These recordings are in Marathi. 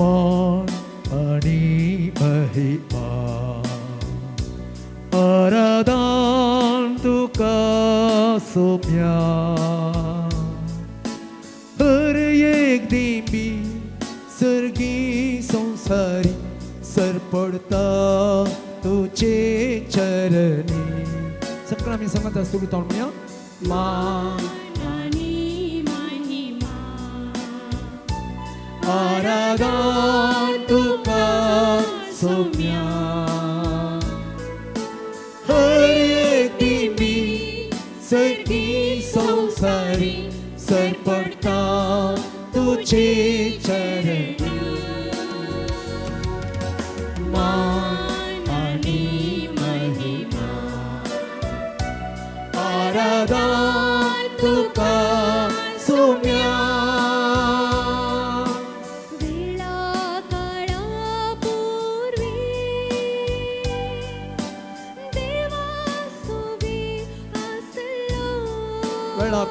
मान आणि महिमा आराधन तुका सोम्या हर एक दिंबी सर्गी संसारी सरपडता तुझे चरणी सगळं मी सांगत असतो की तोंडया मान आराधन तुका सोम्या हर एक दिंबी सर्गी संसारी सरपडता तुझे चरणी मान आणि महिमा आराधन तुका सोम्या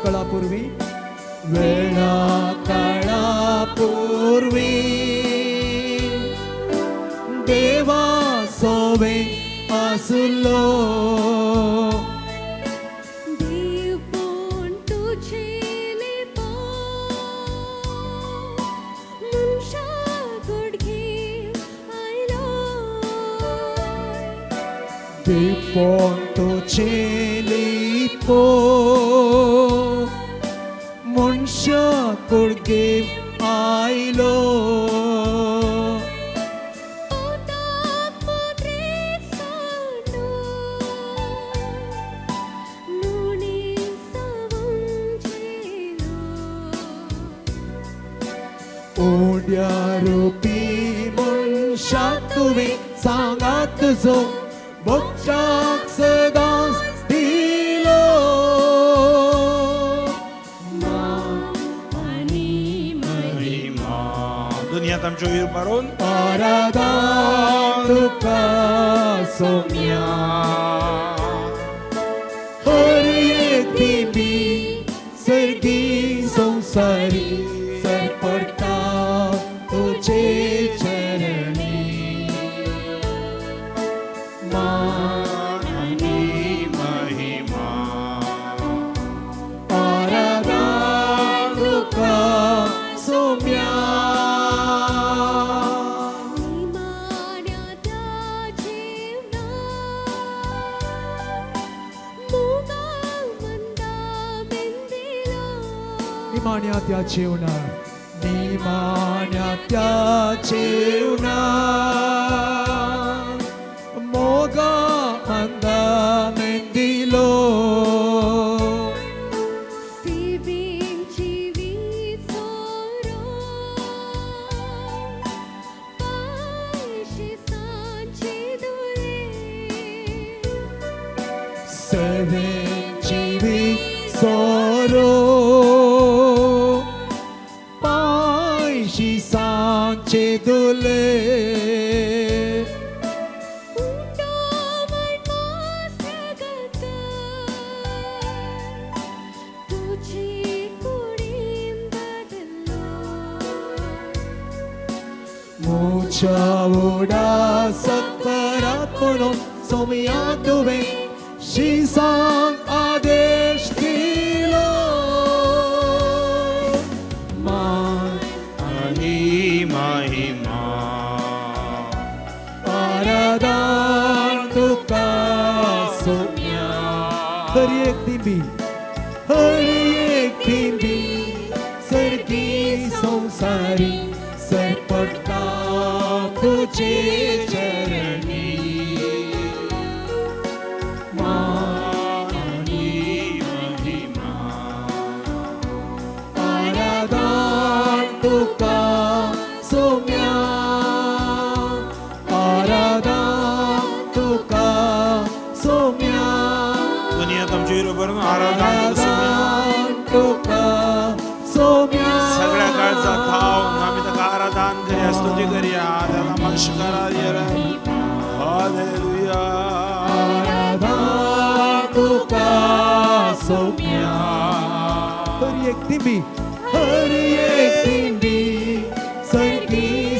काळापूर्वी वेळा काळापूर्वी देवा सोवे आसलो देव पण तुझे मनशा गुडघे आयलो देव पण तुझे लिपो मनुष्य कुडगे आयलो ओड्या रूपी मनुष्या तुवे सांगात जो मोक्षाक सदांच दिलो दुनियात आमच्या वयर पारून आराधन तुका सोम्या हर एक दिंबी सर्गी संसारी सरपडता तुझे चरणी मान आणि महिमा आराधन तुका सोम्या निमाण्या त्या जेवणार निमाण्या त्या जेवणार मोगा मंदा मेंदिलो seven जीवी सोरो पायशी सांचे दुले मुझा उडा सकरात म्हणून सोम्या तुवे शिसांग आदेश दिलो मान आणि महिमा आराधन तुका सोम्या हर एक दिंबी सर्गी संसारी सरपडता तुझे चरणी तुका सोम्या आराधन तुका सोम्या दुनियात आमच्या वयर पारून आराधन तुका सोम्या सगळ्या काळचा थाव आम्ही ताका आराधन करया स्तुती करया त्याला नमस्कार हालेलुया आराधन तुका सोम्या हर एक दिंबी सर्गी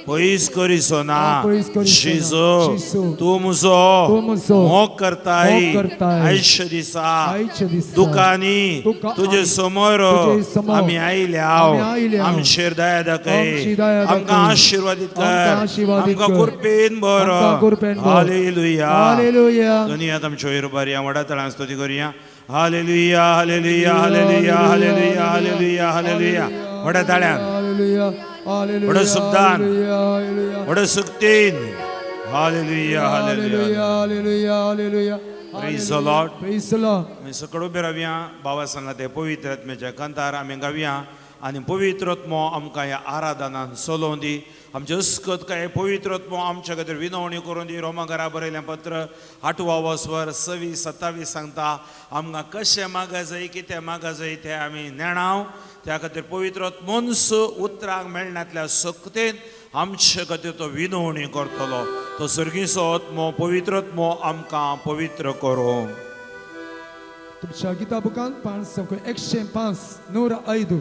पयस करिसोना पयस करिसोना. शिजो शिजो. तू मुजो तू मुजो. मोग करताय मोग करताय. आयुष्य दिसा आयुष्य दिसा. दुकानी दुका- तुझे समोर तुझे समोर आम्ही आयल्याव आम्ही आयल्याव. आमचेर दया दाखय आमची दया दाखय. आमकां आशीर्वादीत कर आमकां आशीर्वादीत आमकां कर. कुरपेन बर आमकां कुरपेन बर. Hallelujah hallelujah. दुनियात आमच्या वयर बरी व्हडा तळान स्तुती करूया hallelujah hallelujah hallelujah hallelujah hallelujah hallelujah व्हडा तळ्यान हालेलुया. हालेलुया. वडं सुखदान. हालेलुया. हालेलुया. व्हड सुक्तीन hallelujah hallelujah hallelujah. Hallelujah. Praise the Lord. Praise the Lord. आमी सकळ उबे रावया बाबा सांगा ते पवित्र आत्म्याच्या कंतार आमी गावया आनी पवित्र आत्मो आमकां ह्या आराधनान चलोवन दी आमचे अस्कत काय पवित्र आत्मो आमच्या खातीर विनवणी करून दी रोमाघरा बरयलें पत्र 8वा वस्वर 26-27 सांगता आमकां कशें मागा जाय कितें मागा जाय तें आमी नेणाव त्या खातीर पवित्र आत्मोन्स उतराक मेळनातल्या सक्तेन आमचे खातीर तो विनवणी करतलो तो सर्गीचो आत्मो पवित्र आत्मो आमकां पवित्र करूं तुमच्या गिता बुकान 105 105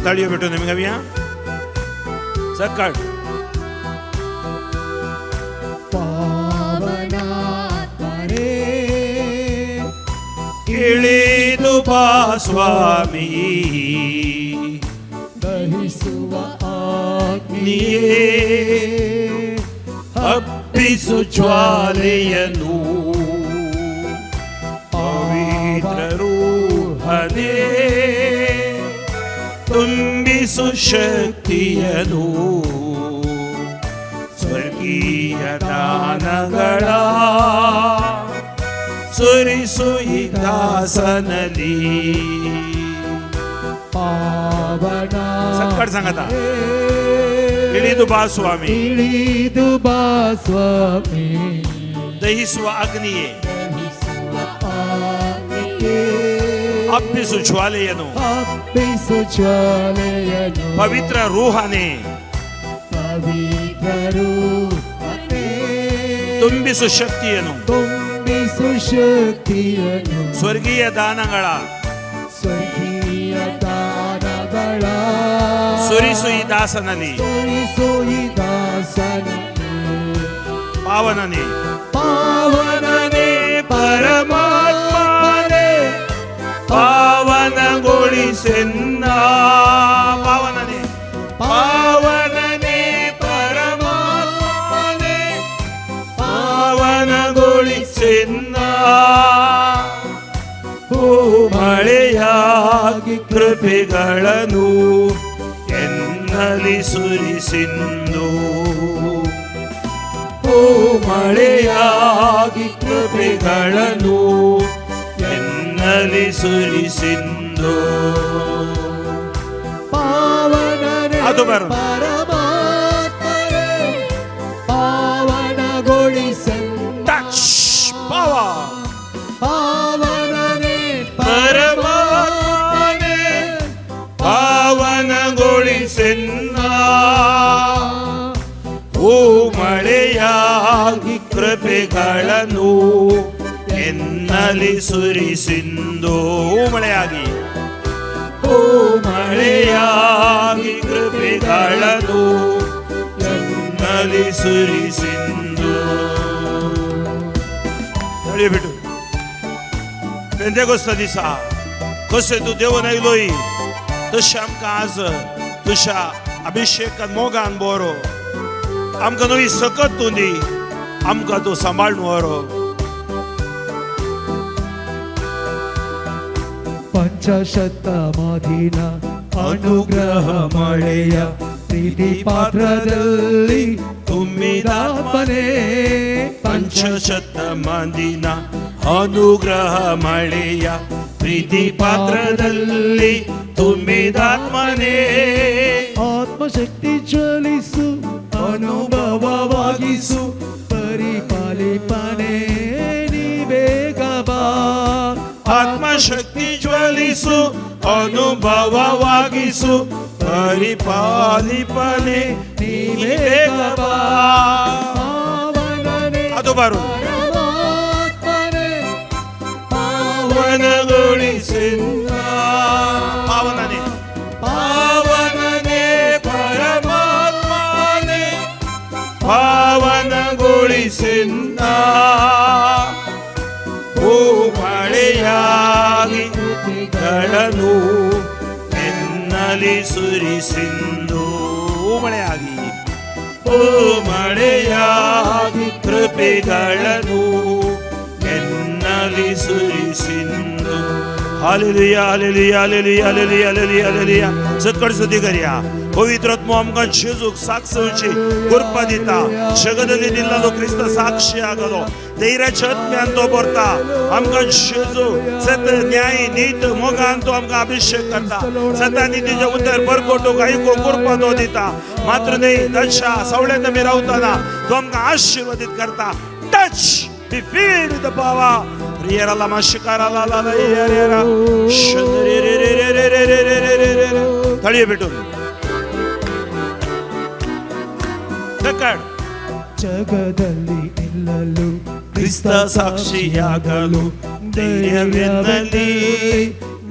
ताळयो भेटून आमी गावया सकाळ पावनात्मरे ಇಳಿದುಬಾ ಸ್ವಾಮಿ ದಹಿಸುವ ಅಗ್ನಿಯೇ ನೀಯೇ ಹಬ್ಬಿಸು ಜ್ವಾಲೆಯನು ಪವಿತ್ರ ರೂಹನೇ ತುಂಬಿಸು ಶಕ್ತಿಯನು ಸ್ವರ್ಗೀಯ ದಾನಗಳ ಸುರಿಸು ಈ ದಾಸನಲ್ಲಿ ಪಾವನ ಸಕ್ಕಡ್ ಸಂಗತ ಇಳಿದು ಬಾ ಸ್ವಾಮಿ ಇಳಿದು ಬಾ ಸ್ವಾಮಿ ದಹಿಸುವ ಅಗ್ನಿಯೇ ದಹಿಸುವ ಅಗ್ನಿಯೇ ಅಪ್ಪಿಸು ಜ್ವಾಲೆಯನು ಅಪ್ಪಿಸು ಜ್ವಾಲೆಯನು ಪವಿತ್ರ ರೂಹನೇ ಪವಿತ್ರ ರೂಪನೇ ತುಂಬಿಸು ಶಕ್ತಿಯನು ತುಂಬಿಸು ಶಕ್ತಿಯನು ಸ್ವರ್ಗೀಯ ದಾನಗಳ ಸ್ವರ್ಗೀಯ ದಾನಗಳ ಸುರಿಸು ಈ ದಾಸನಲ್ಲಿ ಸುರಿಸು ಈ ದಾಸನಲ್ಲಿ ಪಾವನನೇ ಪಾವನನೇ ಪರಮಾತ್ಮನೇ ಪಾವನಗೊಳಿಸೆನ್ನ ಪಾವನನೇ ಪಾವನನೇ ಪರಮಾತ್ಮನೇ ಪಾವನಗೊಳಿಸೆನ್ನ ಹೂ ಮಳೆಯಾಗಿ ಕೃಪೆಗಳನ್ನು ಎನ್ನಲಿ ಸುರಿಸಿಂದು ಹೂ ಮಳೆಯಾಗಿ ಕೃಪೆಗಳನ್ನು ಎನ್ನಲಿ ಸುರಿಸಿಂದು ಪಾವನನೇ ಅದು ಬರೋಣ. ಪರಮಾತ್ಮನೇ ಪಾವನಗೊಳಿಸೆನ್ನ ಟಚ್ ಪವರ್ ಪಾವನನೇ ಪರಮಾತ್ಮನೇ ಪಾವನಗೊಳಿಸೆನ್ನ ಓ ಮಳೆಯಾಗಿ ಕೃಪೆಗಳನ್ನು ಎನ್ನಲಿ ಸುರಿಸಿಂದು ಓ ಮಳೆಯಾಗಿ ಓ ಮಳೆಯಾಗಿ ಕೃಪೆಗಳನ್ನು ಎನ್ನಲಿ ಸುರಿಸಿಂದು ಬಿಟ್ಟು पेंतेकोस्ता दिसा कशें तूं देवून आयलोय तशें आमकां आज तुज्या अभिशेकान मोगान बरो आमकां नवी सकत तूं दी आमकां तूं सांबाळून व्हरो ಪಂಚಶತಮಾಧೀನ ಅನುಗ್ರಹ ಮಳೆಯ ಪ್ರೀತಿ ಪಾತ್ರದಲ್ಲಿ ತುಂಬಿದಾತ್ಮನೇ ಪಂಚಶತ ಮಂದಿನ ಅನುಗ್ರಹ ಮಳೆಯ ಪ್ರೀತಿ ಪಾತ್ರದಲ್ಲಿ ತುಂಬಿದಾತ್ಮನೇ ಆತ್ಮಶಕ್ತಿ ಜ್ವಲಿಸು ಅನುಭವವಾಗಿಸು ಪರಿಪಾಲಿಪನೆ ನೀ ಬೇಗ ಬಾ ಆತ್ಮಶಕ್ತಿ ಜ್ವಲಿಸು ಅನುಭವವಾಗಿಸು ಪರಿಪಾಲಿಪನೆ ನೀ ಬೇಗ ಬಾ ಪಾವನಗೊಳಿಸಿಂದ ಓ ಮಳೆಯಾಗಿ ಕೃಪೆಗಳನ್ನು ಎನ್ನಲಿ ಸುರಿಸಿಂದು ಮಳೆಯಾಗಿ ಓ ಮಳೆಯಾಗಿ ಕೃಪೆಗಳನ್ನು ಎನ್ನಲಿ സുരിസിന്ദു hallelujah hallelujah hallelujah hallelujah hallelujah hallelujah सत्कड स्तुती करूया पवित्र आत्मा आमकां जेजूक साक्षीची कृपा दिता जगदली दिल्लो क्रिस्त साक्षी ಆಗलो धैर्याच्या आत्म्यान तो भरता आमकां जेजू सत्य न्याय नीत मोगान तो आमकां अभिषेक करता सत्य नीतीचे उतर बरकोटूक आयको कृपा तो दिता मात्र नाही दशा सवळ्यात आमी रावतना तो आमकां आशीर्वादित करता touch be filled with the power riera la mashikara la la la riera taliye bitu tekad ಜಗದಲ್ಲಿ ನಿಲ್ಲಲು ಕ್ರಿಸ್ತ ಸಾಕ್ಷಿಯಾಗಲು ಧೈರ್ಯವೆನ್ನಲಿ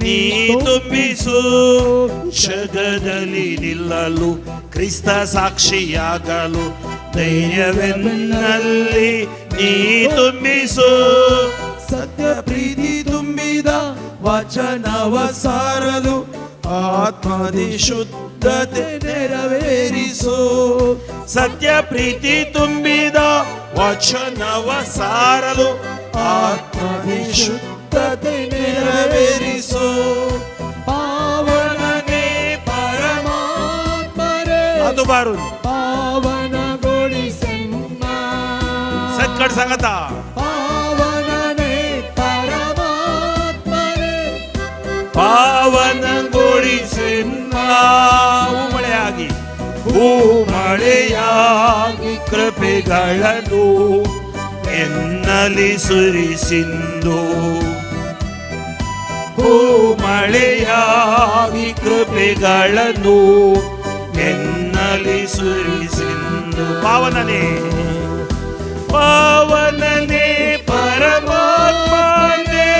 ನೀ ತುಂಬಿಸು ಜಗದಲ್ಲಿ ನಿಲ್ಲಲು ಕ್ರಿಸ್ತ ಸಾಕ್ಷಿಯಾಗಲು ಧೈರ್ಯವೆನ್ನಲಿ ನೀ ತುಂಬಿಸು ಸತ್ಯ ಪ್ರೀತಿ ತುಂಬಿದ ವಚನವ ಸಾರಲು ಆತ್ಮದಿ ಶುದ್ಧತೆ ನೆರವೇರಿಸು ಸತ್ಯ ಪ್ರೀತಿ ತುಂಬಿದ ವಚನವ ಸಾರಲು ಆತ್ಮದಿ ಶುದ್ಧತೆ ನೆರವೇರಿಸು ಪಾವನನೇ ಪರಮಾತ್ಮರೇ ಅದು ಬಾರು ಪಾವನಗೊಳಿಸನ್ನ ಸತ್ಕಡ್ ಸಂಗತ ಪಾವನನೇ ಪರಮಾತ್ಮರೇ ಪಾವನಗೊಳಿಸನ್ನ ಮಳೆಯಾಗಿ ಮಳೆಯಾಗಿ ಕೃಪೆಗಳನ್ನು ಎನ್ನಲಿ ಸುರಿಸಿಂದು ಮಳೆಯಾಗಿ ಕೃಪೆಗಳನ್ನು ಎನ್ನಲಿ ಸುರಿಸಿಂದು ಪಾವನನೇ ಪಾವನನೇ ಪರಮಾತ್ಮನೇ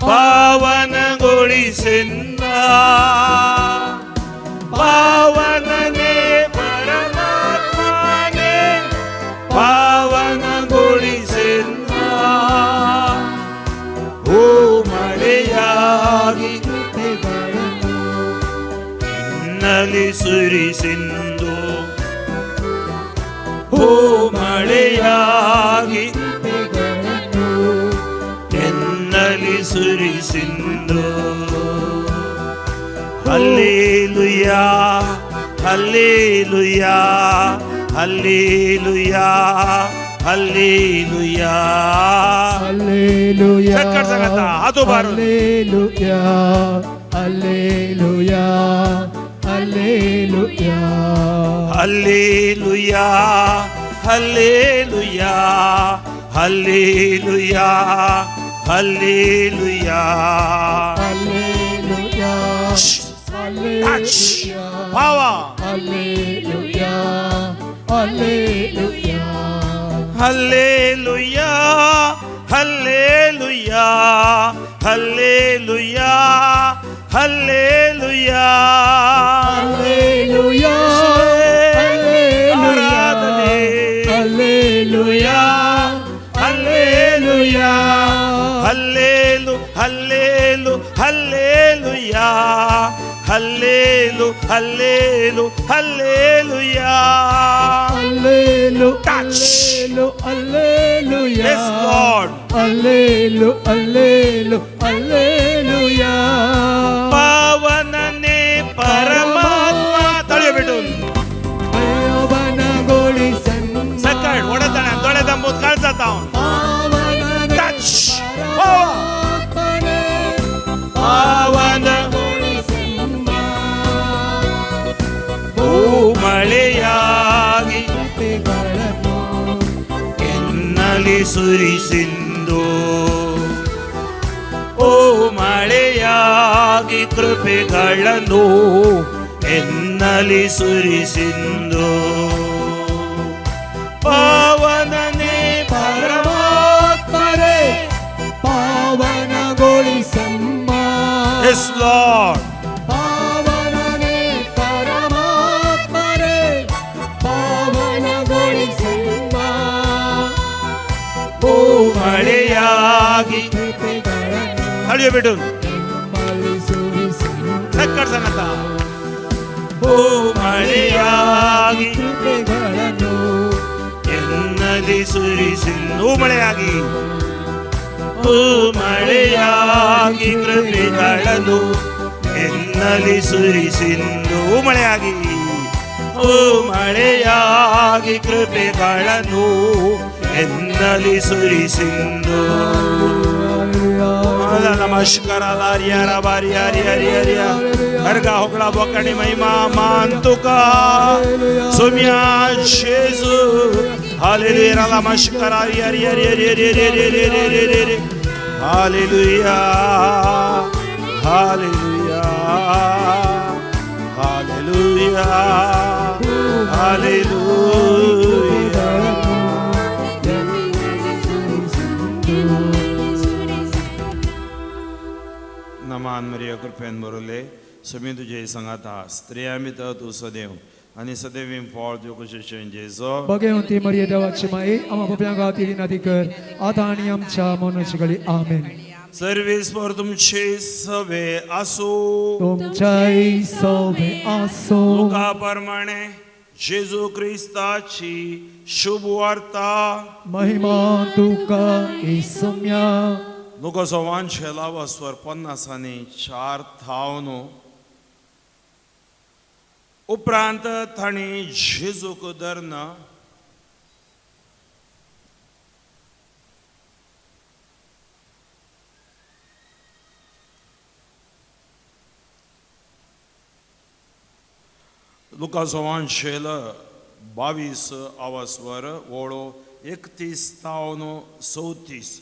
ಪಾವನಗೊಳಿಸನ್ನ ಪಾವನನೇ ಪರಮಾತ್ಮನೇ ಪಾವನಗೊಳಿಸನ್ನ ಓ ಮಳೆಯಾಗಿ ಎನ್ನಲಿ ಸುರಿಸಿಂದು ಓ ಮಳೆಯಾಗಿ ಎನ್ನಲಿ ಸುರಿಸಿಂದು hallelujah hallelujah hallelujah hallelujah hallelujah ಸತ್ಕಡ್ ಸಂಗತ ಅದು ಬಾರು hallelujah hallelujah hallelujah hallelujah hallelujah hallelujah hallelujah hallelujah touch power hallelujah hallelujah hallelujah hallelujah hallelujah hallelujah hallelujah ಆರಾಧನೆ ಹಲ್ಲೆಲೂಯಾ ಹಲ್ಲೆಲೂಯಾ ಹಲ್ಲೆಲು ಹಲ್ಲೆಲು ಹಲ್ಲೆಲೂಯಾ ಹಲ್ಲೆಲು ಹಲ್ಲೆಲು ಹಲ್ಲೆಲೂಯಾ ಹಲ್ಲೆಲು Touch. ಹಲ್ಲೆಲು ಹಲ್ಲೆಲೂಯಾ Yes, Lord. ಹಲ್ಲೆಲು ಹಲ್ಲೆಲು ಹಲ್ಲೆಲೂಯಾ ಪಾವನನೇ ಪರಮಾತ್ಮ ತಳಿಯಬಿಟ್ಟು ಪಾವನಗೊಳಿಸನ್ನ ಸಕ್ಕಡ್ ಒಡೆತನ ತೊಳೆದಂಬುದು ಕಾಣಿಸತ್ತ ಅವನು ಪಾವನನೇ ಟಚ್ ಪರಮಾತ್ಮನೇ ಪಾವನ ಓ ಮಳೆಯಾಗಿ ಕೃಪೆಗಳನ್ನು ಎನ್ನಲಿ ಸುರಿಸಿಂದು ಓ ಮಳೆಯಾಗಿ ಕೃಪೆಗಳನ್ನು ಎನ್ನಲಿ ಸುರಿಸಿಂದು ಪಾವನನೇ ಪರಮಾತ್ಮರೇ ಪಾವನಗೊಳಿಸಮ್ಮ ಎಸ್ ಲಾರ್ಡ್ ಪಾವನನೇ ಪರಮಾತ್ಮರೇ ಪಾವನಗೊಳಿಸಮ್ಮ उमळ्यागी कृपेಗಳನ್ನು थाळी भेटून ನಮ್ಮಲ್ಲಿ ಸುರಿಸು ಚಕ್ಕರ್ ಸಂಗತ ಉಮಳೆಯಾಗಿ ಕೃಪೆಗಳನ್ನು ಎನ್ನಲಿ ಸುರಿಸಿಂದು ಮಳೆಯಾಗಿ ಮಳೆಯಾಗಿ ಕೃಪೆಗಳನ್ನು ಎನ್ನಲಿ ಸುರಿಸಿಂದು ಮಳೆಯಾಗಿ ಮಳೆಯಾಗಿ ಕೃಪೆಗಳನ್ನು ಎನ್ನಲಿ ಸುರಿಸಿಂದು नमस्कार लारिया बारिया रिया रिया रिया हरगा होकळा बोकाणी महिमा मान तुका सोम्या शेजू हालेलुया नमस्कार रिया रिया रिया रिया रिया रिया रिया रिया रिया रिया हालेलुया हालेलुया हालेलुया हालेलुया नमान मरिया कृपेन बरोले समी तुझे सांगाता स्त्रिया मित तू सदैव आणि सदैव फळ जो कशें जेजो भगवंती मरिया देवाची माई आम्हा पप्यां गावतील विनंती कर आता आणि आमच्या मनुष्यगळी आमेन सर्वीस पर तुमचे सवे असो तुमच्याही सवे असो लुका प्रमाणे जेजू ख्रिस्ताची शुभ वार्ता महिमा तुका येसुम्या लुकाचो वांचेला वस्वर 50 थावनो उपरांत ताणी जेजूक धरन लुकाचो वांचेल 22 अवस्वर वळो 31 थावनो 34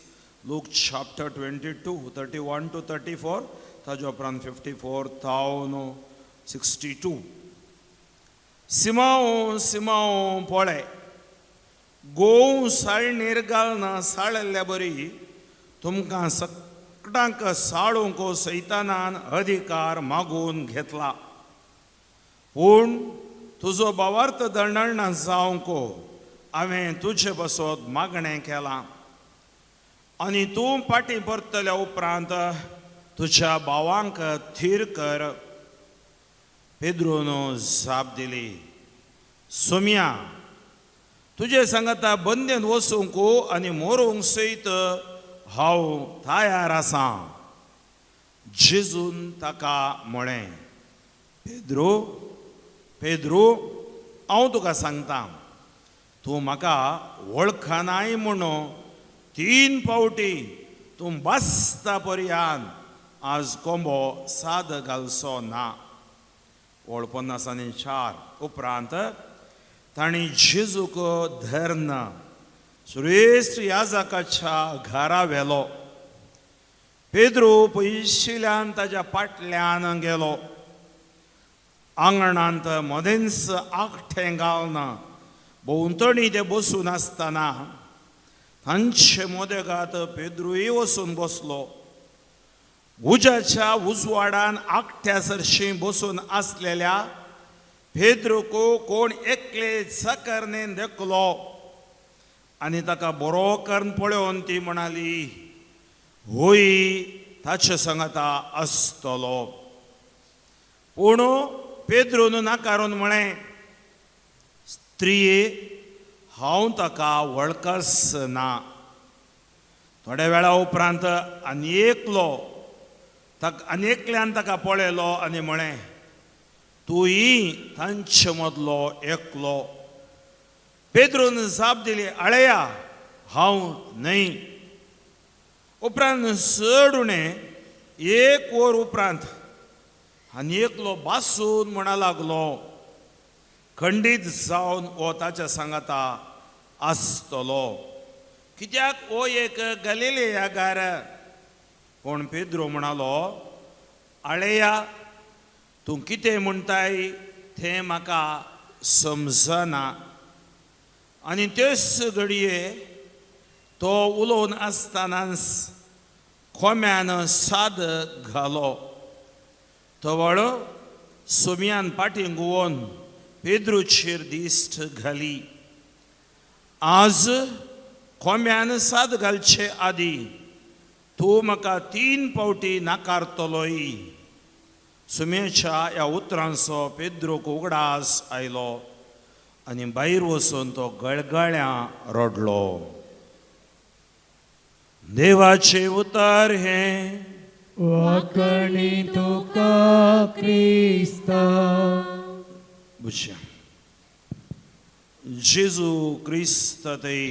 Luke chapter 22, 31 to 34, ताजो उपरांत 54 थावनो 62. सिमाओ सिमाओ पळे गोव साळणीर घालना साळल्ल्या बरी तुमकां सकटांक साळूंक सैतानान अधिकार मागून घेतला पूण तुजो भावार्थ दंडना जावंक हांवें तुजे बसोत मागणें केलां आणि तू पाटी परतल्या उपरांत तुझ्या भावांक थीर कर पेद्रोन जाप दिली सोम्या तुझे सांगता बंदेन वचूंक आनी मोरूंक सयत हांव तयार आसां जेजून ताका म्हळें पेद्रो पेद्रो हांव तुका सांगता तूं म्हाका वळखनाय म्हणून 3 फावटी तूं बसता पर्यान आज कोंबो साद घालचो ना वळ 54 उपरांत ताणी जेजूक धरन श्रेष्ठ याजकाच्या घरा व्हेलो पेद्रो पयशिल्ल्यान ताच्या फाटल्यान गेलो आंगणांत मदेंच आखठें घालन भोंवतणी ते बसून आसतना तांचे मोदेगात पेद्रूय वचून बसलो उज्याच्या उजवाडान आखट्या सरशी बसून आसलेल्या पेद्रूक कोण एकले सकर्णेन देखलो आनी ताका बरो करून पळोवन ती म्हणाली होय ताचे सांगता आसतलो पूण पेद्रून नाकारून म्हळें स्त्रिये हांव ताका वळखस ना थोड्या वेळा उपरांत एकल्यान ताका पळयलो आनी म्हळें तूंय तांचे मदलो एकलो पेद्रून जाप दिली आळया हांव न्हय उपरांत चड उणें 1 वर उपरांत आनी एकलो बासून म्हणा लागलो खंडीत जावन हो ताच्या सांगाता आसतलो कित्याक हो एक गलिलेयाकार पूण पेद्रो म्हणालो आळया तूं कितें म्हणटाय तें म्हाका समजना आनी तेच घडये तो उलोवन आसतनाच खोम्यान साद घालो तवळ सोम्यान पाटींग घुंवोन पेद्रूचेर दिश्ट घाली आज खोम्यान साद घालचे आदी तू म्हाका 3 फावटी नाकारतलोय. सुमेच्या ह्या उतरांचो पेद्रोक उगडास आयलो आनी भायर वचून तो गळगळ्यां रडलो. देवाचे उतर हे. वाकणी तुका क्रिस्ता. बुझ्या जेजू क्रिस्त थंय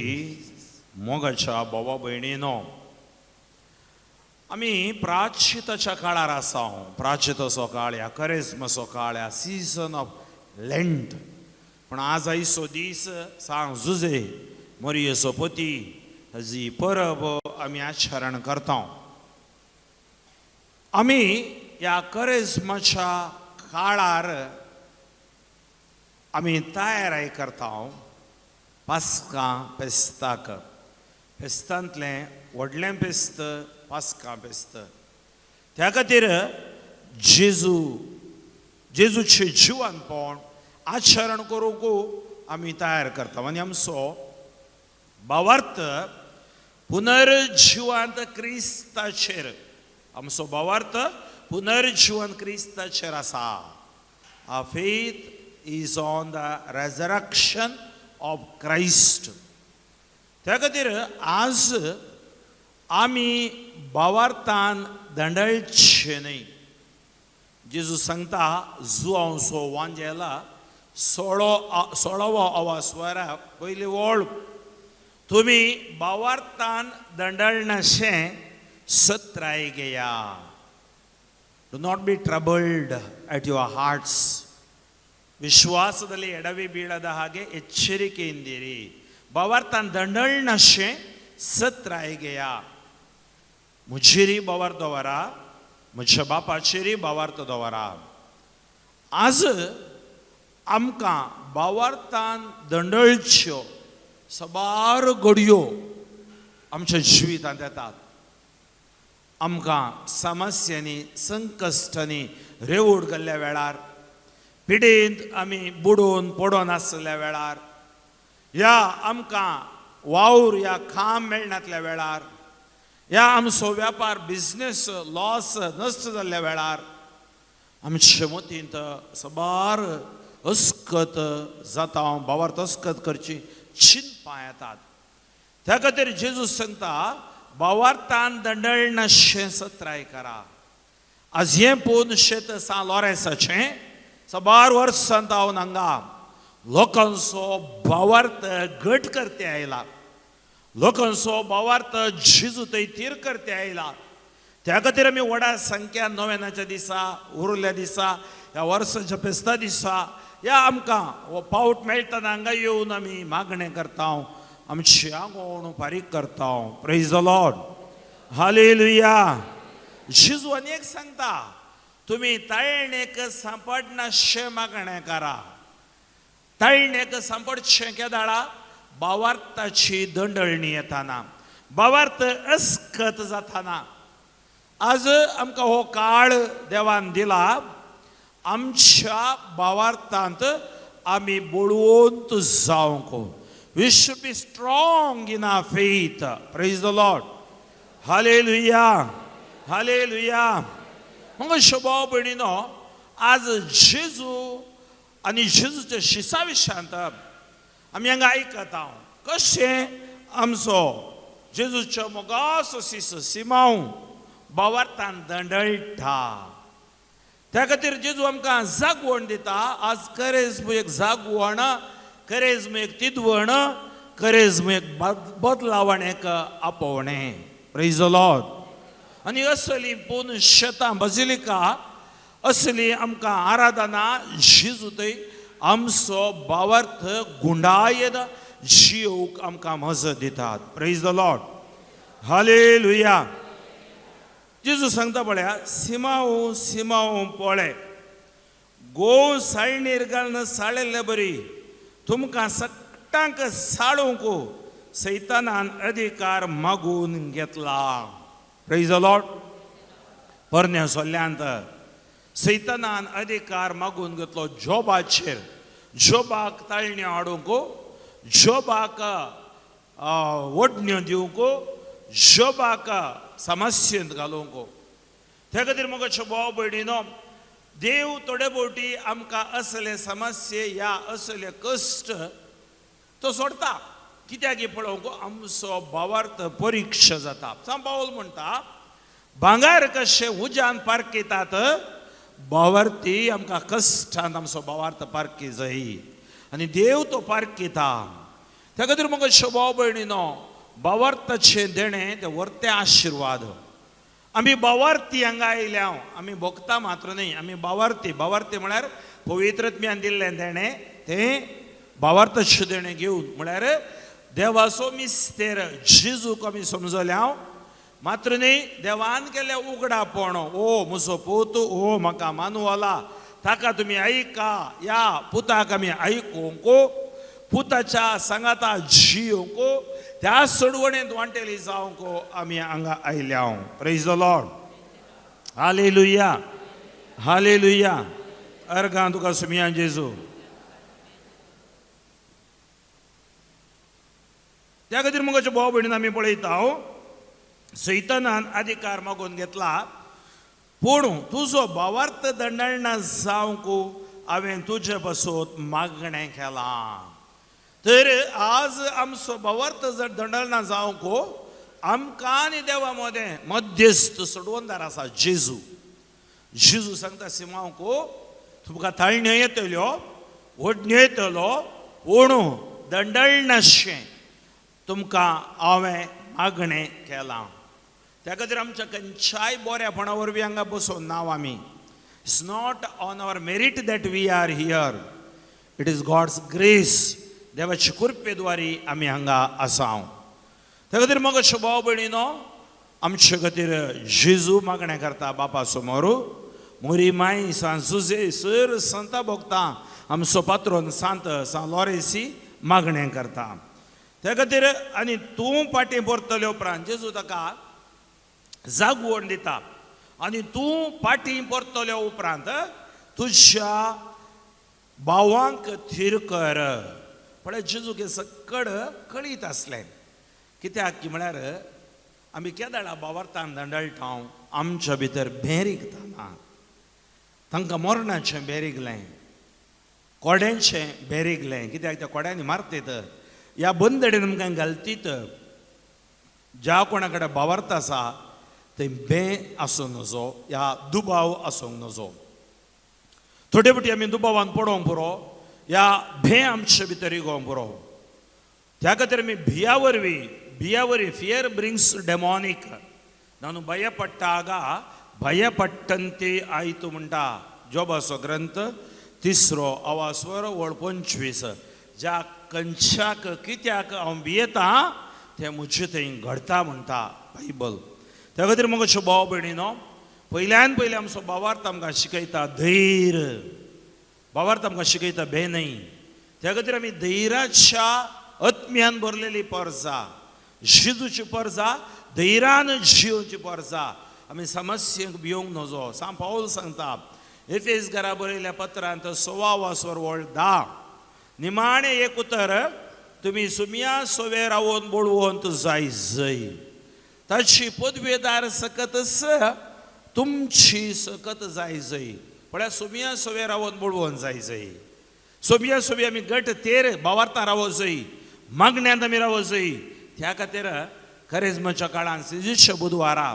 मोगाच्या भावा भयणीनो, आमी प्राचिताच्या काळार आसा. प्राचिताचो काळ, ह्या करेस्माचो काळ, ह्या सीझन ऑफ लेंट. पण आज आयचो दीस सांग जुजे मोरयेचो पती हाजी परब आमी आचरण करता. आमी ह्या करेस्माच्या काळार आमी तयारी करता पास्का पेस्ताक. पेस्तांतलें व्हडलें पेस्त पास्का पेस्त. त्या खातीर जेजूचे जिवानपण आचरण करूंक आमी तयार करता. आनी आमचो भावार्थ पुनर्जिवंत क्रिस्ताचेर. आमचो भावार्थ पुनर्जिवंत क्रिस्ताचेर आसा. Our faith is on the resurrection of Christ. त्या खातीर आज आमी भावार्थान दंडळचे न्ही. जेजू सांगता जुआंचो वांजेला 16वा अवास्वरा पयली वळख. तुमी भावार्थान दंडळनाशें सत्राय घेया. Do not be troubled at your hearts. ವಿಶ್ವಾಸದಲ್ಲಿ ಎಡವಿ ಬೀಳದ ಹಾಗೆ ಎಚ್ಚರಿಕೆಯಿಂದಿರಿ. ಭಾವಾರ್ಥಾನ್ ದಂಡಳ್ನಶೆ ಸತ್ರಾಯಿಗೆಯ. मुझेरी भावार्थदवरा, म्हज्या बापाचेरी भावार्थदवरा. आज आमकां भावार्थान दंडळच्यो सबार घडयो आमच्या जिवितांत येतात. आमकां समस्यांनी संकश्टांनी रेवूड गेल्ल्या वेळार, पिडेंत आमी बुडून पडून आसलेल्या वेळार, या आमकां वावर या काम मेळनातल्या वेळार, या आमचो व्यापार बिझनेस लॉस नश्ट जाल्ल्या वेळार आमचे मतींत सबार अस्कत जाता. भावार्थ अस्कत करची चिंतपां येतात. त्या खातीर जेजू सांगता भावार्थान दंडळनाशें सत्राय करा. आज हें पोवन शेत सा लॉरेसाचें सबार वर्सांत हांव हांगा लोकांचो भावार्थ घट करते आयला. लोकांचो भावार्थ जेजू थंय तीर करते आयला. त्या खातीर आमी व्हडा संख्यान नोवेनाच्या दिसा, उरल्या दिसा, ह्या वर्साच्या फेस्ता दिसा या आमकां हो पावट मेळटना हांगा येवन आमी मागणें करता, आमची आंगवण फारीक करता. Praise the Lord. हालेलुया. जेजू आनी एक सांगता, तुमी ताळणेक सांपडनाशें मागणें करा. ताळणेक सांपडचें केदाळा भावार्थाची दंडळणी येताना, भावार्थ अस्कत जाताना. आज आमकां हो काळ देवान दिला. आमच्या भावार्थांत आमी बळवंत जावंक. We should be strong in our faith. Praise the Lord. Hallelujah. Hallelujah. मग भाव भयणीनो, आज जेजू आनी जेजूच्या शिसा विशयांत आमी हांगा आयकता कशें आमचो जेजूचो मोगाचो सीस सिमांव भावार्थान दंडळटा. त्या खातीर जेजू आमकां जागवण दिता. आज करेज्म एक जागवण, करेज्म एक तिदवण, करेज्म एक बदलावण एक आपोवणें. Praise the Lord. आनी असली पूण शेतां बजिलिका असली आमकां आराधना जेजू थंय आमचो भावार्थ गुंडायेन जियोवंक आमकां मजत दितात. Praise the Lord. हालेलुया. जेजू सांगता पळया, सिमांव सिमांव पळय, गोव साळणीर घालून साळयल्ले बरी, तुमकां सट्टांक साळोवंक सैतानान अधिकार मागून घेतला. Praise the Lord. परन्या सोल्ल्यांत सैतानान अधिकार मागून घेतलो जॉबाचेर. जॉबाक ताळण्यो हाडूंक, जॉबाक वडण्यो दिवंक, जॉबाक समस्येंत घालूंक त्या खातीर मुखाचे भाव भयणीनो देव थोडे फावटी आमकां असले समस्ये या असले कश्ट तो सोडता कित्याक की पळोवंक आमचो भावार्थ परिक्षा जाता सांग पावल म्हणटा भांगार कशें उज्यान पारखीतात भावार्थी आमकां कश्टांत आमचो भावार्थ पारखी जाय आनी देव तो पारखीता त्या खातीर मुखाचे भाव भयणीनो भावार्थाचें देणें तें व्हरतें आशिर्वाद आमी भावार्थी हांगा आयल्या आमी भोगता मात्र न्ही आमी भावार्थी म्हळ्यार पवित्रत्म्यान दिल्लें देणें तें भावार्थाचें देणें घेवन म्हळ्यार देवाचो मिस्तेर जेजूक आमी समजल्या मात्र न्ही देवान केले उगडापण ओ म्हजो पूत ओ म्हाका मानवला ताका तुमी आयका या पुताक आमी आयकूंक पुताच्या सांगाता जियोंक त्या सोडवणेंत वांटेली जावंक आमी हांगा आयल्या praise the Lord hallelujah hallelujah अर्गां तुका सुमिया जेजू त्या खातीर मुखाच्या भाव भयणीन आमी पळयता सैतानान अधिकार मागून घेतला पूण तुजो भावार्थ दंडळना जावंक हांवें तुजे पासून मागणें केलां तर आज आमचो भावार्थ जर दंडळना जावंक आमकां आनी देवा मदें मध्यस्थ सोडवणदार आसा जेजू सांगता सिमांक तुमकां ताळण्यो येतल्यो ओडण्यो येतलो पूण दंडळनाशें तुमकां हांवें मागणें केलां त्या खातीर आमच्या खंयच्याय बऱ्यापणा वरवीं हांगा बसोवन नाव आमी it's not on our merit that we are here it is God's grace देवाची कृपेद्वारी आमी हांगा आसा त्या खातीर मुखाचे भाव भयणीनो आमचे खातीर जेजू मागणें करता बापा समोर मोरी माय सांत जुजे सर संता भोगतां आमचो पात्रोन सांत लॉरेसी मागणें करता त्या खातीर आनी तूं फाटीं परतले उपरांत जेजू ताका जागवण दिता आनी तूं फाटीं परतले उपरांत तुज्या भावांक थीर कर पळय जेजू के सकड कळीत आसलें कित्याक की म्हळ्यार आमी केदाळा भावार्थान दंडळटा आमच्या भितर भेरिगताना तांकां मरणाचें भेरिगलें कोड्यांचें भेरिगलें कित्याक त्या कोड्यांनी मारतीत ह्या बंदडेन आमकां घालतीत ज्या कोणा कडेन भावार्थ आसा थंय भे आसूंक नजो या दुबाव आसूंक नजो थोडे फावटी आमी दुबावान पडोवंक पुरो या भे आमचे भितर येवंक पुरो त्या खातीर आमी भिया वरवीं फियर ब्रिंग्स डेमॉनीक नानू भयपट्टागा भयपट्टंते आयतु म्हणटा जोबाचो ग्रंथ 3 अवास्वर वळ 25 ज्या कंचाक कित्याक हांव भियेता तें म्हजे थंय घडटा म्हणटा बायबल त्या खातीर मुखाचे भाव भयणीनो पयल्यान पयलें आमचो भावार्थ आमकां शिकयता धैर्य भावार्थ आमकां शिकयता भे न्हय त्या खातीर आमी धैर्याच्या आत्म्यान भरलेली परजा जेजूची परजा धैर्यान जियोवची परजा आमी समस्येक भियोंक नजो सांग पावल सांगता एफेसकारां बरयल्या पत्रांत 6 वासवर वळ 10 निमाणें एक उतर तुमी सुमिया सोवे रावोन बोळवंत जाय ताची पदवेदार सकतच तुमची सकत जाय म्हळ्यार सुमिया सोवे रावोन बोळवोन जाय सोमिया सोबी आमी गट तेर भावार्थां रावो जाय मागण्यांत आमी रावो जाय त्या खातीर करेजमाच्या काळांत सिजीच्या बुधवारा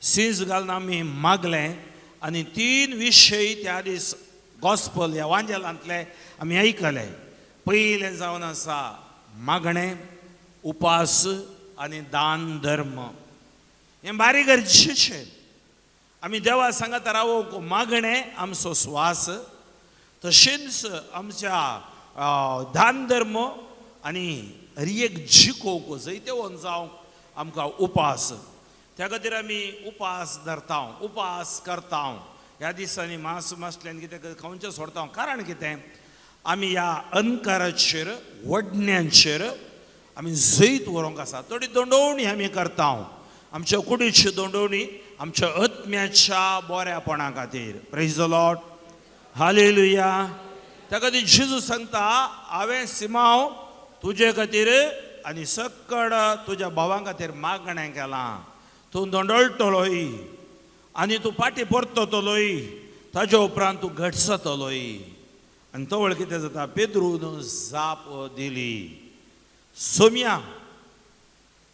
सीज घालून आमी मागलें आनी 3 विशय त्या दीस गॉस्पल ह्या वांजेलांतले आमी आयकले पयलें जावन आसा मागणें उपास आनी दान धर्म हें बारीक गरजेचें आमी देवा सांगात रावोंक मागणें आमचो स्वास तशेंच आमच्या दान धर्म आनी हरियेक जिकोवंक जायते वन जावंक आमकां उपास त्या खातीर आमी उपास धरता उपास करता ह्या दिसांनी मांस मासल्यान कितें खावचें सोडता कारण कितें आमी ह्या अनकाराचेर वडण्यांचेर आमी जैत व्हरोंक आसा थोडी दंडोवणी आमी करता आमच्या कुडीची दंडोवणी आमच्या आत्म्याच्या बऱ्यापणा खातीर प्रेज द लॉर्ड हालेलुया त्या खातीर जेजू सांगता हांवें सिमांव तुजे खातीर आनी सक्कड तुज्या भावां खातीर मागणें केलां तूं दोंडोळटलोय आनी तूं फाटीं परततलोय, ताजे उपरांत तूं घटसतलोय. आनी तो वेळ कितें जाता, पेद्रून जाप दिली, सोम्या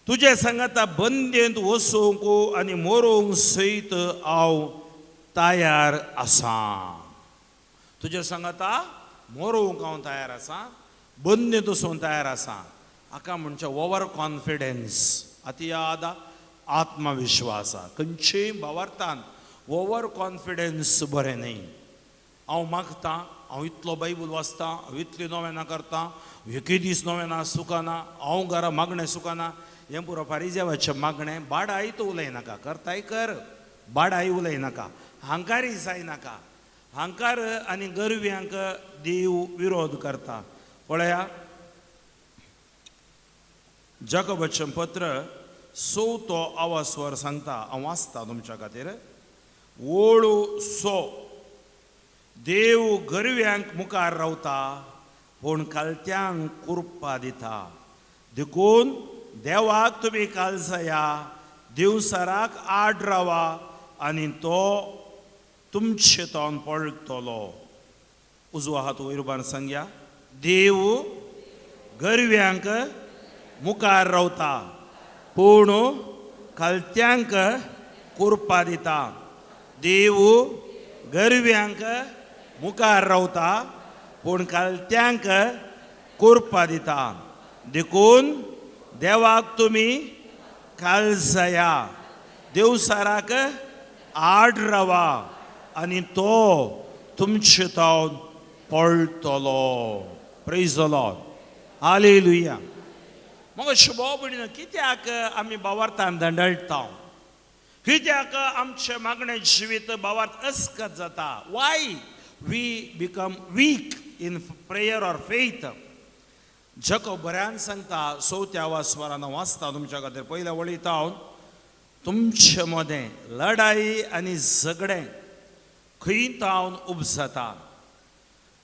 तुजे सांगाता बंदेंत वचूंक आनी मरूंक सयत हांव तयार आसा. तुजे सांगाता मरूंक हांव तयार आसा, बंदेंत वचूंक तयार आसा. हाका म्हणचे ओवर कॉन्फिडन्स, अतियाद आत्मविश्वास. खंयचेय भावार्थान ओवर कॉन्फिडन्स बरें न्ही. हांव मागतां, हांव इतलो बायबल वाचतां, हांव इतली नोवेनां करतां, एकय दीस नोवेनां सुकाना, हांव घरा मागणें सुकाना. हें पुरो फारिजेवाचें मागणें. बाडायत उलयनाका, करताय कर, बाडाय उलयनाका, हांकारी जायनाका. हांकार आनी गरव्यांक देव विरोध करता. पळया जाकोबाचें पत्र 6 आवाजवर सांगता, हांव वाचता तुमच्या खातीर. ओळू 6. देव गरव्यांक मुखार रावता, पूण कालत्यांक कुरपा दिता. देखून देवाक तुमी कालसया, दिवसाराक आड रावा आनी तो तुमचे तोंड पळटलो. उजवा हात वयर उबारून सांगया. देव गरव्यांक मुखार रावता, पूण कालत्यांक कुरपा दिता. देव गरव्यांक मुखार रावता, पूण कालत्यांक कुरपा दिता. देखून देवाक तुमी कालसया, दिवसाराक आड रावा आनी तो तुमचे तोंड पळटलो. Praise the Lord. हालेलुया. मग शुभ भयणीनो, कित्याक आमी भावार्थान दंडळटा? कित्याक आमचे मागणे जिवीत भावार्थ अस्कत जाता? Why we become weak in prayer or faith? Jacob बऱ्यान सांगता, 4 वासवरान वाचता तुमच्या खातीर. पयल्या वळीत हांव, तुमचे मदें लढाई आनी झगडें खंय तावन उपजता.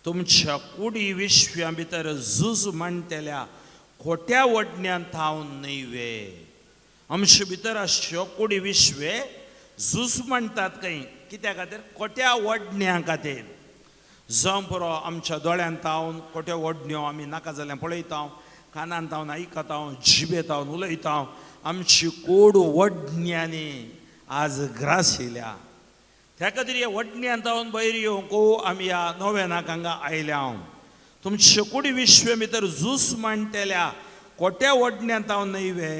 तुमच्या कुडी विश्व्या भितर झूज मांडटेल्या खोट्या वडण्यान थावन न्हयवे. आमचे भितर अश्यो कुडी विश्वे झूज मांडटात खंय, कित्या खातीर? खोट्या वडण्यां खातीर. जावं पुरो आमच्या दोळ्यान तावन खोट्यो वडण्यो आमी नाका जाल्यार पळयता, कानान तावन आयकता, जिबे तावन उलयता. आमची कूड वडण्यांनी आज ग्रासिल्या. त्या खातीर ह्या वडण्यान तावन भायर येवंक आमी ह्या नोवेनाक हांगा आयल्या. तुमचे कुडी विश्वे भितर झूज मांडटेल्या खोट्या वडण्यान तावन न्हयवे.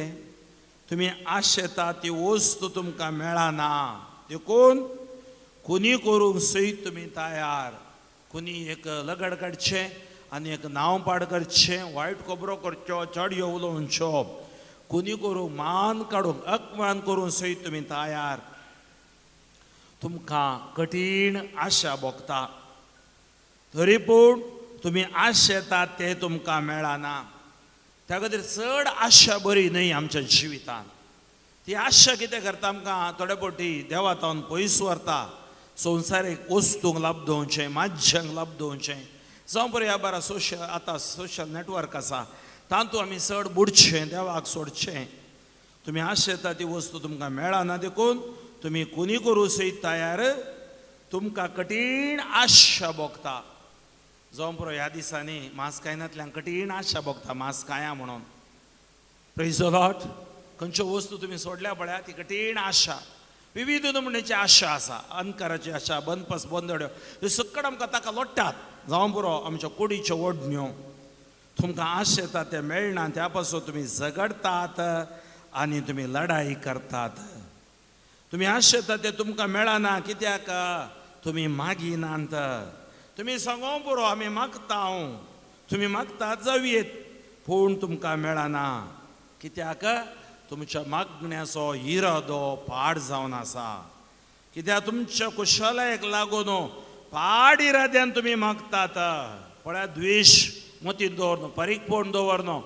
तुमी आशेता ती वस्त तुमकां मेळना. देखून कुनी करूंक सयत तुमी तयार. कुनी एक लगड काडचें आनी एक नांव पाड करचें, वायट खबरो करच्यो, चडयो उलोवच्यो, कुनी करूंक मान काडूंक, अपमान करूंक सयत तुमी तयार. तुमकां कठीण आशा भोगता, तरी पूण तुमी आशेतात ते तुमकां मेळना. त्या खातीर चड आशा बरी न्हय आमच्या जिवितांत. ती आशा कितें करता? आमकां थोडे फावटी देवा तावन पयस व्हरता. संवसारीक वस्तूंक लाभ दोवचें, माज्यांक लाभ दोवचें. जावं पळय ह्या बारा आतां सोशल नेटवर्क आसा, तातूंत आमी चड बुडचें, देवाक सोडचें. तुमी आशेता ती वस्तू तुमकां मेळना. देखून तुमी कुनी करूं सयत तयार. तुमकां कठीण आशा भोगता. जावं पुरो ह्या दिसांनी मास्कायनांतल्यान कठीण आशा भोगता, मास्काया म्हणून. Praise the Lord. खंयच्यो वस्तू तुमी सोडल्या पळया, ती कठीण आशा. विविध नमुन्याची आशा आसा. अंधकाराची आशा, बनपस बंदड्यो, ह्यो सकट आमकां ताका लोडटात. जावं पुरो आमच्या कुडीच्यो ओडण्यो. तुमकां आशा येता ते मेळना, त्या पासून तुमी झगडतात आनी तुमी लढाई करतात. तुमी आशा येता ते तुमकां मेळना, कित्याक? तुमी मागिनात. तुमी सांगो पुरो आमी मागता, तुमी मागतात जावयेत, पूण तुमकां मेळना. कित्याक? तुमच्या मागण्याचो इरादो पाड जावन आसा. कित्याक तुमच्या कुशलायेक लागून पाड इराद्यान तुमी मागतात. पळया, द्वेश मतींत दवरनो, परीकपण दवरनो.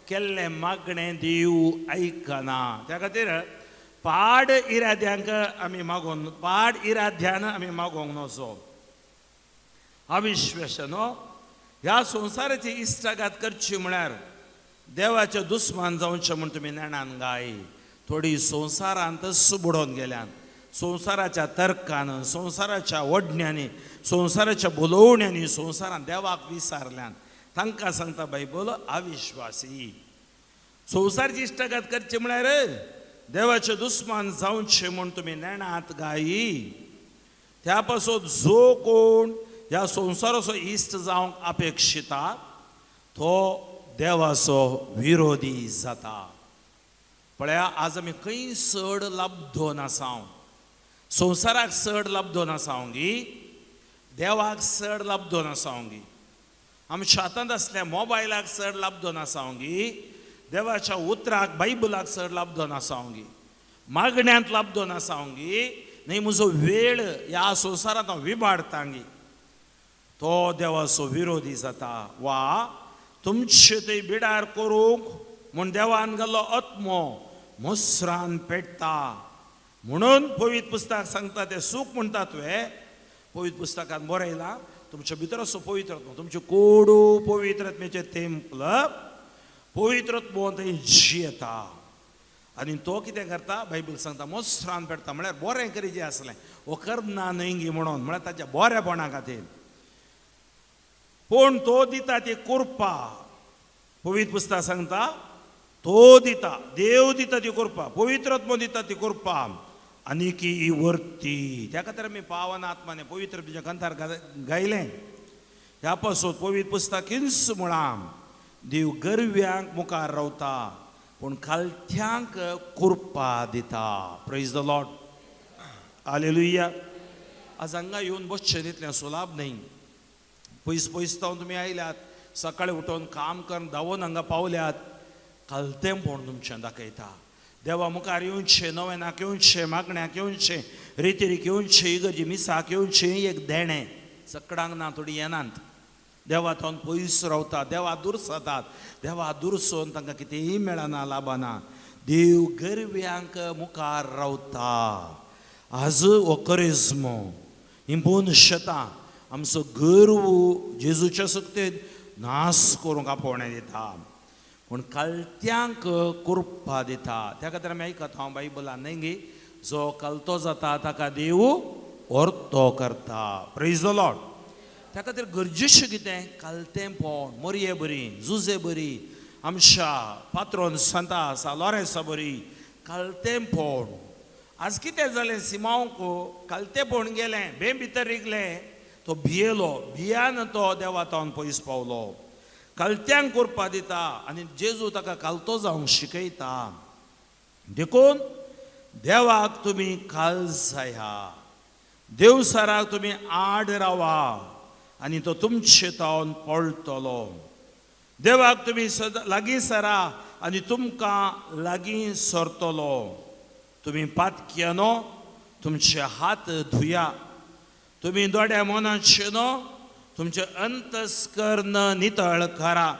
केल्लें मागणें देव आयकना. त्या खातीर पाड इराद्यांक आमी मागोवन, पाड इराद्यान आमी मागोंक नजो. अविश्वासानो ह्या संवसाराची इश्टाघात करची म्हळ्यार देवाचे दुस्मान जावचे म्हूण तुमी नेणान गाय. थोडी संसारांतच बुडोवन गेल्यान संसाराच्या तर्कान संसाराच्या ओडण्यानी संसाराच्या बोलवण्यांनी संसारान देवाक विसारल्यान तांकां सांगता बायबल अविश्वासी संवसारची इश्टागत करचे म्हळ्यार देवाचे दुस्मान जावचे म्हूण तुमी नेणात गायी त्या पासून जो कोण ह्या संवसाराचो इश्ट जावंक अपेक्षिता तो देवाचो विरोधी जाता पळया आज आमी खंय चड लाभदोन आसांव संवसाराक चड लाभदोन आसांगी देवाक चड लाभदोन आसांगी आमच्या हातांत असल्या मोबायलाक चड लाभदोन आसांगी देवाच्या उतराक बायबलाक चड लाभदोन आसांगी मागण्यांत लाभदोन आसांगी न्ही म्हजो वेळ ह्या संवसारांत हांव विबाडतांगी तो देवाचो विरोधी जाता वा तुमचे थंय बिडार करूंक म्हूण देवान घाल्लो आत्मो मुसरान पेटता म्हणून पवित्र पुस्तक सांगता ते सूख म्हणटा तुवें पवित्र पुस्तकांत बरयलां तुमच्या भितर असो पवित्र आत्मो तुमचे कोडू पवित्र आत्म्याचे तेंपल पवित्र आत्मो थंय जियेता आनी तो कितें करता बायबल सांगता मुसरान पेटता म्हळ्यार बरें करी जें आसलें करना न्हय म्हणून म्हळ्यार ताच्या बरेपणा खातीर पूण तो दिता ती कृपा पवित्र पुस्तक सांगता तो दिता देव दिता ती कृपा पवित्र आत्मो दिता ती कृपा आनी की वर्ती त्या खातीर आमी पावन आत्माने पवित्र तुज्या कंठार गायलें ह्या पासून पवित्र पुस्तक हिंस म्हळां देव गरव्यांक मुखार रावता पूण खालथ्यांक कृपा दिता प्रेज द लॉर्ड हालेलुया आज हांगा येवन बसचें तितलें सुलाभ न्हय पयस जावन तुमी आयल्यात सकाळी उठोवन काम करून धांवून हांगा पावल्यात खालतेंपण तुमचें दाखयता देवा मुखार येवचें नवेनाक येवचें मागण्याक येवचें रितीरीक येवचें इगर्जी मिसाक येवचें एक देणें सकाळांक ना थोडी येनात देवा थंय पयस रावतात देवा दुरसातात देवा दुरसोन तांकां कितेंय मेळना लाभना देव गरव्यांक मुखार रावता आज हो करिज्मो ही 2 शेतां आमचो गर्व जेजूच्या सक्तेन नाश करूंक आपोवणें दिता पूण कालत्यांक कृपा दिता त्या खातीर आमी आयकता हांव बायबलान न्हय गे जो कालतो जाता ताका देव व्हरतो करता प्रेज द लॉर्ड त्या खातीर गरजेचें कितें कालतेंपण मोरये बरी जुजे बरी आमच्या पात्रोन सांता लॉरेन्सा बरी कालतेंपण आज कितें जालें सिमांक कालतेपण गेलें बे भितर रिगलें तो भियेलो भियान तो देवा तावन पयस पावलो कालत्यांक कृपा दिता आनी जेजू ताका कालतो जावंक शिकयता देखून देवाक तुमी काल जाया देवसाराक तुमी आड रावा आनी तो तुमचे तावन पळटलो देवाक तुमी लागीं सरा आनी तुमकां लागीं सरतलो तुमी पातक्यानो तुमचे हात धुया तुमी दोड्या मनाचे न्हू तुमचे अंतस्कर्ण नितळ करा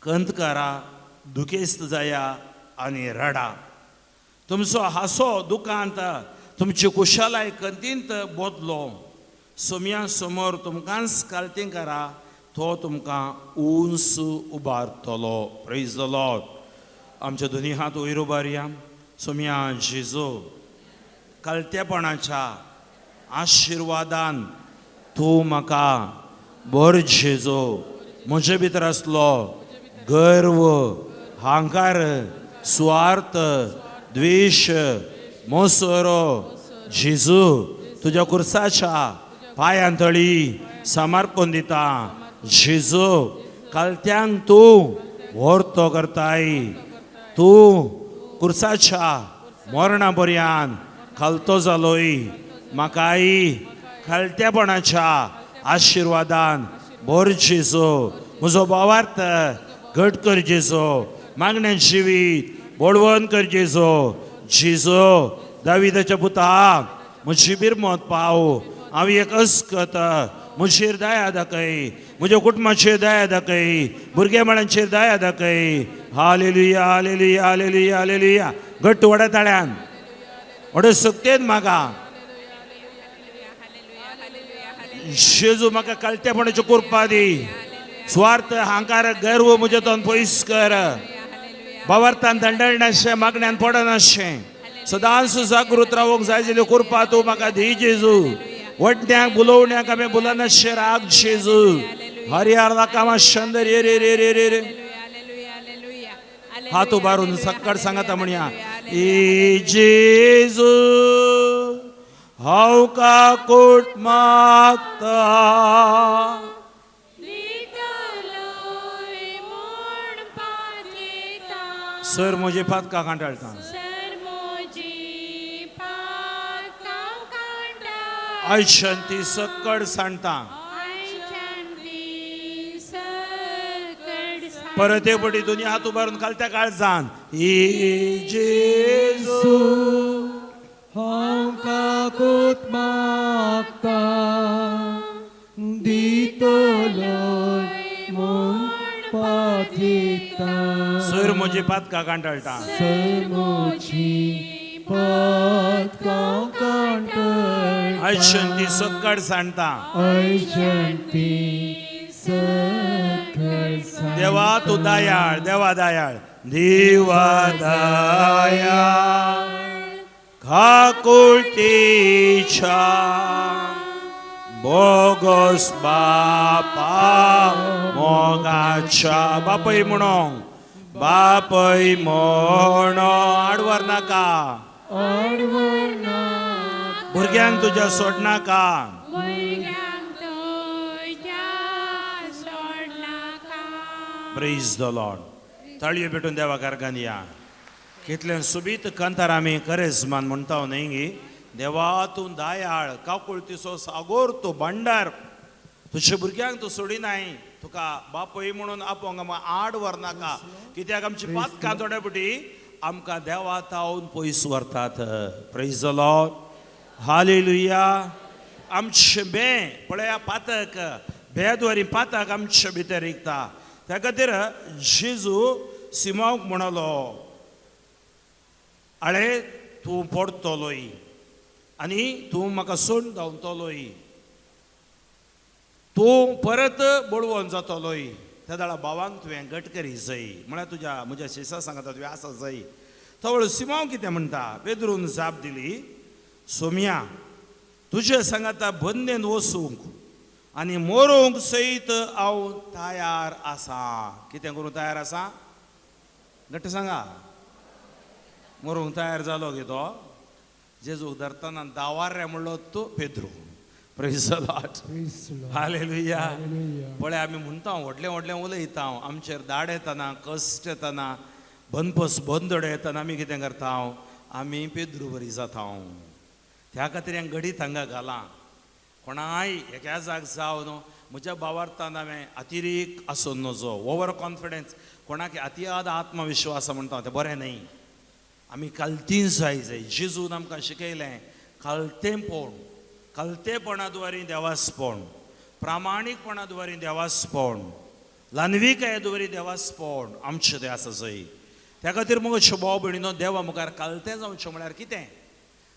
कंत करा दुखेस्त जाया आनी रडा तुमचो हांसो दुखांत तुमची कुशलाय कंतींत बदलो सोम्या समोर तुमकांच कालतें करा तो तुमकां उंच उबारतलो प्रेज द लॉर्ड आमचे दोनी हात वयर उबारया सोम्या जेजू कालतेपणाच्या आशिर्वादान तूं म्हाका बर जेजू म्हजे भितर आसलो गर्व हांकार स्वार्थ द्वेश मोसरो जेजू तुज्या कुर्साच्या पांयांतळी समर्पण दिता जेजू कालत्यांक तूं व्हरतो करताय तूं कुर्साच्या मरणा पर्यंत खालतो जालोय म्हाकाय खालतेपणाच्या आशिर्वादान बर जेजू म्हजो भावार्थ घट कर जेजू मागण्या जिवीत बोडवण कर जेजू जेजू दाविदाच्या पुताक म्हजी बिरमत पाव हांव एक अस्कत म्हजेर दया दाखय म्हज्या कुटुंबाचेर दया दाखय भुरगेपणाचेर दया दाखय हालेलुया हालेलुया हालेलुया हालेलुया घट्ट व्हडा ताळ्यान व्हडे सक्तेन म्हाका जेजू म्हाका कालतेपणाची कृपा दी स्वार्थ हांकार गर्व म्हजे तोंड पयस कर बावर्तान दंडळनाशें मागण्यान पडनाशें सदांच जागृत रावूंक जाय जाल्यार कृपा तूं म्हाका दी जेजू वडण्याक बुलोवण्याक आमी बुलनाशें राग जेजू हरियार नाकामा शंदर रे रे रे रे रे रे हात उबारून सक्कड सांगाता म्हणया ई जेजू हांव काकूट मागता सर म्हजे पातका कांटाळता आयशांती सक्कड सांडता परत एक पटी दोन्ही हात उबारून खालत्या काळजान ई जेजू हांव काकूत मागता दितलो म्हूण पातिता सर म्हजी पातका कांटाळटा सर म्हजी पातका कांटाळटा आयशांती सक्कड सांडता आयशांती सक्कड सांडटा देवा तू दयाळ देवा दयाळ देवा दयाळ काकुळतीच्या बोगस बापा मोगाच्या बापय म्हणो आडवर नाका भुरग्यांक तुज्या सोडनाका प्रेज द लॉर्ड ताळयो पेटून देवा कारगान या कितले सुबीत कांतार आमी करेजमान म्हणटा न्ही गी देवा तूं दयाळ काकुळतीचो सागोर तूं भंडार तुज्या भुरग्यांक तूं सोडिनाय तुका बापय म्हणून आपोवंक आड व्हरनाका कित्याक आमची पातकां थोड्या पटी आमकां देवा तावन पयस व्हरतात प्रेज द लॉर्ड हालेलुया आमचे बे पळया पातक बेद्वारी पातक आमचे भितर रिगता त्या खातीर जेजू सिमांक म्हणलो आळे तूं पडटलोय आनी तूं म्हाका सोड धांवतलोय तूं परत बडवोन जातलोय त्या दाडा भावांक तुवें घट करी जाय म्हळ्यार तुज्या म्हज्या शिसा सांगता तुवें आसा जाय तो सिमांव कितें म्हणटा पेद्रून जाप दिली सोम्या तुजे सांगाता बंदेन वसूंक आनी मरूंक सयत हांव तयार आसा कितें करूं तयार आसा घट्ट सांगा मरूंक तयार जालो गे तो जेजूक धरतना दावार म्हणलो तूं पेद्रू प्रेज द लॉर्ड हालेलुया पळय आमी म्हणटा व्हडलें व्हडलें उलयता आमचेर दाड येतना कश्ट येतना बनपस बंदड येतना आमी कितें करता आमी पेद्रू बरी जाता त्या खातीर हांवें घडीत हांगा घालां कोणाय एका जाग जावन म्हज्या भावार्थान हांवें अतिरेक आसूं नजो ओवर कॉन्फिडन्स कोणाक अतियाद आत्मविश्वास म्हणटा तें बरें न्ही आमी कालतीं जाय जेजून आमकां शिकयलें कालतेपण कलतेपणा द्वारे देवास्पण प्रामाणीकपणा द्वारे देवास्पण ल्हानविकाये द्वारे देवास्पण आमचें तें आसा जंय त्या खातीर मुगो भाव भयणीनो देवा मुखार कालतें जावचें म्हळ्यार कितें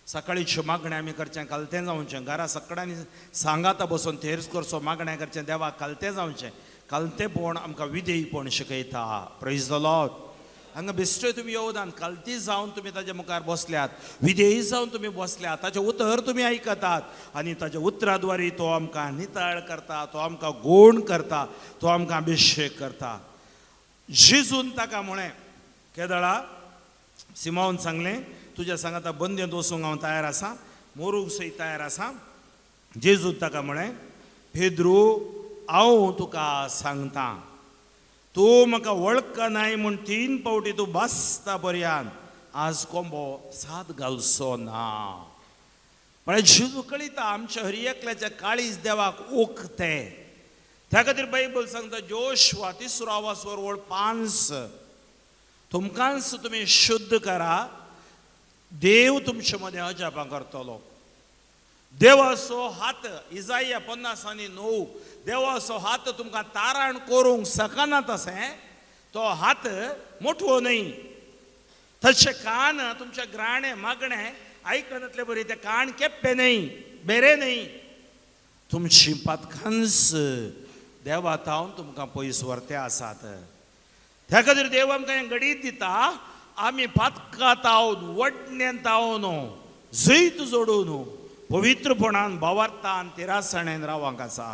सकाळीं मागणें आमी करचें कालतें जावचें घरा सकाळीं सांगाता बसून थेरच करचो मागणें करचें देवा कालतें जावचें कालतेपण आमकां विधेयपण शिकयता प्रेज द लॉर्ड हांगा बेश्टे तुमी येवदान कालती जावन तुमी ताच्या मुखार बसल्यात विधेयी जावन तुमी बसल्यात ताचें उतर तुमी आयकतात आनी ताच्या उतरा द्वारे तो आमकां नितळ करता तो आमकां गोण करता तो आमकां अभिशेक करता जेजून ताका म्हळें केदळा सिमावन सांगलें तुज्या सांगाता बंदेंत वचूंक हांव तयार आसा मरूंक सयत तयार आसा जेजून ताका म्हळें पेद्रू हांव तुका सांगता तूं म्हाका वळखनाय म्हूण 3 फावटी तूं बसता पर्यान आज कोंबो साद घालचो ना म्हळ्यार जेजू कळिता आमच्या हर एकल्याच्या काळीज देवाक ओखतें त्या खातीर बायबल सांगता जोशुआ 3 वळ 5 तुमकांच तुमी शुद्ध करा देव तुमचे मदें अजापां करतलो देवाचो हात इजाया 50:9 देवाचो हात तुमकां तारण करूंक शकना तशें तो हात मोठवो न्ही तशें कान तुमचे ग्राणे मागणे आयकनातले बरी ते कान केप्पे न्ही बेरे न्ही तुमची पातकांस देवा तावन तुमकां पयस व्हरते आसात त्या खातीर देव आमकां हें घडीत दिता आमी पातकांत आवन वडण्यांत आवन जैत जोडून पवित्रपणान भावार्थान तेरासणेन रावंक आसा.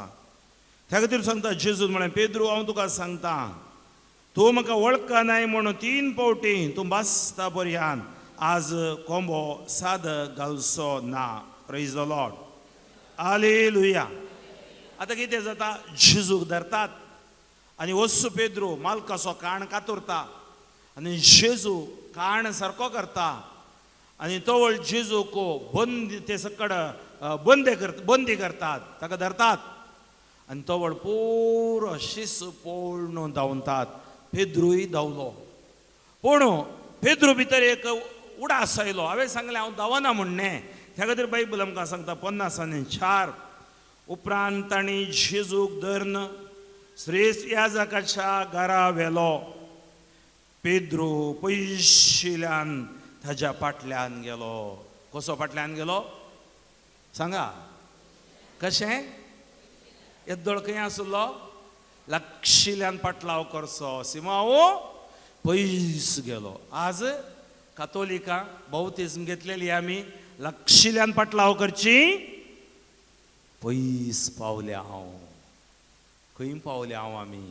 त्या खातीर सांगता जेजून म्हळें पेद्रू हांव तुका सांगता तूं म्हाका वळखनाय म्हणून 3 फावटी तूं बासता पर्यान आज कोंबो साद घालचो ना. Praise the Lord. हालेलुया. आतां कितें जाता जेजूक धरतात आनी वस्सू पेद्रू मालकाचो काण कातुरता आनी जेजू काण सारको करता आनी तवळ जेजूक बंदी ते सकड बंदी करतात ताका धरतात आनी तवळ पुरो शिस पळोवन धांवतात. पेद्रूय धांवलो पूण पेद्रू भितर एक उडास आयलो. हांवें सांगलें हांव धांवना म्हणणें. त्या खातीर बायबल आमकां सांगता 50:4 उपरांत तांणी जेजूक धरून श्रेष्ठ याजकाच्या घरा व्हेलो. पेद्रू पयशिल्ल्यान ताच्या फाटल्यान गेलो. कसो फाटल्यान गेलो सांगा. कशें येद्दोळ खंय आसलो लागशिल्ल्यान पाटलाव करचो सिमावो पयस गेलो. आज कातोलिकां बौतिझम घेतलेली आमी लागशिल्ल्यान पाटलाव करची पयस पावल्या हांव. खंय पावल्या हांव आमी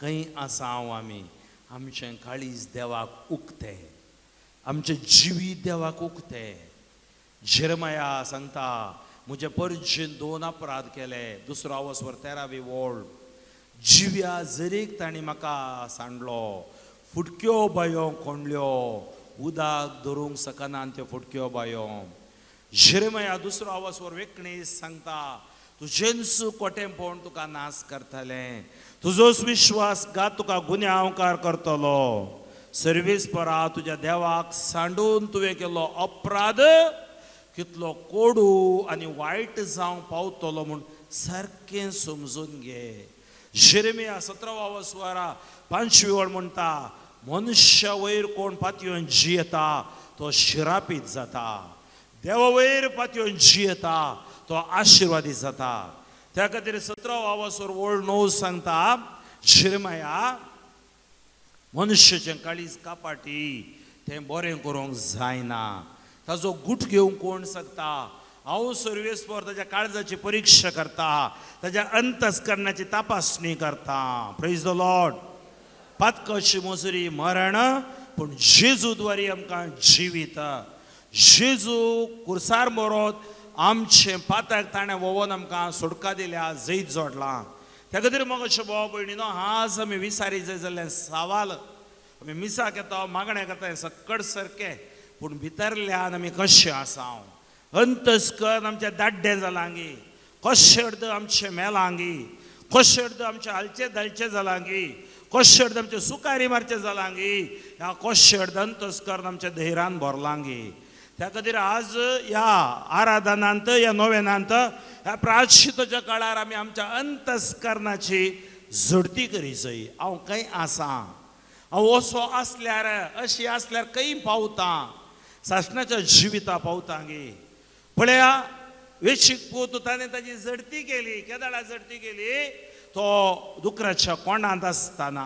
खंय आसा हांव आमी. आमचें काळीज देवाक उक्तें आमचें जिवीत देवाक उक्तें. जेरमाया सांगता म्हजे परजेन 2 अपराध केले. 2 अवस्वर 13वी ओळ. जिव्या जरीक तांणी म्हाका सांडलो. फुटक्यो बायो कोंडल्यो उदक धरूंक सकना त्यो फुटक्यो बायो. जेरमाया 2 अवस्वर 19 सांगता तुजेंच कोटेंपण तुका नाश करतलें. तुजोच विश्वासघात तुका गुन्यांवकार करतलो. सर्वेस्परा तुज्या देवाक सांडून तुवें केलो अपराध कितलो कोडू आनी वायट जावंक पावतलो म्हूण सारकें समजून घे. जेरमिया 17वा अवस्वरा 5वी ओळ म्हणटा मनुष्या वयर कोण पातयेवन जियेता तो शिरापीत जाता. देवा वयर पातयेवन जियेता तो आशिर्वादीत जाता. त्या खातीर 17वा अवस्वर ओळ 9 सांगता जेरमिया मनुष्याचें काळीज कापाटी तें बरें करूंक जायना. ताजो गुट घेवंक कोण शकता. हांव सर्वेस्पर ताच्या काळजाची परीक्षा करता ताच्या अंतस्करणाची तपासणी करता. Praise the Lord. पातकाची मजुरी मरण पूण जेजू द्वारे आमकां जिवीत. जेजू कुर्सार मरोत आमचें पातक ताणें वोवन आमकां सुटका दिल्या जैत जोडलां. त्या खातीर म्हाका अशें भाव भयणीनो आज आमी विचारी जाय जाल्यार सवाल आमी मिसाक येता मागणें करता हें सक्कड सारकें पूण भितरल्यान आमी कशें आसा. अंतस्करण आमचें दाड्डें जालांगी. कशें अर्द आमचें मेलांगी. कशें अर्द आमचें हालचें धालचें जालांगी. कशें अर्द आमचें सुकारी मारचें जालांगी. ह्या कशें अर्द अंतस्करण आमच्या धैर्यान भरलांगी. त्या खातीर आज ह्या आराधनांत ह्या नोवेनांत ह्या प्रायश्चिताच्या काळार आमी आमच्या अंतस्करणाची झडती करी जाय. हांव खंय आसा. हांव असो आसल्यार अशी आसल्यार खंय पावता. सासणाच्या जिविता पावता गे. पळया वेशीक पोत ताणें ताची झडती केली. केदाळा झडती केली तो दुकराच्या कोंडांत आसतना.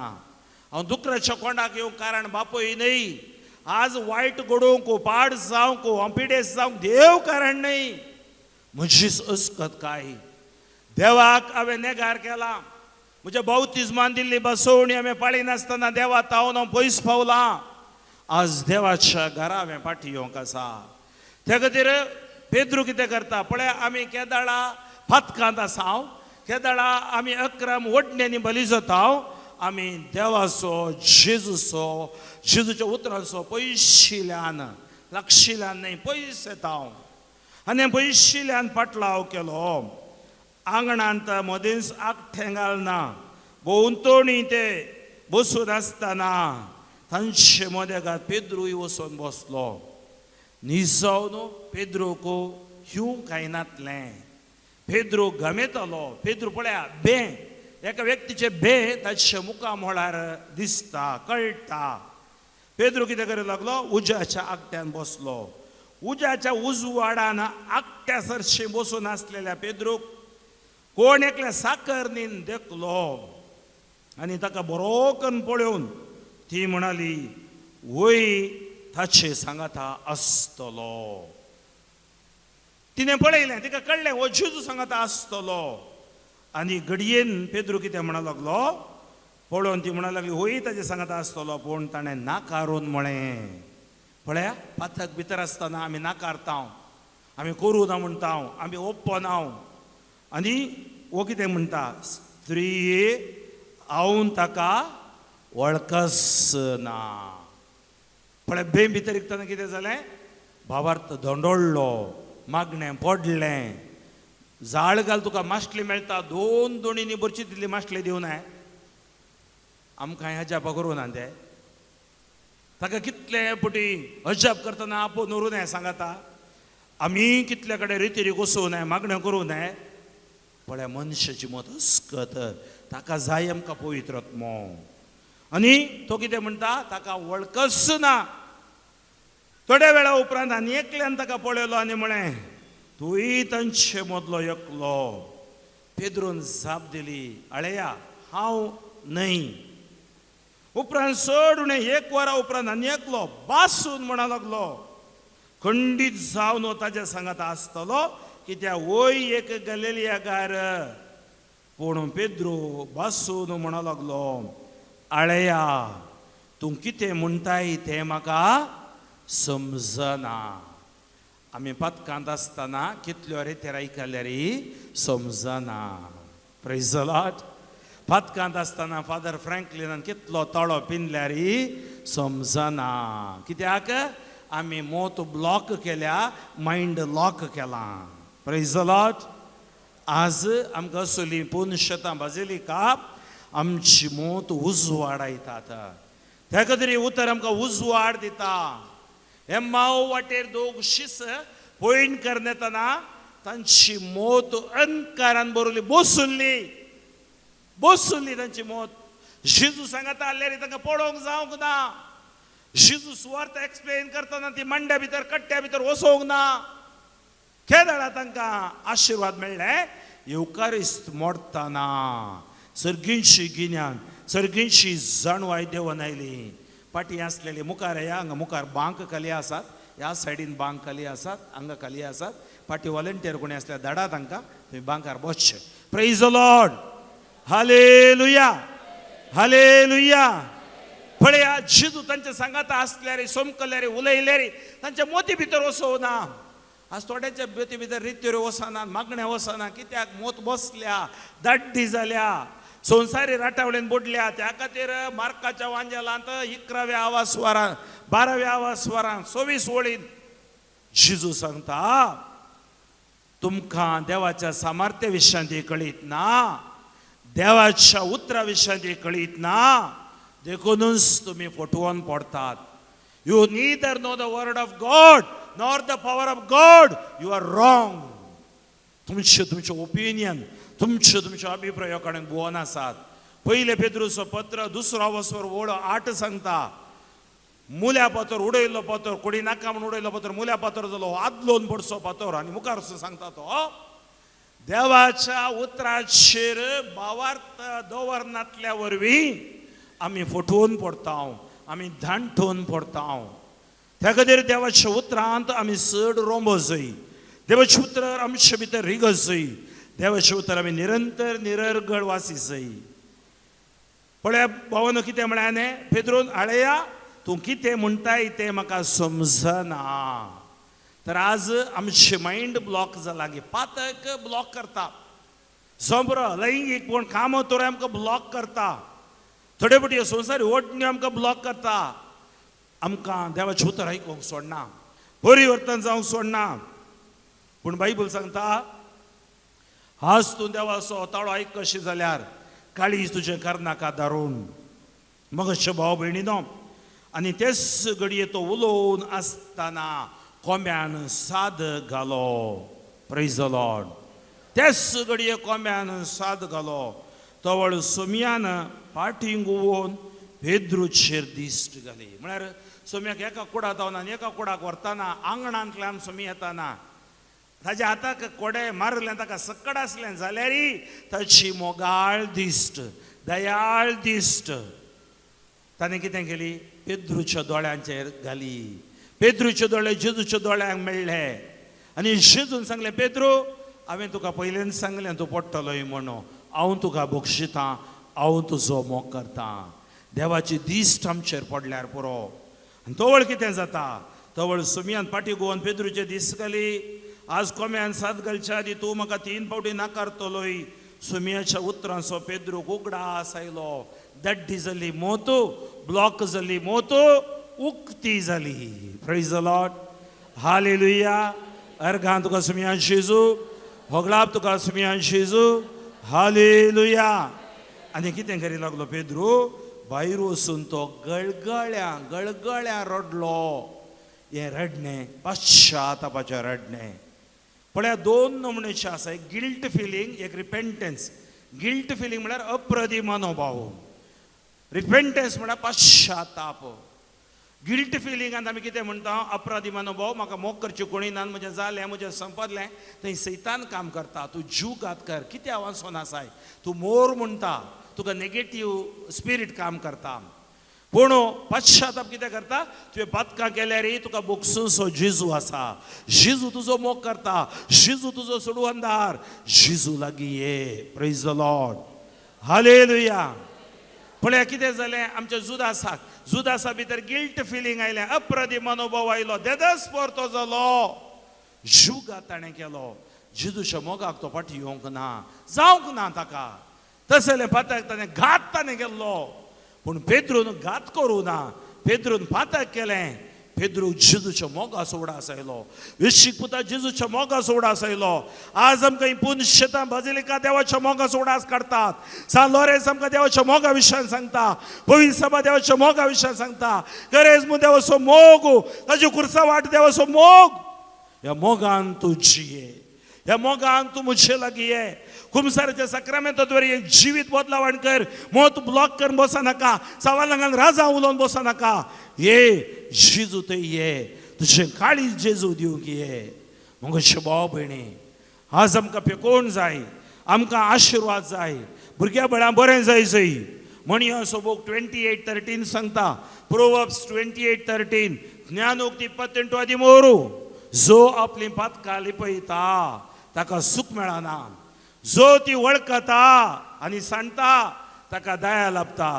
हांव दुकराच्या कोंडाक येवंक कारण बापूय न्हय. आज वायट घडोवंक पाड जावंक पिडेस जावंक देव कारण न्हय. म्हजीच अस्कत काय. देवाक हांवें नेगार केला. म्हज्या बौतिझमान दिल्ली बसवणी हांवें पाळी नासतना देवा तावन हांव पयस पावलां. आज देवाच्या घरा हांवें फाटी येवंक आसा. त्या खातीर पेद्रू कितें करता पळय आमी केदाळा फातकांत आसा. केदाळा आमी अक्रम वडण्यांनी बली जाता. आमी देवाचो जेजूच्या उतरांचो पयशिल्ल्यान लागशिल्ल्यान न्हय पयस येता. आनी पयशिल्ल्यान पाटलाव केलो. आंगणांत मदींच आखठें घालना. भोंवतणी ते बसून आसतना तांचे मदेगांत पेद्रूय वचून बसलो. न्हिजावन पेद्रूक हिवंक कांयनातलें. पेद्रू घमेतलो. पेद्रू पळया बे एका व्यक्तीचे बे ताच्या मुखा म्हळ्यार दिसता कळटा. पेद्रू कितें करूंक लागलो उज्याच्या आगट्यान बसलो. उज्याच्या उजवाडान आगट्या सरशी बसून आसलेल्या पेद्रूक कोण एकल्या साकर न्हीन देखलो आनी ताका बरो करून पळोवन ती म्हणाली वय ताचे सांगाता आसतलो. तिने पळयलें, तिका कळलें हो जेजू सांगाता आसतलो. आनी घडयेन पेद्रू कितें म्हणूंक लागलो, पळोवन ती म्हणूंक लागली होय ताचे सांगाता आसतलो, पूण ताणें नाकारून म्हळें. पळया, पाथक भितर आसतना आमी नाकारता, आमी करूं ना म्हणटा, आमी ओप्पना. आनी हो कितें म्हणटा, स्त्रिये हांव ताका वळखस ना. पळय, बे भितर इकतना कितें जालें, भावार्थ धोंडोळ्ळो, मागणें पडलें. झाड घाल तुका माश्टली मेळटा, 2 दोणींनी बरची तितली माश्टली दिवं नाय. आमकां हजाप करूं ना ते. ताका कितले पुटी हजाप करतना आपोवन उरूं नये सांगाता. आमी कितले कडेन रितीरी वचूं नये, मागणें करूं नये. पळय, मनशाची मत हस्कत, ताका जाय आमकां पवित्र आत्मो. आनी तो कितें म्हणटा, ताका वळखच ना. थोड्या वेळा उपरांत आनी एकल्यान ताका पळयलो आनी म्हळें तूंय तांचे मदलो एकलो. पेद्रून जाप दिली, आळया हांव न्हय. उपरांत चड उणें 1 वरा उपरांत आनी एकलो बासून म्हणा लागलो, खंडीत जावन हो ताच्या सांगाता आसतलो, कित्याक वय एक गलिलियाकार. पूण पेद्रू बासून म्हणा लागलो, आळया तूं कितें म्हणटाय तें म्हाका समजना. आमी पथकांत आसतना कितल्यो रिती आयकल्यारी समजना. Praise the Lord. पथकांत आसतना फादर फ्रँकलिनान कितलो तळो पिंजल्यारी समजना. कित्याक आमी मोत ब्लॉक केल्या, मायंड लॉक केला. Praise the Lord. आज आमकां असली पुनशता बाजिलिका आमची मोत उजवाडायतात. त्या खातीर उतर आमकां उजवाड दिता. एम्माओ वाटेर 2 शिस पॉयंट करनेतना तांची मोत अंकारान बरोवली, बसुल्ली तांची मोत. जेजू सांगाता आसल्यार तांकां पळोवंक जावंक ना. जेजू सुवार्थ एक्सप्लेन करतना ती मांड्या भितर कट्ट्या भितर वसोवंक ना. केदाळा तांकां आशिर्वाद मेळ्ळे. युकारिस्त मोडटाना सर्गींची गिन्यान, सर्गींची जाणवाय देवान आयली. पाटी आसलेली मुखार या, हांगा मुखार बांक खाली आसात, ह्या सायडीन बांक खाली आसात, हांगा खाली आसात. पाटी वॉलंटियर कोणी आसल्यार धाडा तांकां, थंय बांकार बसचे. Praise the Lord. Hallelujah, hallelujah. पळया, जेजू तांचे सांगाता आसल्यार, सोमकल्यार, उलयल्यार तांच्या मोती भितर वचोवना. आज थोड्यांच्या मोती भितर रित्यो वचना, मागण्या वचना. कित्याक मोत बसल्या, दाड्डी जाल्या, संवसारी राटावळेन बुडल्या. त्या खातीर मार्काच्या वांजेलांत 11व्या आवास्वरान, 12व्या आवास्वरान, 24 वळीन जेजू सांगता, तुमकां देवाच्या सामर्थ्या विशयां कळीत ना, देवाच्या उतरा विशयां कळीत ना, देखूनच तुम्ही फटवून पडतात. You neither know the word of God nor the power of God. You are wrong. तुमचे ओपिनियन, तुमच्या अभिप्रायाकडे भुवन आसात. पयले पेद्रूचो पत्र 2रो वस्वर वळ 8 सांगता, मुल्या पातर उडयल्लो पातर, कोणी नाका म्हणून उडयल्लो पातर मुल्या पातर जालो, आदलोन पडचो पातर. आनी मुखार सांगता तो देवाच्या उतराचेर भावार्थ दवरनातल्या वरवीं आमी फटवून पडटा, आमी धांठून पडटा. त्या खातीर देवाच्या उतरांत आमी चड रोंबो जाय. देवाचे उतर आमचे भितर रिगत जाय. देवाचे उतर आमी निरंतर निरर्गळ वासी जाय. पळया भावानो कितें म्हळ्याने पेद्रून, आळया तूं कितें म्हणटाय तें म्हाका समजना. तर आज आमचे मायंड ब्लॉक जाला, पातक ब्लॉक करता. जोबरो लैंगीक कोण काम तर आमकां ब्लॉक करता. थोडे फावटी संवसारी ओडण्यो आमकां ब्लॉक करता. आमकां देवाचें उतर आयकूंक सोडना, परिवर्तन जावंक सोडना. पूण बायबल सांगता, आज तूं देवाचो ताळो आयक कशी जाल्यार काळीज तुजें करनाका दारून. मगचे भाव भयणीनो, आनी तेच घडये तो उलोवन आसतना कोंब्यान साद घालो. Praise the Lord. तेच घडये कोंब्यान साद घालो. तवळ सोमयान पाठींग उवोवन पेद्रूचेर दिश्ट घाली. म्हळ्यार सोम्याक एका कुडाक धांवना आनी एका कुडाक व्हरतना आंगणांतल्यान सोमी येताना ताच्या हाताक कोडे मारले, ताका सक्कड आसलें जाल्यार ताची मोगाळ दिश्ट, दयाळ दिश्ट. ताणें कितें केली पेद्रूच्या दोळ्यांचेर घाली पेद्रूचे दोळे जेजूच्या दोळ्यांक मेळ्ळे आनी जेजून सांगलें पेद्रू हांवें तुका पयलींच सांगलें तूं पडटलोय म्हणून हांव तुका बक्षितां हांव तुजो मोग करतां देवाची दिश्ट आमचेर पडल्यार पुरो आनी तवळ कितें जाता तवळ सुमयान फाटी घुंवन पेद्रूचे दिश्ट घाली आज कोम्यान सात घालच्या आदी तूं म्हाका 3 फावटी नाकारतलोय सुमयाच्या उतरांचो पेद्रूक उगडास आयलो दड्डी जाली मोतू ब्लॉक जाली मोतू उक्ती जाली प्रेज द लॉर्ड हालेलुया अर्गां तुका सुमयान जेजू होगळाप तुका सुमयान जेजू हालेलुया आनी कितें करी लागलो पेद्रू भायर वचून तो गळगळ्या रडलो हें रडणें पश्चातापाचें रडणें पळया 2 नमुनेचें आसा एक गिल्ट फिलींग एक रिपेंटन्स गिल्ट फिलींग म्हळ्यार अप्रदी मनोभाव रिपेंटन्स म्हळ्यार पश्चाताप गिल्ट फिलींगांत आमी कितें म्हणटा अपराधी मनोभाव म्हाका मोग करचें कोणी ना म्हजें जालें म्हजें संपदलें थंय सैतान काम करता तूं जीव घात कर कितें आवाजून आसाय तूं मोर म्हणटा तुका नेगेटीव स्पिरीट काम करता पूण पश्चाताप कितें करता तुवें पातकां केल्यार तुका बोगसूंचो जेजू आसा जेजू तुजो मोग करता जेजू तुजो सोडवंदार जेजू लागीं ये प्रेज द लॉर्ड हालेलुया पळया कितें जालें आमच्या जुदासा भितर गिल्ट फिलींग आयलें अप्रदी मनोभाव आयलो देदस्पर तो जालो जीव घात ताणें केलो जेजूच्या मोगाक तो फाटी येवंक ना जावंक ना ताका तसलें पातक ताणें केल्लो पूण पेद्रून घात करूं ना पेद्रून पातक केलें पेद्रू जेजूच्या मोगास उगडास आयलो वेश्शीक पुता जेजूच्या मोगास उगडास आयलो आज आमकां पुनशेतां बाजिलिका देवाच्या मोगास उगडास काडटात सान लॉरेन्स आमकां देवाच्या मोगा विशयान सांगता पवित्र सभा देवाच्या मोगा विशयान सांगता करेजमू देवाचो मोग ताज्या कुर्सा वाट देवाचो मोग ह्या मोगान तूं जिये ह्या मोगान तूं म्हजे लागीं ये कुमसाराच्या सक्रामेंताद्वारे एक जिवीत बदलावण कर मोत ब्लॉक करून बसा नाका सवालांगान राजा उलोवन बसा नाका ये जेजू थंय ये तुजें काळीज जेजू दिवंक ये म्हजे भाव भयणी आज आमकां पेकोवण जाय आमकां आशिर्वाद जाय भुरग्या बळां बरें जाय जय म्हणया सोबोक 28:13 सांगता प्रोवर्ब्स 28:13 ज्ञानोक्ती 28:13 जो आपली पातकां लिपयता ताका सुख मेळना जो ती वळखता आनी सांडता ताका दया लाभता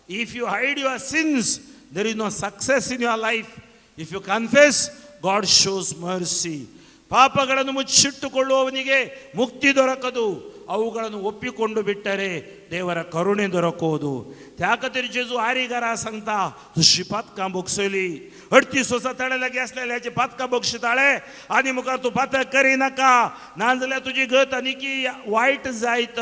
if you hide your sins there is no success in your life if you confess God shows mercy ಪಾಪಗಳನ್ನು ಮುಚ್ಚಿಟ್ಟುಕೊಳ್ಳುವವನಿಗೆ ಮುಕ್ತಿ ದೊರಕದು ಅವುಗಳನ್ನು ಒಪ್ಪಿಕೊಂಡು ಬಿಟ್ಟರೆ ದೇವರ ಕರುಣೆ ದೊರಕುವುದು त्याखातीर जेजू आरीगारा सांगता तुझी पातकां बगसली 38 वर्सां ताळे लागीं आसलेल्याची पातकां बगशिताळे आनी मुखार तूं पातक करिनाका नाजाल्यार तुजी गत आनीकी वायट जायत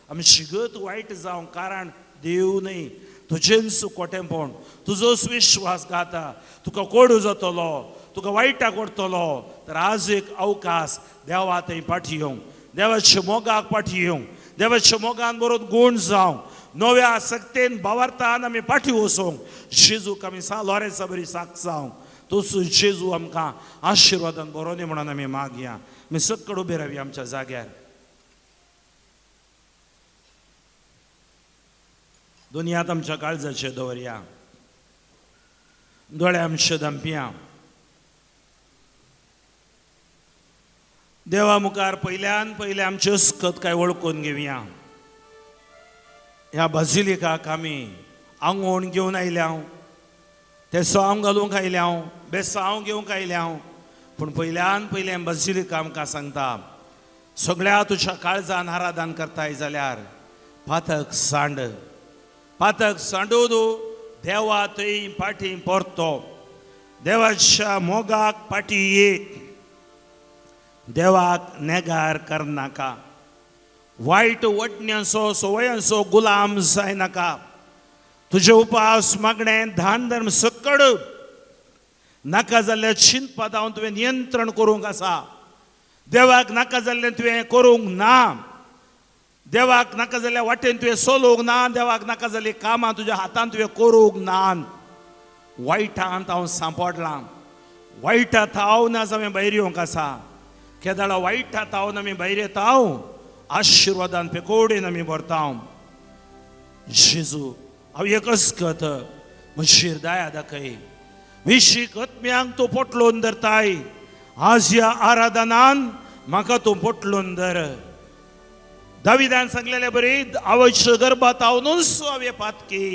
आमची गत वायट जावं कारण देव न्हय तुजें सुकोटेपण तुजोच विश्वासघाता तुका कोडू जातलो तुका वायटाक व्हरतलो तर आज एक अवकाश देवा थंय फाटी येवंक देवाच्या मोगाक फाटी येवंक देवाच्या मोगान बरोबर गुण जावं नव्या आसक्तेन भावार्थान आमी फाटी वचोंक जेजूक आमी लॉरेन्सा बरी साथ जावंक तोच जेजू आमकां आशिर्वादान बरो दी म्हणून आमी मागया आमी सक्कड उबे रावया आमच्या जाग्यार दुनियांत आमच्या काळजाचेर दवरया दोळे आमचे धांपया देवा मुखार पयल्यान पयले आमची अस्कत काय वळखून घेवया ह्या बाजिलिकाक आमी आंगवण घेवन आयल्या ते सोंग घालूंक आयल्या बेसांव घेवंक आयल्या पूण पयल्यान पयले बाजिलिका आमकां सांगता सगळ्या तुज्या काळजान आराधन करताय जाल्यार पातक सांडून देवा थंय फाटी परतो देवाच्या मोगाक फाटी ये देवाक नेगार करनाका वायट वटण्यांचो सवयांचो गुलाम जायनाका तुजे उपास मागणे दान धर्म सकड नाका जाल्ल्या चिंतपादांव तुवें नियंत्रण करूंक आसा देवाक नाका जाल्लें तुवें करूंक ना देवाक नाका जाल्ल्या वाटेन तुवें चलोवंक ना देवाक नाका जाल्लीं कामां तुज्या हातान तुवें करूंक ना वायटांत हांव सांपडलां वायटांत हांव ना हांवें भायर येवंक आसा केदाळा वायटांत हांव आमी भायर येता आशिर्वादान पेकोडेन आमी भरता जेजू हांव एकच कथ म्हजी हृदया दाखय विशीक आत्म्यांक तूं पोटलोवन धरताय आज ह्या आराधनान म्हाका तूं पोटलोवन धर दाविदान सांगलेले बरे आवश्य गर्भात हांवूनच हांवे पातकी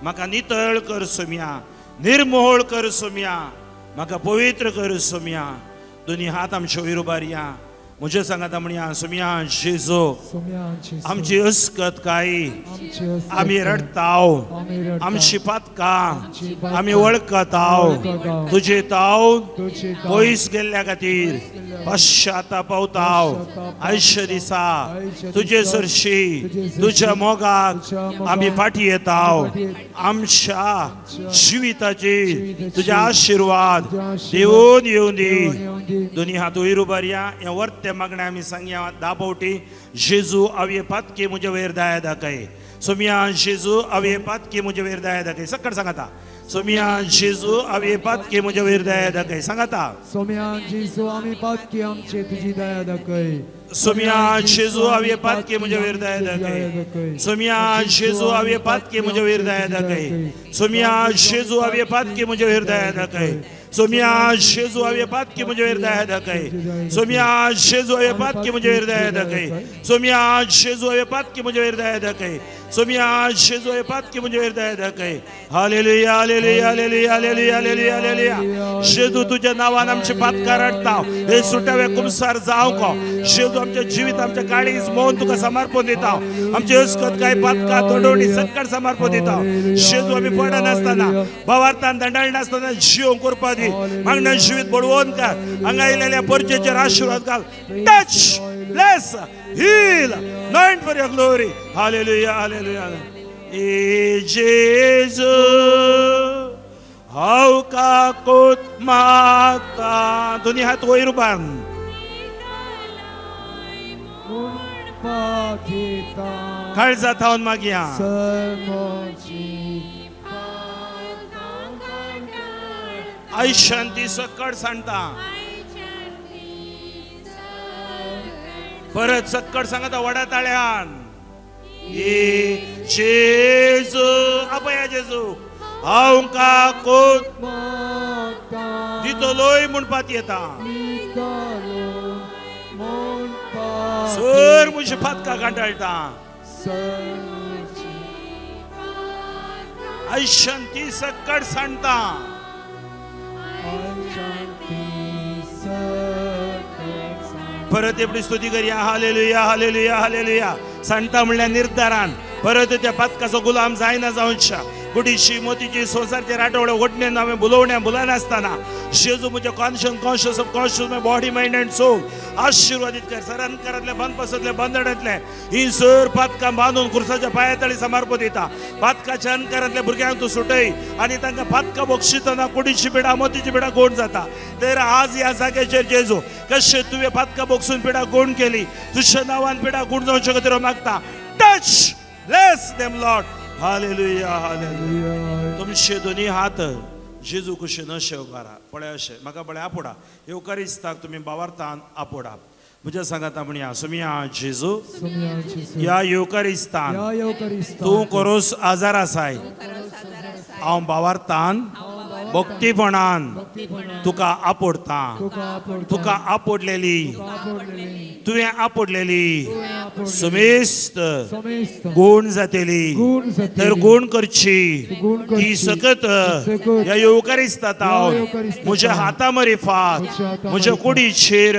म्हाका नितळ कर सोम्या निर्मोळ कर सोम्या म्हाका पवित्र कर सोम्या दोनी हात आमचे वयर उबारया म्हजे सांगाता म्हणया सोम्या जेजो सोम्यांची आमची अस्कत काय आमची अस्कत आमी रडताव आमी रडताव. आमची पातकां आमची पातकां आमी वळखताव वळखताव. तुजे ताव तुझे ताव पयस गेल्ल्या खातीर पश्चातापावताव आयुष्य दिसा तुजे सरशी तुझ्या मोगाक आमी फाटी येताव आमच्या जिविताची तुझे आशीर्वाद देऊन येऊन दी दोनी हात वयर उबारया हे वर्त ते मागणे आमी सांगया 10 पावटी जेजू हांवे पातकी म्हजे वयर दया दाखय सोम्या जेजू हांवे पातकी म्हजे वयर दया दाखय सक्कड सांगाता सोम्या जेजू हांवे पातकी म्हजे वयर दया दाखय सांगाता सोम्यांची सो आमी पातकी आमचे तुझी दया दाखय सोम्या जेजू हांवे पातकी म्हजे वयर दया दाखय सोम्या जेजू हांवे पातकी म्हजे वयर दया दाखय सोम्या जेजू हांवे पातकी म्हजे वयर दया दाखय सोम्या जेजू हांवे पातकी म्हजे वयर दया दाखय सोम्या जेजू हांवे पातकी म्हजे वयर दया दाखय सोम्या जेजू हांवे पातकी म्हजे वयर दया दाखय सोम्या जेजू हांवे पातकी म्हजे वयर दया दाखय hallelujah hallelujah hallelujah hallelujah hallelujah hallelujah जेजू तुझ्या नावान आमची पातकां रडटा हे सुटावे कुमसार जावं जेजू आमच्या जिवीत आमच्या काळीज मोहन तुका समर्पण दिता आमची अस्कत काय पातकां दडोवणी सक्कड समर्पण दिता जेजू आमी पडना नासतना भावार्थान दंडाळी नासतना जीव करपा दी मागण्या जिवीत बडवून का हांगा आयलेल्या परचेचेर आशीर्वाद घाल touch bless heal anoint for your glory hallelujah hallelujah ए जेजू हांव काकोत मागता दोनी हात वयर उबार पातिता काळजात हावन मागया सर्मोची आई शांती सक्कड सांगता परत सक्कड सांगता वडा ताळ्यान ए जेजू आपया जेजू हांव काकोत मागता दितलोय म्हणपात येता नितलो मोन सर मुझे फातका कांटाळटा सर्मोची आई शांती सक्कड सांगता परत एवढी स्तुती करूया हालेलुया हालेलुया हालेलुया सांगता म्हणल्यार निर्धारान परत त्या पातकाचो गुलाम जायना जावंच्या गुडीची मोतीची संसारचे राठोडे ओडणेन हांवें बुलोवण्या बुलानासतना जेजू म्हजे conscious of conscious my body mind and soul आशीर्वादीत कर सरांकरांतले बंदपसातले बंदडांतले ही सर पातकां बांदून खुर्साच्या पांयातळी समर्पण दिता पातकाच्या अनकारांतल्या भुरग्यांक तूं सुटय आनी तांकां पातकां बक्षितना कुडीची पिडा मोतीची पिडा गोड जाता तर आज ह्या जाग्याचेर जेजू कशें तुवें पातकां बक्षून पिडा गोड केली तुज्या नांवान पिडा गोड जावचे खातीर मागता touch bless them Lord hallelujah hallelujah तुमचे दोनी हात जेजू कुशीन अशें उबारा पळय अशें म्हाका पळय आपोडा येवकारिस्ताक तुमी भावार्थान आपोडा म्हज्या सांगाता म्हणया सोम्या जेजू ह्या येवकारिस्तान तूं करोस आजार आसाय हांव भावार्थान भक्तीपणान तुका आपोडता तुका आपोडलेली तुवें आपोडलेली समेस्त गुण जातेली तर गुण करची ती सकत ह्या येवकारिस्तांत हांव म्हज्या हाता मरेफात म्हज्या कुडीचेर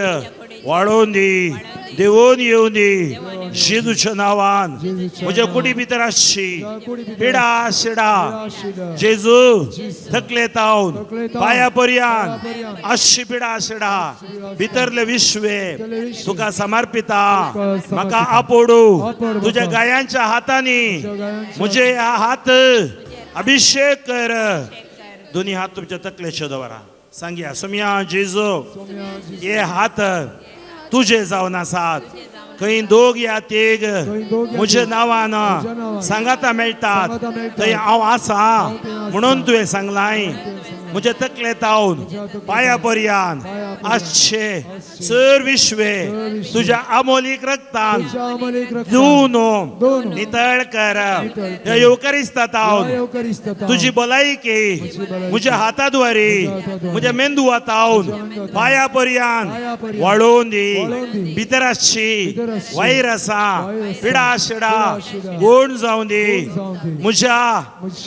वाडोवन दी देवून येवन दी जेजूच्या नांवान म्हज्या कुडी भितर आसची पिडा शिडा जेजू थकले तावन पांया पर्यंत आसची पिडा शिडा भितरले विश्वे तुका समर्पिता म्हाका आपोडू तुज्या गायांच्या हातांनी म्हजे हात अभिषेक कर दोनी हात तुमच्या तकलेचे दवरा सांगया सोम्या जेजू हे हात तुझे जावन आसात खंय दोग या तेग म्हज्या नांवान सांगाता मेळटात थंय हांव आसा म्हणून तुवें सांगलाय म्हज्या तकलेतावन पांया पर्यंत आजचे सर विश्वे तुझ्या अमोलीक रक्तान तुझ्या अमोलीक रक्तान धुवन नितळ कर ह्या येवकारिस्तातावन येवकारिस्तातावन तुझी भलायकी म्हज्या हातांत व्हरी म्हज्या मेंदुवातावन पांया पर्यंत वाडोवन दी भितर आसची वयर आसा पिडा शिडा गोड जावं दी म्हज्या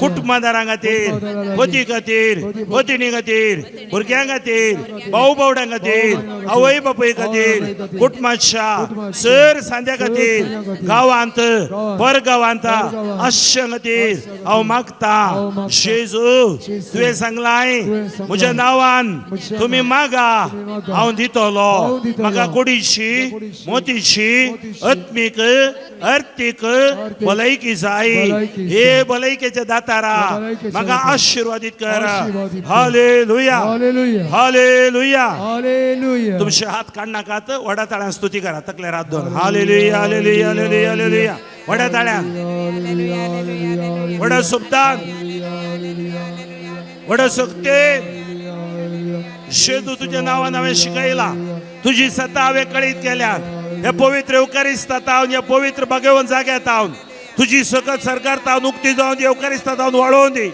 कुटुंबदारां खातीर पती खातीर पत्नी खातीर भुरग्यां खातीर भाऊ भावडां खातीर आवय बापूय खातीर कुटुंबाच्या सर सांद्या खातीर गांवांत परगांवांत आश्य खातीर हांव मागता जेजू तुवें सांगलाय म्हज्या नांवान तुमी मागा हांव दितलो म्हाका कुडीची मोतीची आत्मीक अर्थीक भलायकी जाय हे भलायकेच्या दातारा म्हाका आशीर्वादीत कर हालेलुया हालेलुया हालेलुया हालेलुया तुमचे हात काढ नाकात वडा ताळ्यान स्तुती करा तकले रात दोन हालेलुया हालेलुया हालेलुया हालेलुया वड्या ताळ्यान वडा सुप्तान वडा सुक्ते शेदू तुझ्या नावान हांवें शिकयला तुझी सत्ता हांवें कळीत केल्या हे पवित्र येवकारिस्तांत हांव या पवित्र भगवन जाग्यात हांव तुझी सकत सरकार तावन उक्ती जावन येवकारिस्तांत हांव वाळोवन दी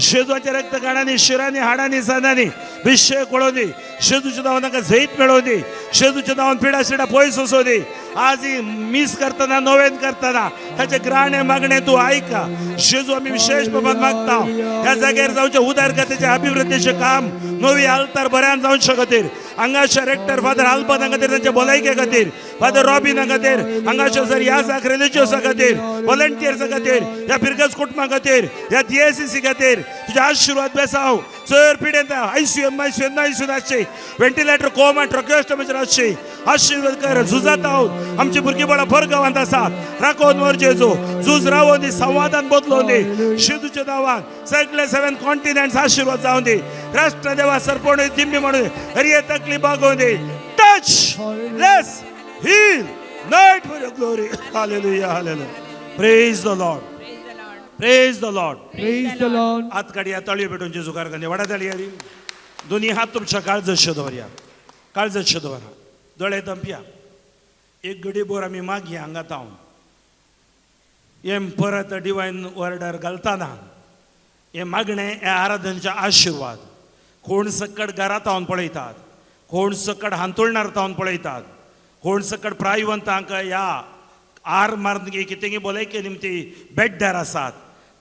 शेजूच्या रक्तगाणांनी शिरांनी हाडांनी सानांनी विषय कळोवन दी शेजूच्या नांवान ताका झैत मेळोवन दी शेजूच्या नांवान पिडा शिडा पयस वचों दी आज ही मिस करतना नोवेन करतना ताचे ग्राणे मागणे तूं आयका शेजू आमी विशेष बाबत मागता ह्या जाग्यार जावचे उदारकतेचे अभिवृद्धीचे काम नवी आल्तार बऱ्यान जावचे खातीर हांगाच्या रेक्टर फादर आल्बना खातीर तांच्या भलायके खातीर फादर रॉबिना खातीर हांगाच्या सर ह्या रिलिजियसा खातीर व्हॉलंटियर्सा खातीर ह्या पिरगस कुटुंबा खातीर ह्या DICC खातीर तुझे आशीर्वाद बेसाव चर पिडेंत ICU आसची व्हेंटिलेटर कोमा ट्रक्योस्टोमीचेर आसची आशीर्वाद कर झुजात आहोत आमची भुरगीं बाळां भरगांवांत आसात राखोवन व्हर जेजू झूज रावोवन दी संवादान बदलोवन दी शेजूच्या नांवान सगळे 7 कॉन्टिनेंट्स आशीर्वाद जावन दी राष्ट्र देवा सरपण दिंबी म्हणून हरिये तकली बागोवन दी touch bless heal anoint for your glory hallelujah hallelujah praise the Lord praise the Lord praise the Lord हात काडया तळयो पेटोवन जेजू कारखाने वडा ताळी हरी दोन्ही हात तुमच्या काळजाचे दवरया काळजाचे दवरा दोळे दंपया एक घडी बोर आमी मागया हांगा तावन हे परत डिवायन ऑर्डर घालतना हे मागणे हे आराधनेचे आशीर्वाद कोण सकट घरात तावन पळयतात कोण सकट हांतोळणार तावन पळयतात कोण सकट प्रायवंतांक ह्या आर मारनगी कितेंय भलायके निमती बेड्डार आसात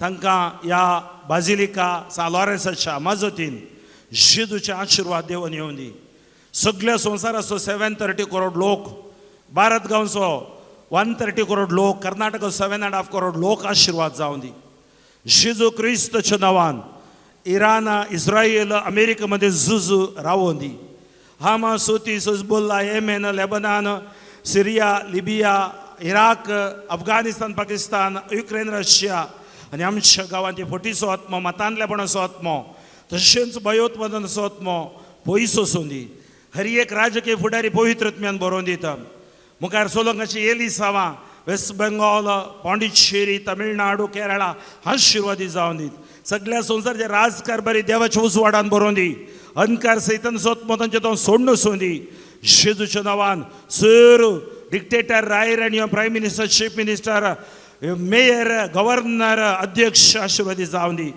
तांकां ह्या बाजिलिका सालोरेसाच्या मजतीन जेजूचे आशीर्वाद देवन येवन दी सगळ्या संवसाराचो 730 करोड लोक भारत गांवचो 130 करोड लोक कर्नाटका 7.5 करोड लोक आशीर्वाद जावन दी जेजू क्रिस्तच्या नांवान इराण इस्रायल अमेरिका मध्ये झूज रावोवन दी Hamas Houthis Hezbollah Yemen Lebanon Syria Libya Iraq Afghanistan Pakistan Ukraine Russia आनी आमच्या गांवांत फटीचो आत्मो मतांतलेपणाचो आत्मो तशेंच भयोत्पादनाचो आत्मो पयस वचून दी हर एक राजकीय फुडारी पवित्रत्म्यान बरोवन दिता मुखार सोलंकाची एलिसावा वेस्ट बेंगॉल पांडिचेरी तमिळनाडू केरळा आशीर्वादी जावन दीत सगळ्या संवसाराचे राजकारभारी देवाच्या उजवाडान बरोवन दी अंधकार सैतानाचो आत्मो तांचे तो सोडून वचून दी जेजूच्या नांवान सर डिक्टेटर रायर आनी prime minister chief minister mayor governor अध्यक्ष आशीर्वादी जावन दी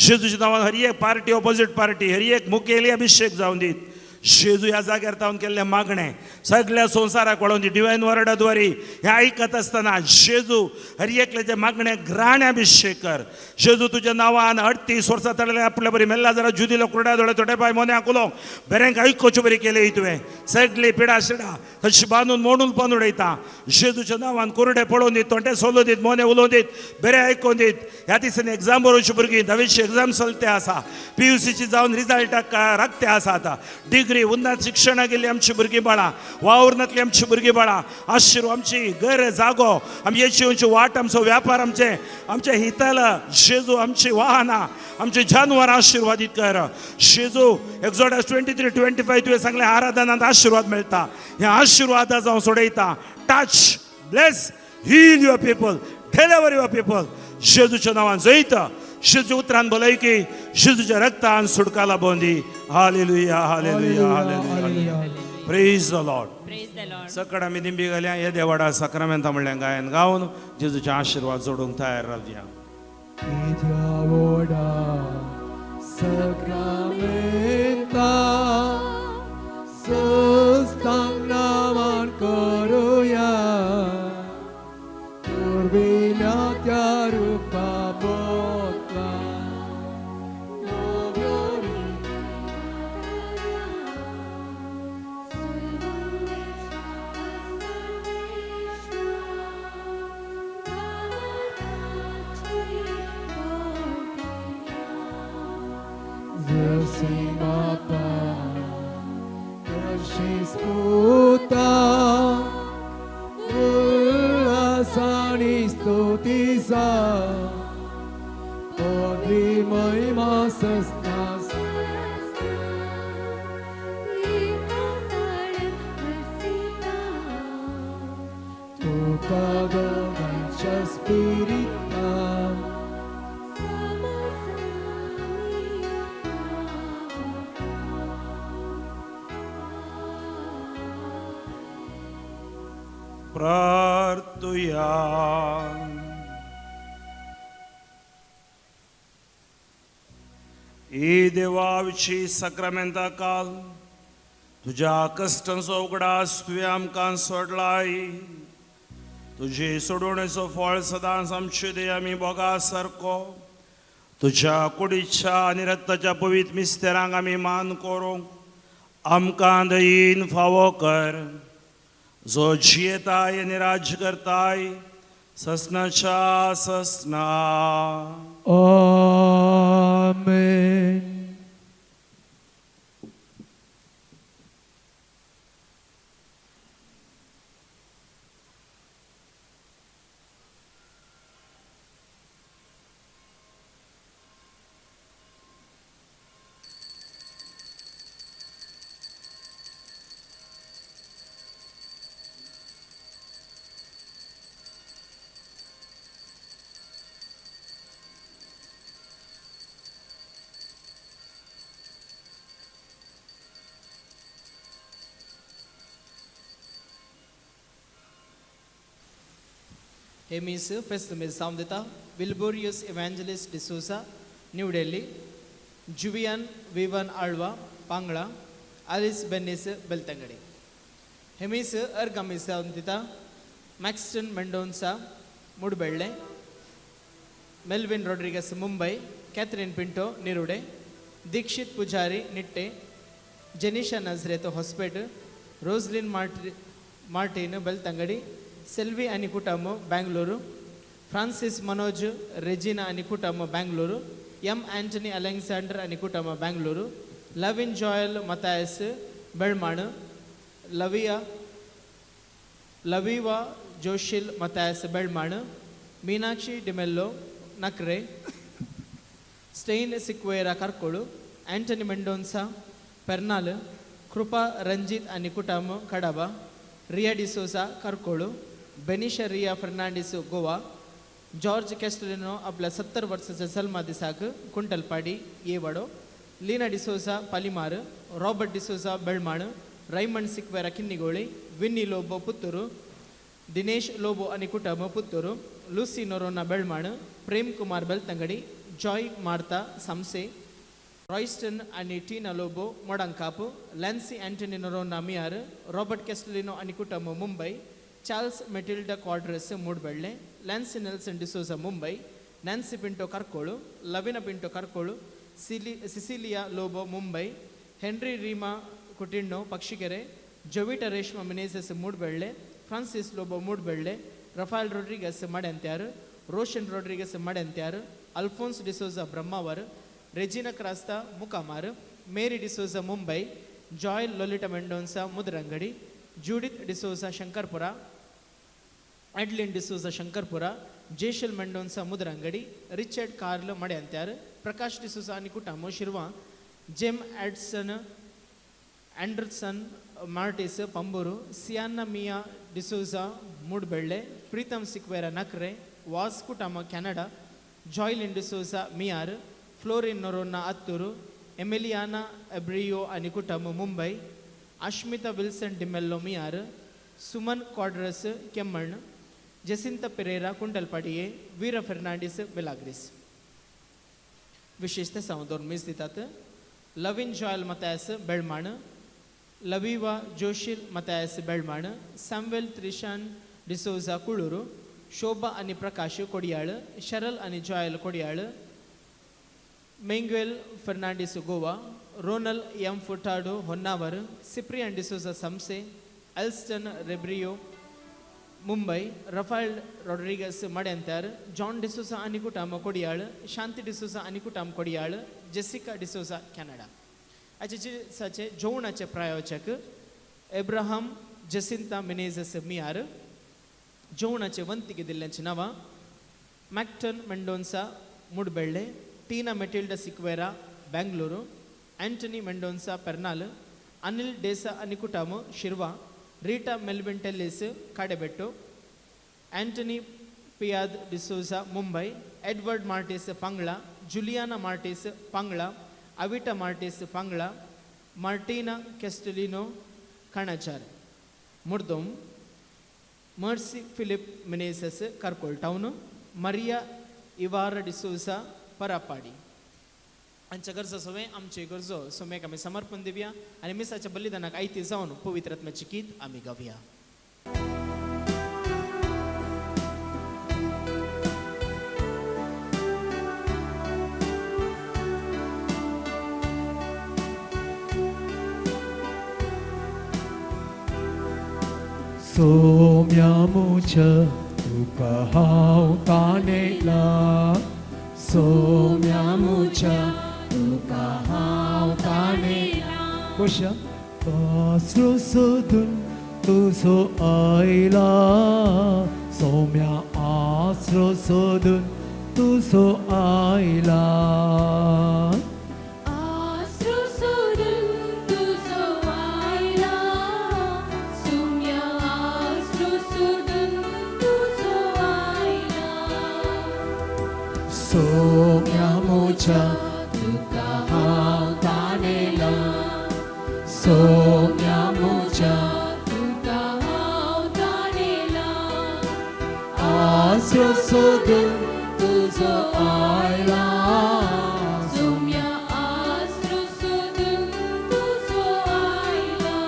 जेजूच्या नांवान हर एक पार्टी ऑपोजिट पार्टी हर एक मुखेली अभिषेक जावन दीत जेजू ह्या जाग्यार तावन केल्ले मागणे सगळ्या संवसाराक वळोवन दी डिवायन वर्डाद्वारे हे आयकत आसतना जेजू हर एकल्याचे मागणे ग्राण अभिषेक कर जेजू तुझ्या नांवान 38 वर्सां ताळले आपल्या बरी मेल्ला जरा जुदिलो कुरड्या दोळे तोटे पाय मोने आकुलो बेरेंक आयकोचे बरी केले तुवें सगळी पिडा शिडा तशी बांदून मोडून पण उडयता जेजूच्या नांवान कुरडे पळोवन दीत तोंडे सोलून दीत मोने उलोवन दीत बरे आयकोन दीत ह्या दिसांनी एग्जाम बरोवची भुरगीं 10वीची एग्जाम चलते आसा PUCची जावन रिजल्टाक राखते आसात डिग्री उन्नत शिक्षणा गेली आमची भुरगीं बाळां वावरणांतली आमची भुरगीं बाळां आशिर्वाद आमची घर जागो आमची वाट आमचो व्यापार आमचे हितल जेजू आमची वाहनां आमची जानवर आशीर्वादीत कर जेजू एक्झोडस 23:25 तुवें सांगलें आराधनांत आशीर्वाद मेळटा ह्या आशीर्वादांत हांव सोडयता touch bless heal your people deliver your people जेजूच्या नांवान जैता शिजूच्या उतरान भलायकी शिजूच्या रक्तान सुटका लाभोंदी hallelujah hallelujah hallelujah praise the Lord Praise the Lord. सकड आमी दिंबी घाल्या हे देवाडा सक्रामेंता म्हणल्यार गायन गावन जेजूचे आशीर्वाद जोडूंक तयार रावया Idiavoda Sacramenta Sustangnaman Koruya Turbilatya Rupa Botla Novyori Zesimapa Kashisputa Ulasani Stutisa Podri Mahima Sastas Tukado Gancha Spirita प्रार्थुया हे देवाविची सक्रामेंता काल तुझ्या कष्टांचो उगडास तुवें आमकां सोडलाय तुजे सोडवणेचो फळ सदांच आमचे दे आमी बोगा सारको तुझ्या कुडीच्या आनी रक्ताच्या पवित्र मिस्तेरांक आमी मान करूंक आमकां दयीन फावो कर जो जियेताय आनी राज्य करताय ससनाच्या ससना Amen. Hemis Festus Samdita, Wilburius Evangelist D'Souza, New Delhi, Juvian Vivan Alva, Pangla, Alice Benis Beltangadi. Hemis Ergamis Samdita, Maxton Mendonça, Mudbelle, Melvin Rodriguez Mumbai, Catherine Pinto, Nirude, Dikshit Pujari, Nitte, Jenisha Nazreto Hospital, Rosalind Martin Beltangadi, Selvi ಅನಿಕುಟಮ್ ಬ್ಯಾಂಗ್ಳೂರು ಫ್ರಾನ್ಸಿಸ್ ಮನೋಜ್ ರೆಜಿನಾ ಅನಿಕುಟಮ್ ಬ್ಯಾಂಗ್ಳೂರು ಎಂ ಆಂಟನಿ ಅಲೆಕ್ಸಾಂಡರ್ ಅನಿಕುಟಮ್ Bangalore Lavin Joel Mathias Belman Laviva Joshil Mathias Belman Meenakshi D'Mello Nakre Stein Sequeira Karkal Antony Mendonca Pernal Krupa Ranjith ಅನಿಕುಟಮ್ ಕಡಬ ರಿಯಾ ಡಿಸೋಸಾ ಕರ್ಕೋಳು बेनिशा रिया फर्नांडिस गोवा जॉर्ज कॅस्टलिनो आपल्या 70 वर्षाचा सलमा दिसाक कुंटलपाडी येवाडो Leena D'Souza Palimar Robert D'Souza Belman Raymond Sequeira Kinnigoli Vinny Lobo Puttur Dinesh Lobo आणि कुटुंब पुತ್ತೂರು Lucy Noronha Belman Prem Kumar Belthangady Joy Martha Samse Royston आणि Tina Lobo Modankap Lancy Antony Noronha Miyar Robert Castelino आणि कुटुंब Mumbai Charles Matilda Quadros Moodubelle Lancy Nelson D'Souza Mumbai Nancy Pinto Karkal Lavina Pinto Karkal Cecilia Lobo Mumbai Henry Reema Coutinho Pakshikere Jovita Reshma Menezes Moodubelle Francis Lobo Moodubelle Raphael Rodrigues Madanthyar Roshan Rodrigues Madanthyar Alphonse D'Souza Brahmavar Regina Crasta Mukamar Mary D'Souza Mumbai Joy Lolita Mendonsa Mudarangadi Judith D'Souza Shankarpura Adeline D'Souza Shankarpura Jeshal Mendonca Mudarangadi Richard Carl Madanthyar Prakash D'Souza आणि कुटुंब Shirva Jem Anderson Martis Pamboor Sianna Mia D'Souza Moodubelle Preetham Sequeira Nakre Vas ಕುಟುಂಬ ಕೆನಡಾ जॉयलिन डिसोजा मियार, फ्लोरिन नोरोना अत्तूरू, एमिलियाना एब्रियो आणि कुटुंब मुंबई, अश्मिता विल्सन डिमेल्लो मियार, सुमन क्वाड्रस केम्मण, जसिंता पेरेरा कुंडलपाडिये, वीरा फर्नांडिस बेलाग्रिस. विशेषतः दोन मिस दितात. लविन जॉयल मतायस बेळमाण, लविवा जोशील मतायस बेळमाण, सॅम्वेल त्रिशान डिसोजा कुळूरू, शोभा आणि प्रकाश कोडियाळ, शरल आणि Joel Kodial, Mengvel Fernandes Goa, Ronal M Furtado Honnavar, Cyprian D'Souza Samse, Elston Rebello Mumbai, Raphael Rodrigues Madanthyar, John D'Souza आणि कुटाम कोडियाळ, शांती डिसोजा आणि कुटाम कोडियाळ, जेसिका डिसोजा कॅनडा. आजचे जेवणाचे प्रायोजक एब्राहम जसिंता मिनेझस मियार. जेवणाचे वंतिके दिल्ल्यांची नावां Macton Mendonca Moodubelle, Tina Matilda Sequeira Bengaluru, Antony Mendonca Pernal, Anil Dsa आणि कुटाम Shirva, Rita Melvin Tellis Kadebettu, Antony Piedade D'Souza Mumbai, Edward Martis Pangala, Juliana Martis Pangala, Avita Martis Pangala, Martina Castelino Kanachar. मुर्दोम Mercy Philip Menezes Karkal town, Maria इवारा डिसोजा परापाडी. आमच्या गरजा सवय आमचे गरजो सोम्याक आम्ही समर्पण दिवया आणि मिसाच्या बलिदानाक आयती जावन पवित्र आत्म्याची गीत आम्ही गावया. सोम्यामुच्या तुका हांव ताणेला, सोम्यामुच्या तुका हांव ताणेला. कशा आसरो सोदून तुजो आयला, सोम्या आसरो सोदून तुजो आयला. आसरो सोडून तुजो आयला, सोम्या आसरो सोडून तुजो आयला. सोम्यामुच्या तुका हांव ताणेला, सोम्यामुच्या तुका हांव ताणेला. आसरो सोदून तुजो आयला, सोम्या आसरो सोडून तुजो आयला.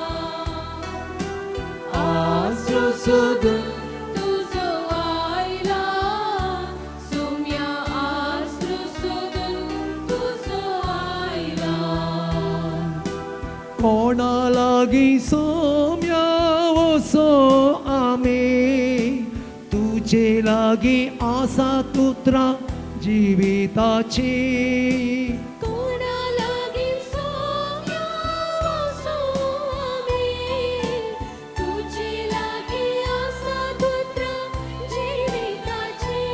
आसरो सोदून तुजो आयला, सोम्या आसरो सोडून तुजो आयला. कोणा लागीं सोम्या वसो आमी, तुजे लागीं आसात उतरां जिविताची. कोणा लागीं सोम्या वचूं आमी, तुजे लागीं आसात उतरां जिविताची.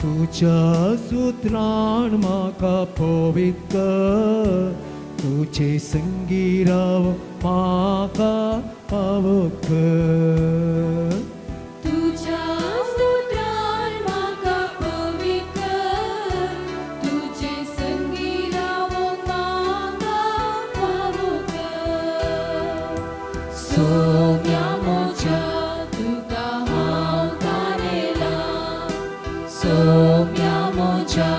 तुज्या सुत्रान म्हाका पवित्र, तुजे संगी राव म्हाका पावक. तुज्या सुत्रान म्हाका पवित्र, तुजे संगी रावूंक म्हाका पावूंक. सोम्या म्हज्या तुका हांव ताणेला, सोम्या म्हज्या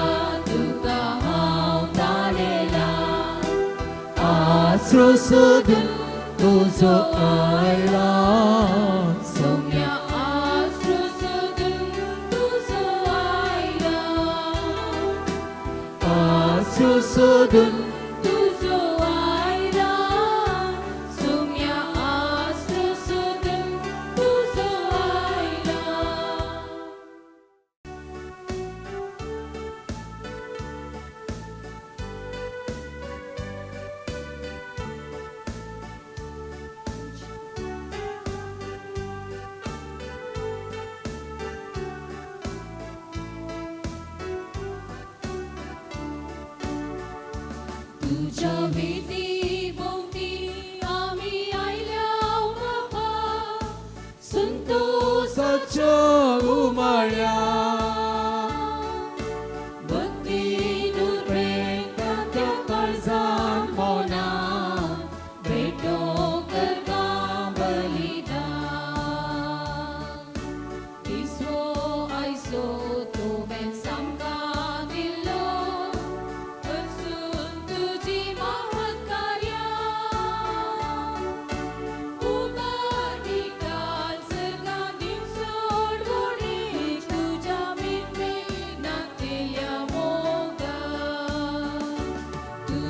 तुका हांव ताणेला. आसरो सोदून तुजो आयला, सोम्या आसरो सोडून तुजो आयला. आसरो सोदून तुजो आयला, सोम्या आसरो सोडून तुजो आयला. तुज्या वेदी भोवती आमी आयल्या बाबा, संतोषाच्या उमाळ्या.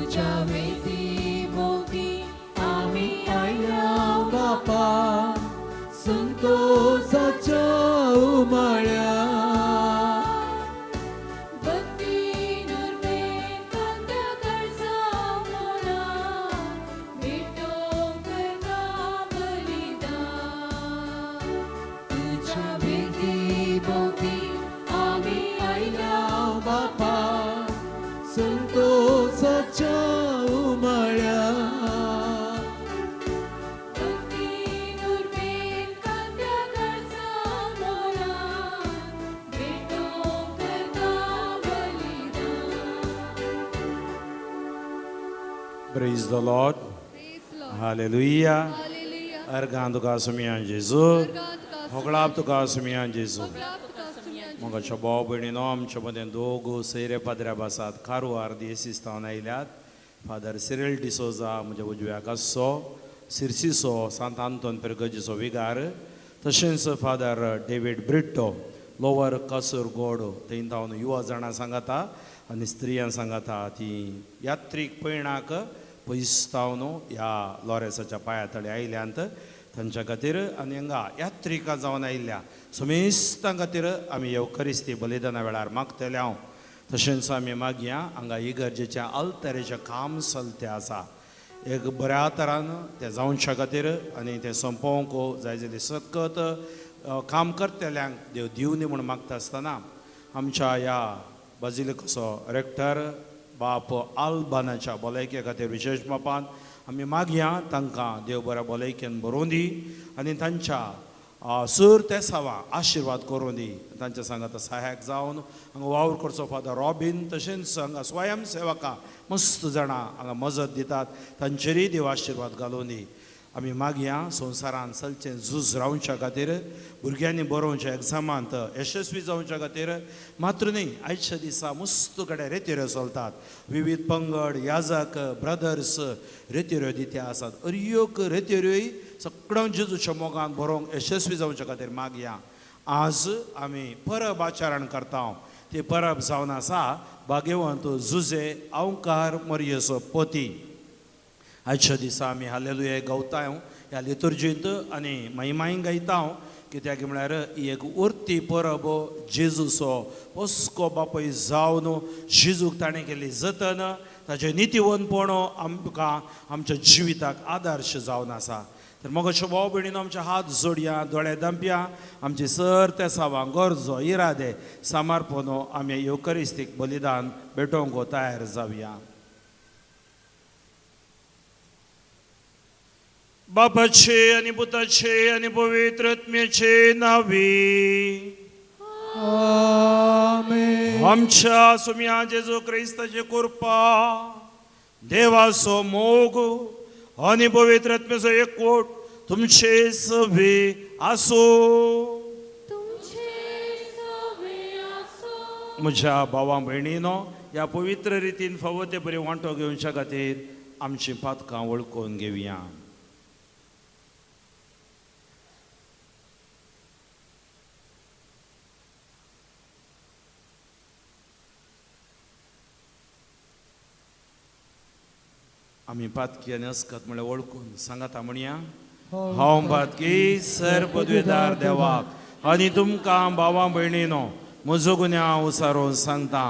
तुझ्या वेदी भोवती आम्ही आयल्या बापा संतोषाच्या उमाळ्या भक्ती नुर्मे कांद्या कळसा मोरा भेटो करता बलिदान तुझ्या वेदी भोवती आम्ही आयल्या बापा संतोषाच्या उमाळ्या भक्ती नुर्मे कांद्या कळसा मोरा भेटो करता बलिदान Praise the Lord. Hallelujah. अर्गां तुका सुमियान जेजू होगळाप तुका सुमियान जेजू मगाच्या भाव भयणीनो आमच्या मदें दोग सैरे पाद्र्या आसात कारुवार दियेसिस्तावन आयल्यात फादर सिरिल डिसोजा म्हज्या उजव्याक आसचो सिरसिसो सांत आंतोन पेरगजीचो विगार तशेंच फादर डेविड ब्रिट्टो लोवर कासरगोड थंयतावन युवा जाणां सांगाता आनी स्त्रियां सांगाता ती यात्रीक पयणाक पयसतावन ह्या लॉरेसाच्या पांया तळी आयल्यांत तांच्या खातीर आनी हांगा यात्रिकां जावन आयिल्ल्या समेस्तां खातीर आमी येवकरिस्ती बलिदाना वेळार मागतले हांव तशेंच आमी मागया हांगा इगर्जेच्या अल्तारेचें काम चलतें आसा एक बऱ्या तरान तें जावच्या खातीर आनी तें संपोवंक जाय जाल्यार सतत काम करतल्यांक देव दिवनी म्हूण मागता आसतना आमच्या ह्या बाजिलिकाचो रेक्टर बाप आल्बानाच्या भलायके खातीर विशेश मापान आमी मागया तांकां देव बऱ्या भलायकेन बरोवन दी आनी तांच्या सर ते सावा आशिर्वाद करून दी तांच्या सांगात सहाय्यक जावन हांगा वावर करचो फादर रॉबिन तशेंच हांगा स्वयं सेवकां मस्त जाणां हांगा मजत दितात तांचेरय देव आशिर्वाद घालून दी आमी मागया संवसारान चलचें झूज रावच्या खातीर भुरग्यांनी बरोवच्या एग्जामांत यशस्वी जावच्या खातीर मात्र न्ही आयच्या दिसा मस्त कडेन रेतीऱ्यो चलतात विविध पंगड याजक ब्रदर्स रेतीऱ्यो दित्या आसात अर्योक रेतीऱ्योय सगळ्यां जेजूच्या मोगान बरोवंक यशस्वी जावच्या खातीर मागया आज आमी परब आचरण करता ती परब जावन आसा भाग्यवंत जुजे अवकार मरियसो पोती आजच्या दिसा आमी हालेलुया गवता ह्या लितुर्जींत आनी महिमाय गायता कित्याक म्हळ्यार ही एक उरती परब जेजूचो हुस्को बापूय जावन जेजूक ताणें केली जतन ताचें नितीवनपण आमकां आमच्या जिविताक आदर्श जावन आसा तर मगाच्यो भाव भयणीनो आमचे हात जोडया दोळे दांपया आमचे सर ते सावा गरजो इरादे सामार्पणो आमी युकरिस्तीक बलिदान भेटोवंक तयार जावया बापाचे आनी पुताचे आनी पवित्र आत्म्याचे नावी आमेन आमच्या सुम्या जेजू क्रिस्ताची कृपा देवाचो मोग आनी पवित्र आत्म्याचो एकवट तुमचे सभे आसो म्हज्या भावां भयणीनो ह्या पवित्र रितीन फावो ते बरी वांटो घेवच्या खातीर आमची पातकां वळखून घेवया आमी पातकी आनी अस्कत म्हळ्यार वळखून सांगाता म्हणया हांव पातकी सर पदवीदार देवाक आनी तुमकां भावां भयणीनो म्हजो गुन्यांव उसारून सांगता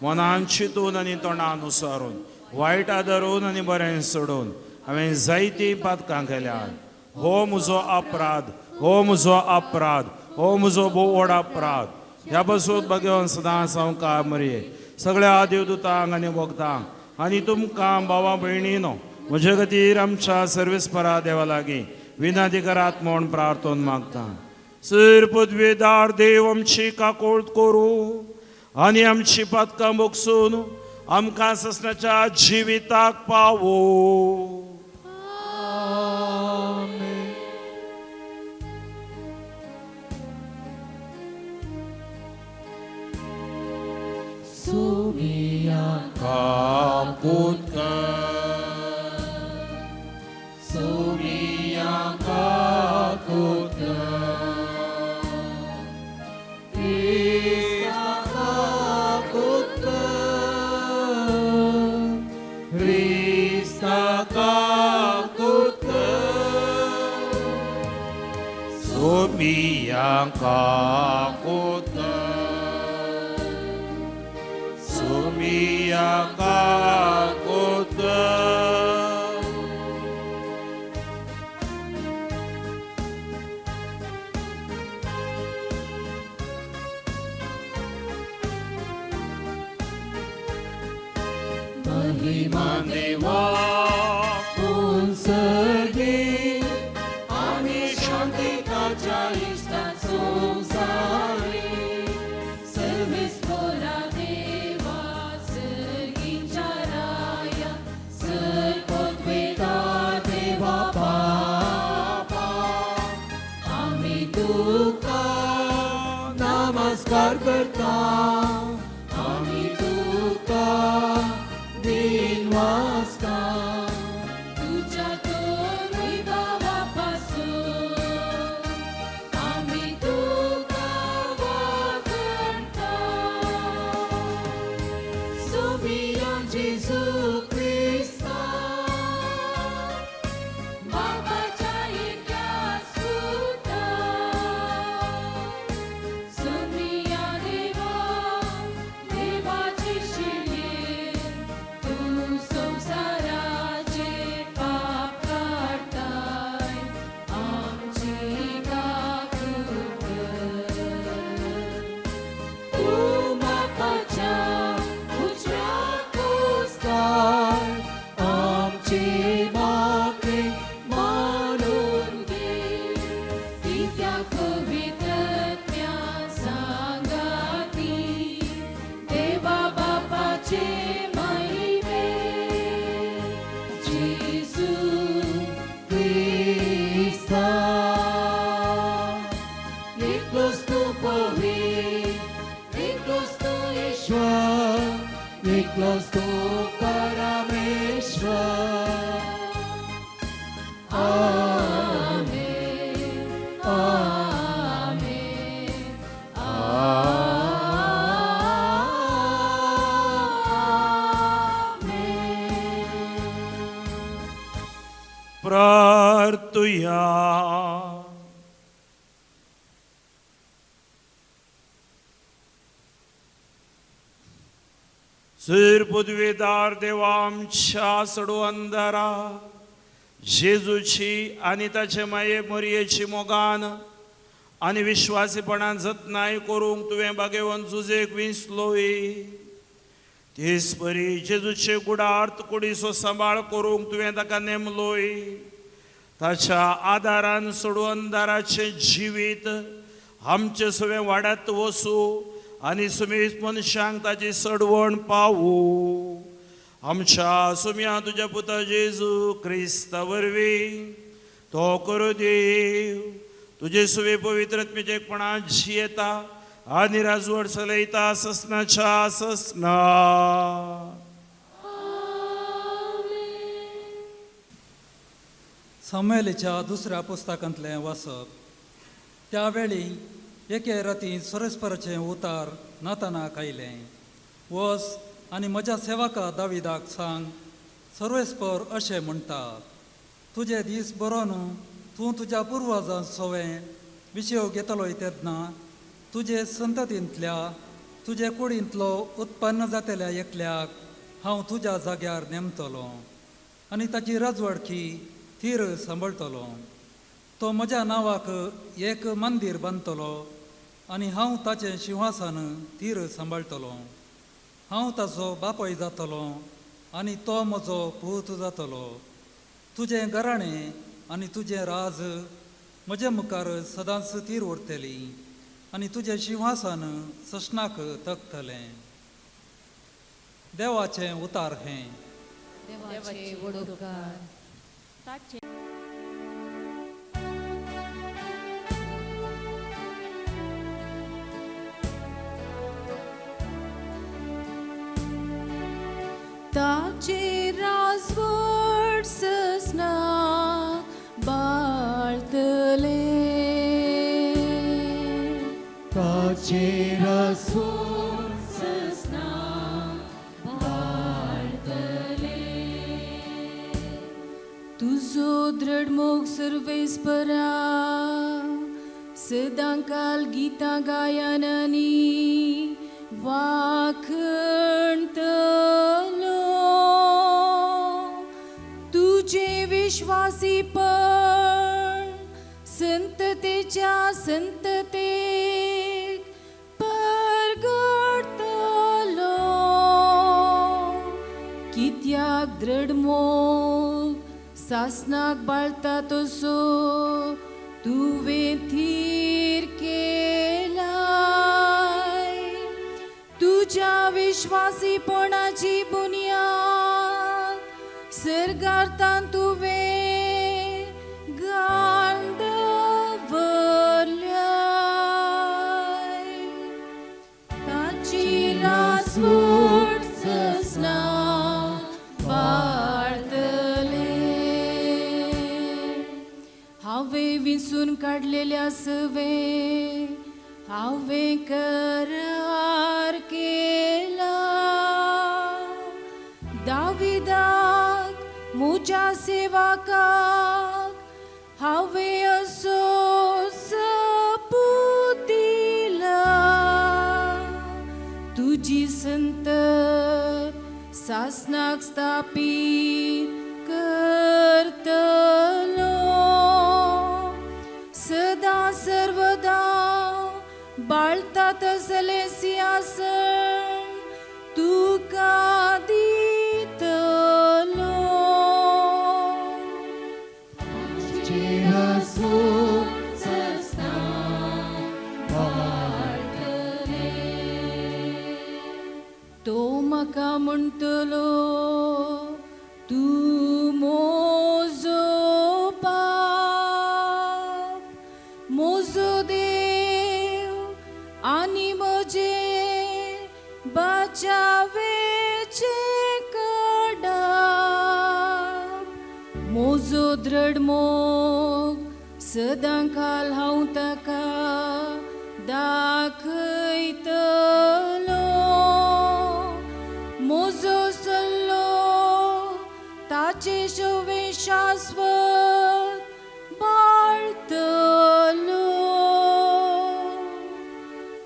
मनान चिंतून आनी तोंडान उसारून वायट आदरून आनी बरें सोडून हांवें जायतीं पातकां केल्यात हो म्हजो अपराध हो म्हजो अपराध हो म्हजो भोव व्हड अपराध ह्या पासून भगवान सदांच हांव काळ मरये सगळ्या देवदूतांक आनी भक्तांक आनी तुमकां भावां भयणीनो म्हजे खातीर आमच्या सर्वेस्परा देवा लागीं विनाधिकारात म्हूण प्रार्थना मागता सर पदवीदार देव आमची काकोळट करूं आनी आमची पातकां बोगसून आमकां ससनाच्या जिविताक पावो Ri महिमा देवा उंचगी आणि शांतिकाच्या इष्टात संसारी सर्वेश्वरा देवा सर्गींच्या राया सर्वोद्वेता देवा बापा आम्ही तुका नमस्कार करता आम्ही तुका दिन वाजता तुझ्या दोन वैभवापासून आम्ही तुका वगळता सोबिया जेजू ख्रिस्ता बाबाच्या एका सुता सोबिया देवा देवाची शिल्ये तू संसाराचे पाप काढताय आमची गागुर तू मापाच्या उजव्या कुस्ताय आमचे मागे मानून घे त्या पवित्रत्या सांगाती देवा बापाचे महिमे जेजू ख्रिस्ता एकलोच तू पवित्र एकलोच तू ईश्वर एकलोच तू परमेश्वर आमेन आमेन प्रार्थुया. सर पदवीदार देवा आमच्या सडू अंधारा जेजूची आणि ताचे माये मरियेची मोगान आणि विश्वासीपणान जतनाय करूंक तुवें भाग्यवन जुजेक विंचलोय तेच परी जेजूचे गुडार्थ कुडीचो सांबाळ करूंक तुवें ताका नेमलोय ताच्या आदारान सोडू अंधाराचे जिवीत आमचे सगळे वाड्यात वसू आणि समीप मनशांक ताची सडवण पावू आमच्या सुम्या तुझ्या पुता जेजू क्रिस्ता वरवीं तो करू देव तुझे सुवे पवित्रत्मेचे एकपणान जियेता आणि राजवट चलयता ससनाच्या ससना. सामुएलीच्या दुसऱ्या पुस्तकांतलें वाचप. त्यावेळी एके राती सुरेस्पराचें उतार नातानाक आयलें. वस आनी म्हज्या सेवका दाविदाक सांग सर्वेस्पर अशें म्हणटा तुजे दीस बरो न्हू तूं तुज्या पुर्वजां सवें विशयो घेतलोय तेन्ना तुजे संततींतल्या तुजे कुडींतलो उत्पन्न जातल्या एकल्याक हांव तुज्या जाग्यार नेमतलों आनी ताची राजवडकी थीर सांबाळटलो. तो म्हज्या नांवाक एक मंदीर बांदतलो आनी हांव ताचें सिंहासन थीर सांबाळटलो. हांव ताचो बापोय जातलो आनी तो म्हजो पूत जातलो. तुजें घराणें आनी तुजें राज म्हजे मुखार सदांच थीर उरतली आनी तुजें सिंहासन सशनाक तकतलें. देवाचें उतार हें. देवाचे वडोवकार ताचे ताचे राजवट ससना बाळतले ताचे राजवट ससना बाळतले तुझो दृढ मोग सर्वेस्परा सदां काल गीता गायनानी वाखणतलो तुझे विश्वासीपण संततेच्या संततेक परगडतलो कित्याक दृढ मोग सासनाक बाळता तसो तुवें थीर केलाय तुझ्या विश्वासीपणाची बुनियाद सर्गार्थान तुवें घाल दवरल्याय ताची रासवट ससना हांवें विंचून काडलेल्या सवे हांवें करार केला दाविदाक म्हज्या सेवकाक हांवें असो सपूत दिला तुजी संतत सासनाक स्थापीत करतलो सदा सर्वदा बाळता तसले सिंहासन तुका दितलो तो म्हाका म्हणटलो तूं मोजो बाप मोजो देव आनी म्हजे बाचावेचे कडाप मोजो दृढ मोग सदां काल हांव ताका दाखयतलो मोजो सल्लो ताचे शोवे शाश्वत बाळतलो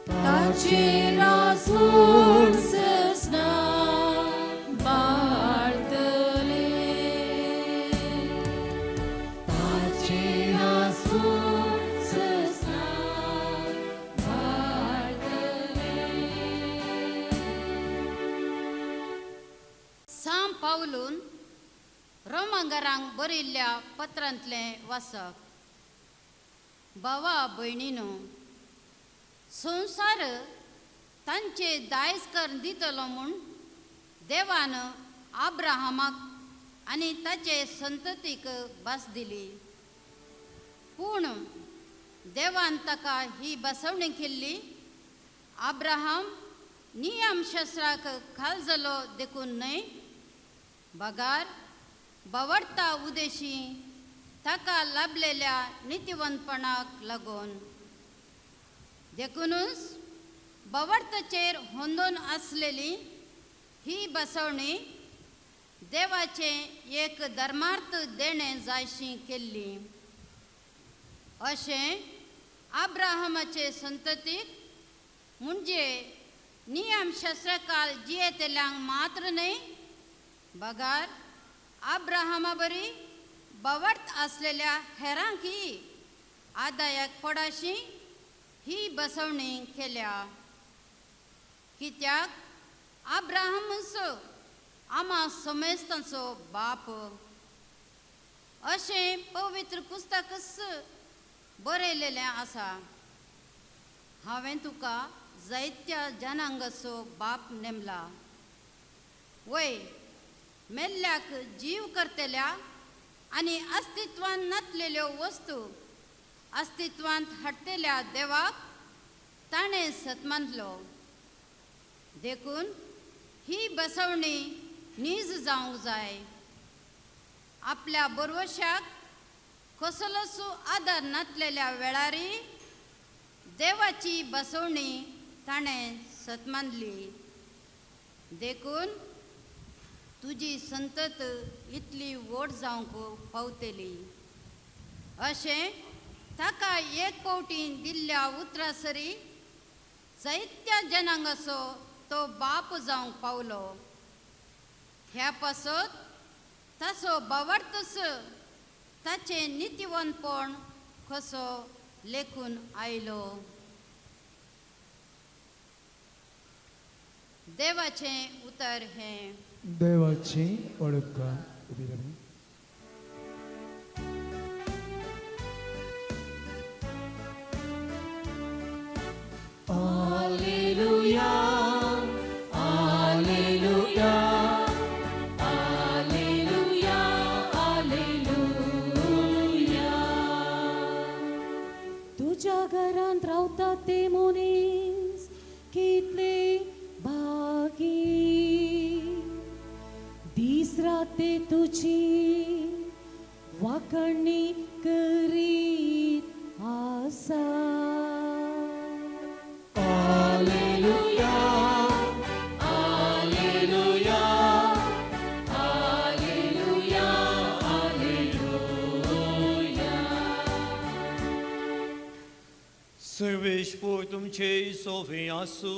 ताचे रासोड ससना बाळतले ताचे रासोड ससना सां पावलून रोमांगरांक बरयल्ल्या पत्रांतलें वाचप भावा भयणीनो संवसार तांचे दायज कर दितलो म्हूण देवान आब्राहामाक आनी ताचे संततीक भास दिली पूण देवान ताका ही बसवणी केल्ली आब्राहाम नियम शास्त्राक खाल जालो देखून न्हय बगार बवडता उदेशी ताका लाभलेल्या नितीवंतपणाक लागून देखूनच बवडताचेर होंदून आसलेली ही बसवणी देवाचें एक धर्मार्थ देणें जायशी केल्ली अशें आब्राहामाचे संततीक म्हणजे नियम शास्त्रकाल जियेतेल्यांक मात्र न्हय बगार आब्राहामा बरी बवडत आसलेल्या हेरांकय आदायाक पडाशी ही बसवणी केल्या कित्याक आब्राहामच आमा समेस्तांचो बाप अशें पवित्र पुस्तकच बरयलेलें आसा हांवें तुका जायत्या जनांगाचो बाप नेमला वय मेल्ल्याक जीव करतेल्या आनी अस्तित्वांत नासलेल्यो वस्तू अस्तित्वांत हाडटेल्या देवाक ताणें सतमानलो देखून ही बसवणी नीज जावंक जाय आपल्या बरवशाक कसलोच आदार नासलेल्या वेळारी देवाची बसवणी ताणें सतमानली देखून तुजी संतत इतली वोट जावंक पावतली अशें ताका एक कोवटीन दिल्ल्या उतरासरी जायत्या जनांक असो तो बाप जावंक पावलो ह्या पासत ताचो बावार्थस ताचे नितीवंतपण कसो लेखून आयलो देवाचें उतर हें देवाची ओळख उभी राहा. Alleluia, Alleluia, Alleluia, Alleluia. तुझ्या घरांत रावता ते मनीस कितले भागी दीस राते तुझी वाखणी करीत आसा. Alleluia, Alleluia, Alleluia, Alleluia. Sarveshwar तुमचे सोवे आसू.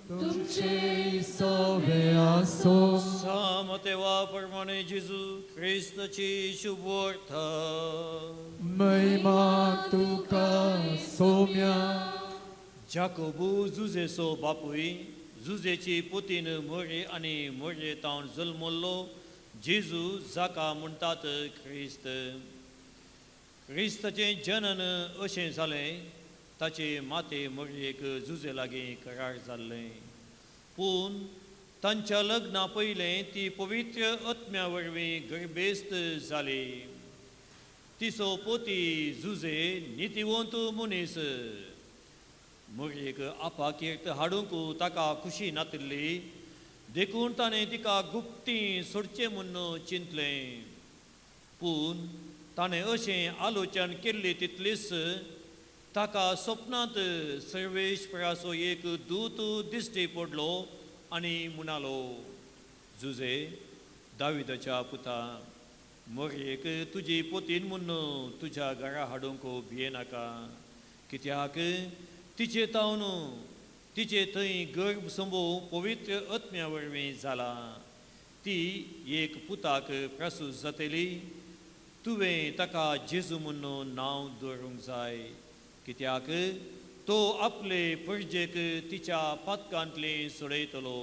तुमचे सोवे आसो. सामतेवा प्रमाणे जेजू ख्रिस्ताची शुभवार्थ. महिमा तुका सोम्या. जाकोबू जुजेचो बापूय जुजेची पुतीन मोरे आनी मोरे तावन जल्मल्लो जेजू जाका म्हणटात ख्रिस्त. ख्रिस्ताचें जनन अशें जालें ताचे माते मोरयेक जुजे लागीं करार जाल्लें पूण तांच्या लग्ना पयलें ती पवित्र आत्म्या वरवीं गर्भेस्त जाली. तिचो पोती जुजे नितीवंत मनीस. मोरयेक आपाकीर्त हाडूंक ताका खुशी नातिल्ली देखून ताणें तिका गुप्ती सोडचें म्हूण चिंतलें पूण ताणें अशें आलोचन केल्ली तितलीच ताका स्वप्नांत सर्वेश्वराचो एक दूत दिश्टी पडलो आनी म्हणालो, जुजे दाविदाच्या पुता, मोरयेक तुजी पोतीन म्हूण तुज्या घरा हाडूंक भियेनाका, कित्याक तिचे तावन तिचे थंय गर्भ संभोव पवित्र आत्म्या वरवीं जाला. ती एक पुताक प्रसूत जातली. तुवें ताका जेजू म्हूण नांव दवरूंक जाय, कित्याक तो आपले परजेक तिच्या पातकांतली सोडयतलो.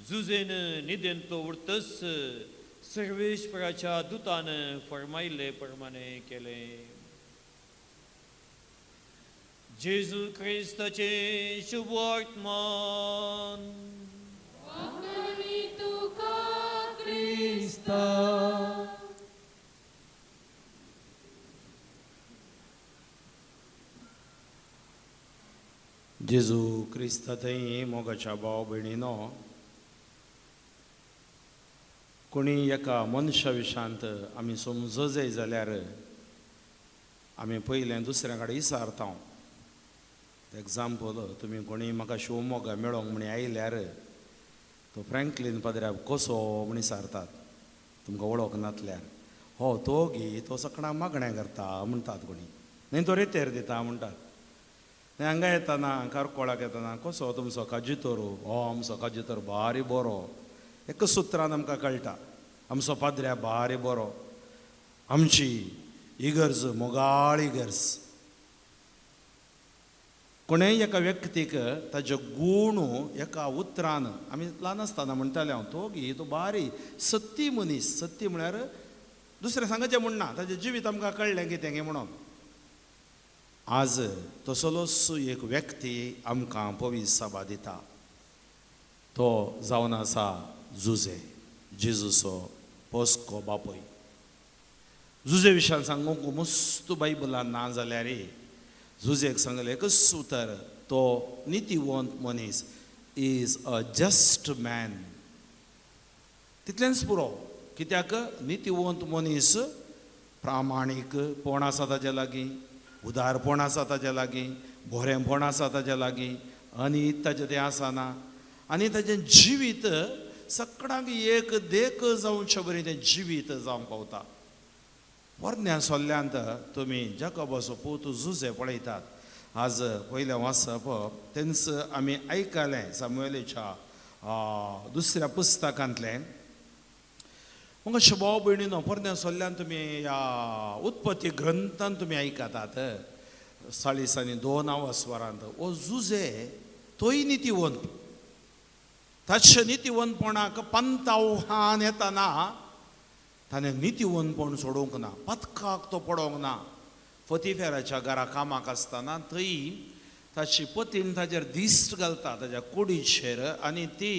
जुजेन न्हिदेन तो उरतस सर्वेश्वराच्या दुतान फरमायिल्ले प्रमाणे केलें. जेजू ख्रिस्ताचे शुभ वर्तमान. वाखणी तुका क्रिस्ता. जेजू क्रिस्ता थंय मोगाच्या भाव भयणीनो, कोणी एका मनशा विशांत आमी समजय जाल्यार आमी पयलें दुसऱ्या कडेन विचारता. एग्जाम्पल, तुमी कोणी म्हाका शिवमोगा मेळोंक म्हण आयल्यार तो फ्रँकलीन पाद्र्याक कसो म्हण विचारतात. तुमकां वळख नासल्यार हो तो गी, तो सकाळां मागणें करता म्हणटात कोणी, न्ही तो रेतेर दिता म्हणटात. हांगा येताना कारकोळाक येताना कसो तुमचो काजितोरू, हो आमचो काजितोर भारी बरो. एकच सुत्रान आमकां कळटा, आमचो पाद्र्या भारी बरो, आमची इगर्ज मोगाळ इगर्ज. कोणेय एका व्यक्तीक ताजे गूण एका उतरान, आमी ल्हान आसतना म्हणटाले हांव, तो गी तो भारी सत्ती मनीस. सत्ती म्हळ्यार दुसरें सांगचें म्हणना, ताजें जिवीत आमकां कळ्ळें कितें गे म्हणून. आज तसलोच एक व्यक्ती आमकां पवीस सभा दिता. तो जावन आसा जुजे, जेजूचो पोस्को बापूय. जुजे विशयान सांगूंक मस्त बायबलान ना जाल्यार जुजेक सांगलें एकच उतर, तो नितीवंत मनीस, इज अ जस्ट मॅन. तितलेंच पुरो, कित्याक नितीवंत मनीस प्रामाणीकपण आसा ताजे लागीं, उदारपण आसा ताजे लागीं, बरेंपण आसा ताजे लागीं, आनी ताजें तें आसना. आनी ताजें जिवीत सगळ्यांक एक देख जावचे बरें तें जिवीत जावंक पावता. पोरन्या सोल्ल्यांत तुमी जाकोबाचो पूत जुजे पळयतात. आज पयलें वाचप तेंच आमी आयकलें सामुएलीच्या दुसऱ्या पुस्तकांतलें. मग भाव भयणीनो, पोरन्या सोल्ल्यान तुमी ह्या उत्पत्ती ग्रंथान तुमी आयकतात 40 आनी 2 स्वरांत ओ जुजे तोय नितीवंत. ताचे नितीवंतपणाक पंताव्हान येताना ताणें नितीवंतपण सोडूंक ना, पथकाक तो पडोंक ना. फतीफेराच्या घरा कामाक आसतना थंय ताची पतीन ताचेर दिश्ट घालता ताच्या कुडीचेर आनी ती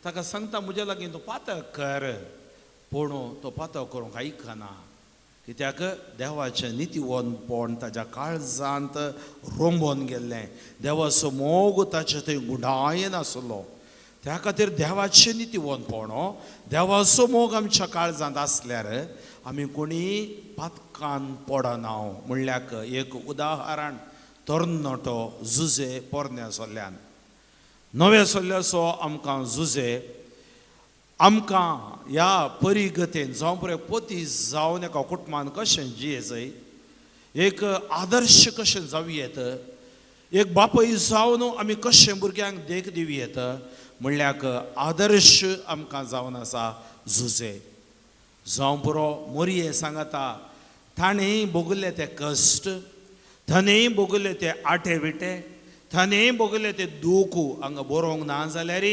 ताका सांगता म्हज्या लागीं तूं पातक कर. पूण तो पातक करूंक आयकना, कित्याक देवाचें नितीवंतपण ताच्या काळजांत रोंबोन गेल्लें. देवाचो मोग ताचे थंय गुडायेन आसलो. त्या खातीर देवाचें नितीवंतपण, देवाचो मोग आमच्या काळजांत आसल्यार आमी कोणी पातकान पडना. म्हणल्याक एक उदाहरण तरणाटो जुजे पोरन्या सोल्ल्यान. नव्या सोल्ल्याचो आमकां जुजे आमकां ह्या परिगतेन जावं पळय पती जावन एका कुटुंबान कशें जियेचय, एक आदर्श कशें जावयेत, एक बापय जावन आमी कशें भुरग्यांक देख दिवयेत, म्हणल्याक आदर्श आमकां जावन आसा जुजे. जावं पुरो मोरये सांगता ताणें भोगले ते कश्ट, ताणें भोगले ते आटे विटे, ताणें भोगले ते दूख हांगा बरोवंक ना जाल्यार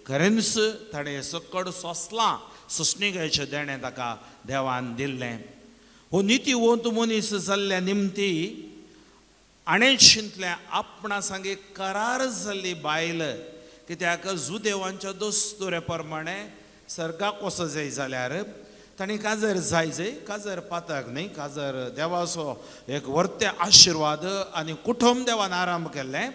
खरेंच ताणें सकड सोंसलां. सोंसणिकेचें देणें ताका देवान दिल्लें. हो नितीवंत मनीस जाल्ल्या निमती आणे चिंतलें आपणा सांगे करार जाल्ली बायल, कित्याक जुदेवांच्या दस्तुरे प्रमाणे सर्गाक वचो जाय जाल्यार ताणें काजर जाय काजर पातक न्ही, काजर देवाचो एक वर्ते आशिर्वाद आनी कुटुंब देवान आराम केल्लें.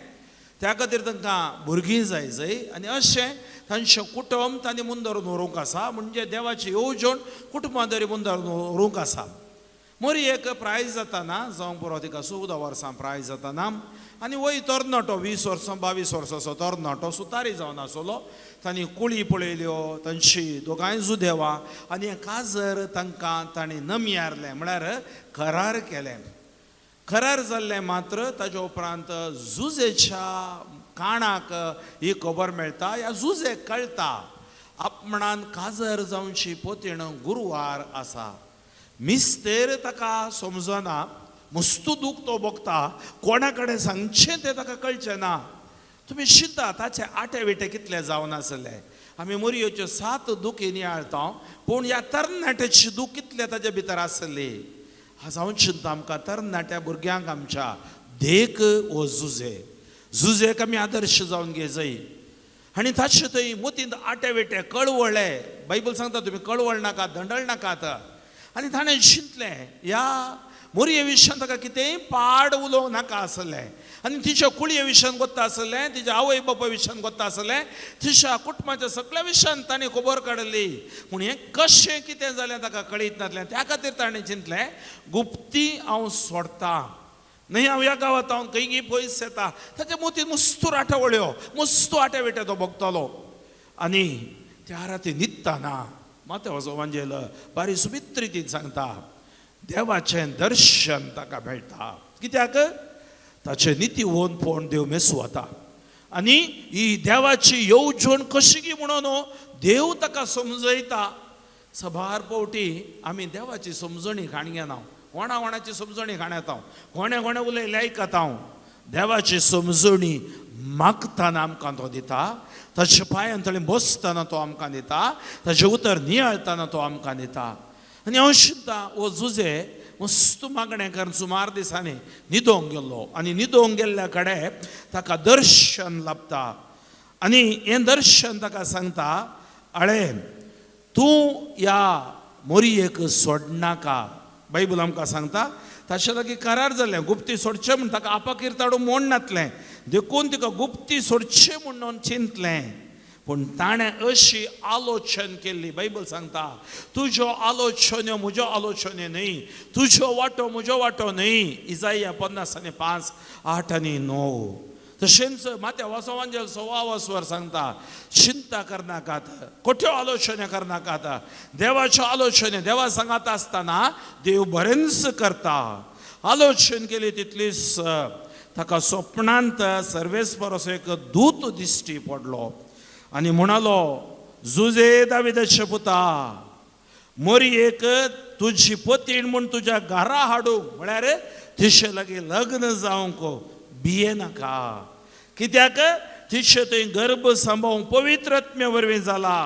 त्या खातीर तांकां भुरगीं जाय आनी अशें तांचें कुटुंब तांणी मुंदरून व्हरूंक आसा. म्हणजे देवाची येवजण कुटुंबांतरी मुंदरून व्हरूंक आसा. मोरयेक प्रायज जाताना जावं पुरो तिका 14 वर्सां प्रायज जाताना आनी वय तरणाटो 20 वर्सां 22 वर्सांचो तरणाटो सुतारी जावन आसलो. तांणी कुळी पळयल्यो, तांची दोगांय जुदेवां आनी काजर तांकां तांणी नमियारलें, म्हळ्यार करार केलें. करार जाल्लें मात्र ताचे उपरांत जुजेच्या काणाक ही खबर मेळटा, ह्या जुजेक कळटा आपणान काजर जावची पतीण गुरवार आसा. मिस्तेर ताका समजना, मस्तू दूख तो भोगता, कोणा कडेन सांगचें तें ताका कळचें ना. तुमी चिंता ताचे आटे विटे कितले जावन आसले. आमी मोरयेच्यो 7 दुखी नियाळटा, पूण ह्या तरणाट्याची दूख कितले ताचे भितर आसली. आज हांव चिंता आमकां तरणाट्या भुरग्यांक आमच्या देख हो जुजेक आमी आदर्श जावन घे जाय. आनी ताचे थंय मतींत आटे विटे कळवळे. बायबल सांगता तुमी कळवळ नाकात, दंडळ नाकात. आनी ताणें चिंतलें ह्या मोरये विशयान ताका कितेंय पाड उलोवंक नाका आसलें. आनी तिच्या कुळये विशयान गोत्ता आसलें, तिच्या आवय बापाय विशयान गोत्ता आसलें, तिच्या कुटुंबाच्या सगळ्या विशयान ताणें खबर काडली. पूण हें कशें कितें जालें ताका कळीत नासलें. त्या खातीर ताणें चिंतलें गुप्ती हांव सोडटां, न्हय हांव ह्या गांवांत हांव खंयी पयस येता. ताचे मतीन मस्तूर आठवळ्यो, मस्तू आटे विटे तो भोगतलो. आनी त्या राती न्हिदताना मातेवाचो वांजेल बारी सुमित्र रितीन सांगता देवाचें दर्शन ताका मेळटा. कित्याक ताचें नितीवंतपण देव मेसुवाता. आनी ही देवाची येवजण कशी गी म्हणून देव ताका समजयता. सभार पावटी आमी देवाची समजणी घाण घेना, कोणाची समजणी घाण येता, कोणे उलयलें आयकता. हांव देवाची समजणी मागतना आमकां तो दिता, ताच्या पांयां तळी बसतना तो आमकां दिता, ताचें उतर नियाळतना तो आमकां दिता. आनी हांव चिंता हो जुजे मस्त मागणें करून सुमार दिसांनी न्हिदोंक गेल्लो. आनी न्हिदोंक गेल्ल्या कडेन ताका दर्शन लाभता. आनी हें दर्शन ताका सांगता आळे तूं ह्या मोरयेक सोडनाका. बायबल आमकां सांगता ताचे लागीं करार जाल्लें गुप्ती सोडचें म्हूण ताका आपाकीर ताडून म्हूण नातलें. देखून तिका गुप्ती सोडचें म्हणून चिंतलें. पूण ताणें अशी आलोचन केल्ली. बायबल सांगता तुज्यो आलोचन्यो म्हज्यो आलोचन्यो न्हय, तुज्यो वाटो म्हज्यो वाटो न्हय. इजाया 50:5, 8 आनी 9. तशेंच मात्या वासवांजल 16 वर सांगता चिंता करनाकात, कोठ्यो आलोचने करनाकात, देवाच्यो आलोचने देवा सांगात असताना देव बरेंच करता. आलोचन केली तितलीच ताका स्वप्नांत सर्वेस्पर असो एक दूत दिश्टी पडलो आनी म्हणालो, जुजे दाविदाचे पुता, मोरयेक तुजी पतीण म्हूण तुज्या घरा हाडूंक म्हळ्यार तिचे लागीं लग्न जावंक भिये नाका. कित्याक तिचे थंय गर्भ सांबाळूंक पवित्र आत्म्या वरवीं जाला.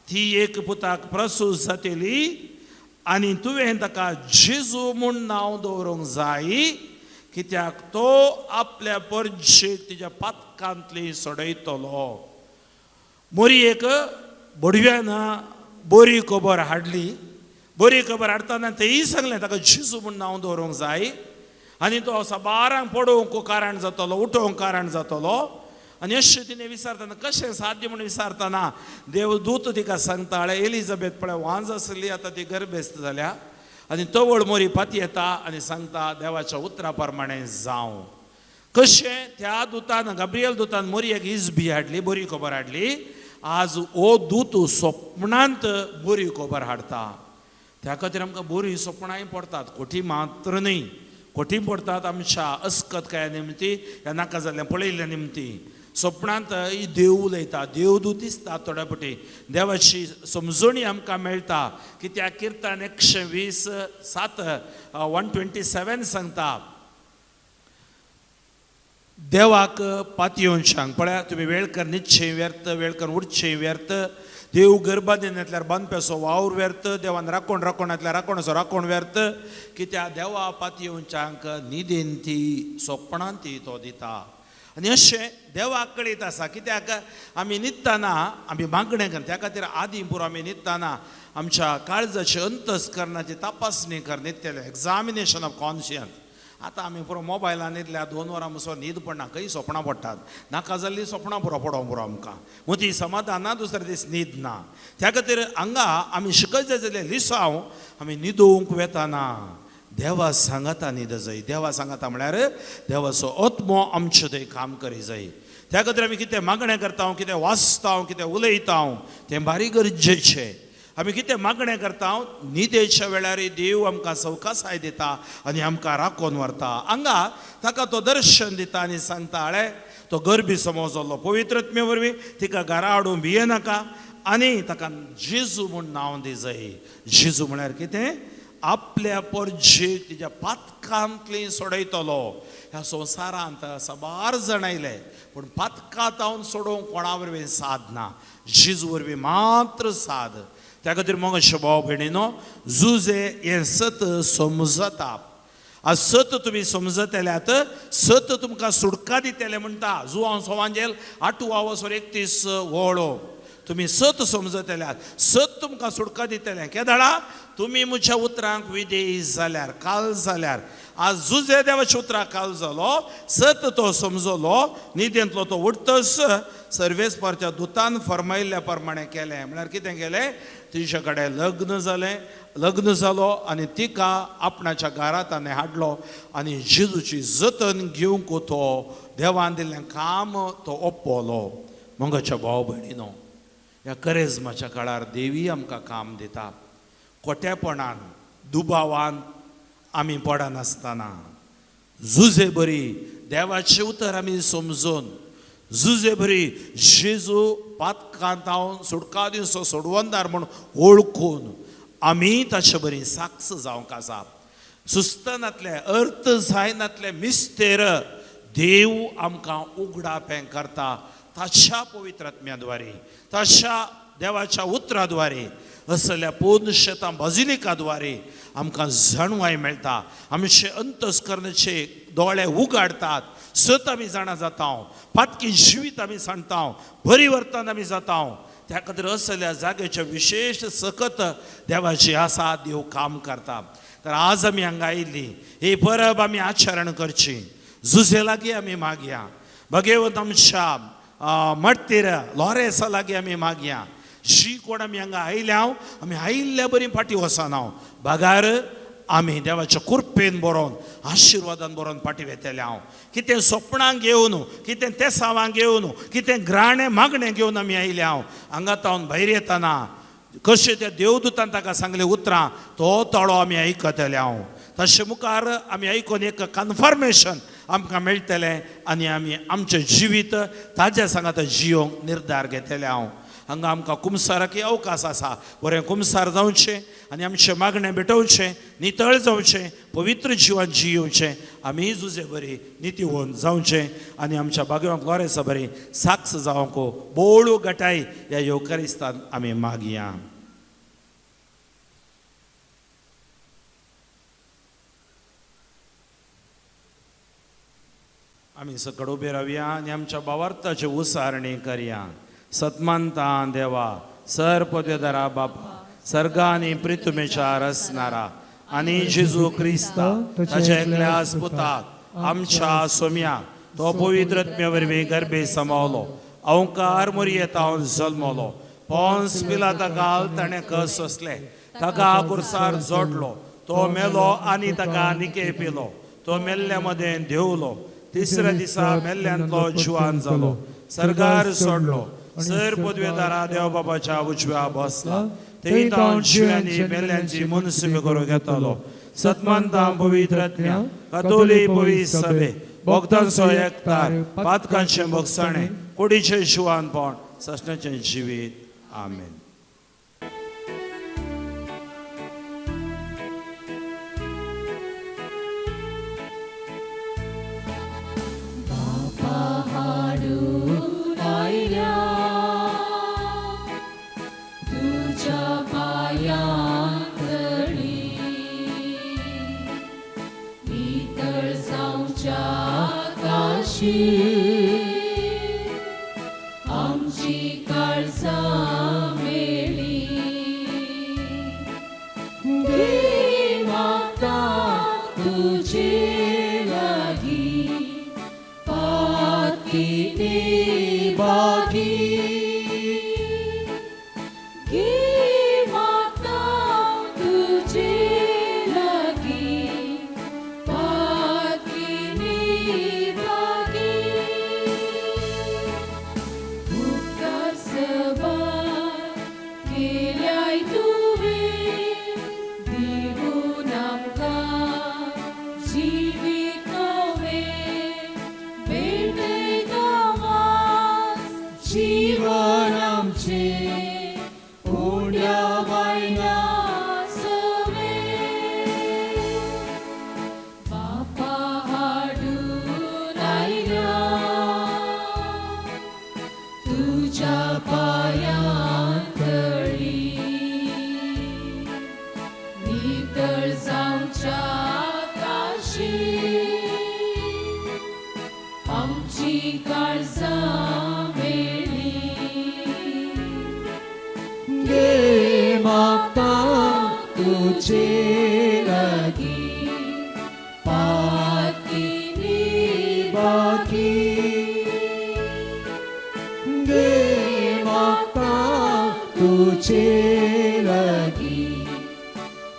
ती एक पुताक प्रसूत जातली आनी तुवें ताका जेजू म्हूण नांव दवरूंक जाय, कित्याक तो आपल्या परजेक तिच्या पातकांतली सोडयतलो. मोरयेक बडव्यान बरी खबर हाडली. बरी खबर हाडटाना तेय सांगलें ताका जेजू म्हूण नांव दवरूंक जाय आनी तो साबारांक पडोवंक कारण जातलो, उठोवंक कारण जातलो. आनी अशें तिणें विचारतना कशें साध्य म्हणून विचारतना देवदूत तिका सांगता, एलिझाबेथ पळय वांज आसली, आतां ती गर्भस्थ जाल्या आनी तवळ मोरी पाती येता आनी सांगता देवाच्या उतरा प्रमाणे जावं. कशें त्या दुतान, गब्रियल दुतान मोरयेक इजबी हाडली, बरी खबर हाडली. आज हो दूत स्वप्नांत बरी खबर हाडता. त्या खातीर आमकां बरी स्वप्नांय पडटात, खोटी मात्र न्ही. खोटी पडटात आमच्या अस्कतकाया निमती, ह्या नाका जाल्ल्या पळयल्ल्या निमती. स्वप्नांत ही देव उलयता, देवदूत दिसता थोड्या पटी, देवाची समजणी आमकां मेळटा. कित्याक किर्तन 120:7 127 सांगता, देवाक पातयेवच्यांक पळय तुमी वेळकर न्हिदचें व्यर्थ, वेळकर उठचें व्यर्थ, देव गर्भादिनांतल्यार बांदप्याचो वावर व्यर्थ, देवान राखोणांतल्यार राखोणाचो राखण व्यर्थ. कित्याक देवा पातयेवच्यांक न्हिदेन ती स्वप्नांत ती तो दिता. आनी अशें देवाक कळीत आसा. कित्याक आमी न्हिदतना आमी मागणें करता, त्या खातीर आदीं पुरो आमी न्हिदतना आमच्या काळजाची अंतस्करणाची तपासणी कर, न्हिदतले एक्झामिनेशन ऑफ कॉन्शियन्स. आतां आमी पुरो मोबायलान न्हिदल्या 2 वरां मसो न्हीद पडना, खंय स्वप्नां पडटात. नाका जाल्ली स्वप्नां पुरो पडोवंक पुरो आमकां, मग ती समाधाना दुसरे दीस न्हीद ना. त्या खातीर हांगा आमी शिकत जाय जाल्यार लिसांव आमी न्हिदोवंक वेताना देवा सांगाता न्हीद जाय. देवा सांगाता म्हळ्यार देवाचो आत्मो आमचे थंय काम करी जाय. त्या खातीर आमी कितें मागणें करता, कितें वाचता, कितें उलयता तें बारीक गरजेचें. आमी कितें मागणें करता, न्हिदेच्या वेळार देव आमकां सवकासाय दिता आनी आमकां राखून व्हरता. हांगा ताका तो दर्शन दिता आनी सांगता, हळे तो गर्भी समज जाल्लो पवित्र आत्मे वरवीं तिका घरा हाडूंक भिये नाका आनी ताका जेजू म्हूण नांव दी जाय. जेजू म्हळ्यार कितें, आपल्या परजेक तिच्या पातकांतली सोडयतलो. ह्या संवसारांत साबार जाण आयले, पूण पातकांत हांव सोडोवंक कोणा वरवीं साद ना, जेजू वरवीं मात्र साद. त्या खातीर मोगाचे भाव भयणीनो, जुजे हें सत समजता. आज सत तुमी समजतल्यात, सत तुमकां सुटका दितले म्हणटा. जुवांव सवांजेल 8:31 वळो तुमी सत समजतल्यात, सत तुमकां सुटका दितलें. केदाळा तुमी म्हज्या उतरांक विधेय जाल्यार, काल जाल्यार. आज जुजे देवाच्या उतराक काल जालो, सत तो समजलो, न्हिदेंतलो तो उठतस सर्वेस्परच्या दुतान फरमायल्ल्या प्रमाणे केलें. म्हळ्यार कितें केलें, तिचे कडेन लग्न जालो आनी तिका आपणाच्या घरांत ताणें हाडलो आनी जेजूची जतन घेवंक तो देवान दिल्लें काम तो ओप्पोलो. मोगाच्या भाव भयणीनो, ह्या करेजमाच्या काळार देवी आमकां काम दिता. खोटेपणान दुबावान आमी पडनासतना जुजे बरी देवाचें उतर आमी समजून, जुजे बरी जेजू पातकांत हांव सुटका दिवचो सोडवंदार म्हूण ओळखून आमी ताचे बरी साक्ष जावंक आसा. सुस्तनांतले अर्थ जायनातले मिस्तेर देव आमकां उगडापें करता ताच्या पवित्र आत्म्याद्वारे, ताच्या देवाच्या उतराद्वारे, असल्या पोनशेतां बाजिलिकाद्वारे आमकां जाणवाय मेळटा. आमचे अंतस्करणाचे दोळे उगाडटात. सत आमी जाणा जाता, पातकी जिवीत आमी सांडटा, बरी वर्तन आमी जाता. त्या खातीर असल्या जागेच्या विशेष सकत देवाची आसा, देव काम करता. तर आज आमी हांगा आयिल्ली ही परब आमी आचरण करची. जुजे लागीं आमी मागया, भगवंत आमच्या मडतीर लॉरेसा लागीं आमी मागया. जी कोण आमी हांगा आयल्या, आमी आयिल्ल्या बरी फाटी वचना. भागार आम्ही देवाच्या कृपेन बरोवन आशिर्वादान बरोवन फाटी वेतेले हांव कितें स्वप्नांक घेवन कितें ते सावांक घेवन कितें घराणें मागणें घेवन आमी आयले हांव हांगा तावन भायर येतना कशें त्या देवदूतान ताका सांगलें उतरां तो तळो आमी आयकतले हांव तशें मुखार आमी आयकून एक कन्फर्मेशन आमकां मेळटलें आनी आमी आमचें जिवीत ताज्या सांगात जियोंक निर्धार घेतले हांव हांगा आमकां कुमसाराकी अवकाश आसा बरें कुमसार जावचें आनी आमचें मागणें भेटोवचें नितळ जावचें पवित्र जिवन जियोवचें आमी जुजे बरी नितीवन जावचें आनी आमच्या भाग्यवान गोरेसा बरी साक्ष जावंक बोळू गटाय ह्या योवकारिस्तान आमी मागया. आमी सकड उबे रावया आनी आमच्या भावार्थाची उसारणी करया. सतमंता देवा सर पदवेदारा बापा सर्गानी पृथ्वीचार असणारा आनी जेजू क्रिस्ता ताच्या एकल्या पुताक आमच्या सोम्याक तो पवित्रत्म्या वरवीं गर्भे समावलो अवकार मोरयेतावन जल्मलो पोंस पिलाता घाल ताणें कस सोंसले ताका कुर्सार जोडलो तो मेलो आनी ताका निके पिलो तो मेल्ल्या मदें देंवलो तिसऱ्या दिसा मेल्ल्यांतलो जिवान जालो सर्गार सोडलो सर पदवेदारा देव बाबाच्या उजव्या बसला थंय तावन जिव्यांनी मेल्ल्यांची मनसुबी करूंक येतलो. सतमंता पवित्रत्म्या कातोलीक पवित्र सभे भक्तांचो एकठांय पातकांचें भोगसणें कुडीचें जिवानपण ससण्याचें जिवीत आमेन. आमची काळजां मेली घे म्हाका तुजे लागीं पातकीने बागी घे म्हाका तुजे लागीं पातकीने जीवन आमचे उड्या वायना सवे बापा हाडून आयल्या तुझ्या पायांत तळी नितळ जावच्या काशी आमची काळजां घे म्हाका तुजे लागीं पातकीने बागी घे म्हाका तुजे लागीं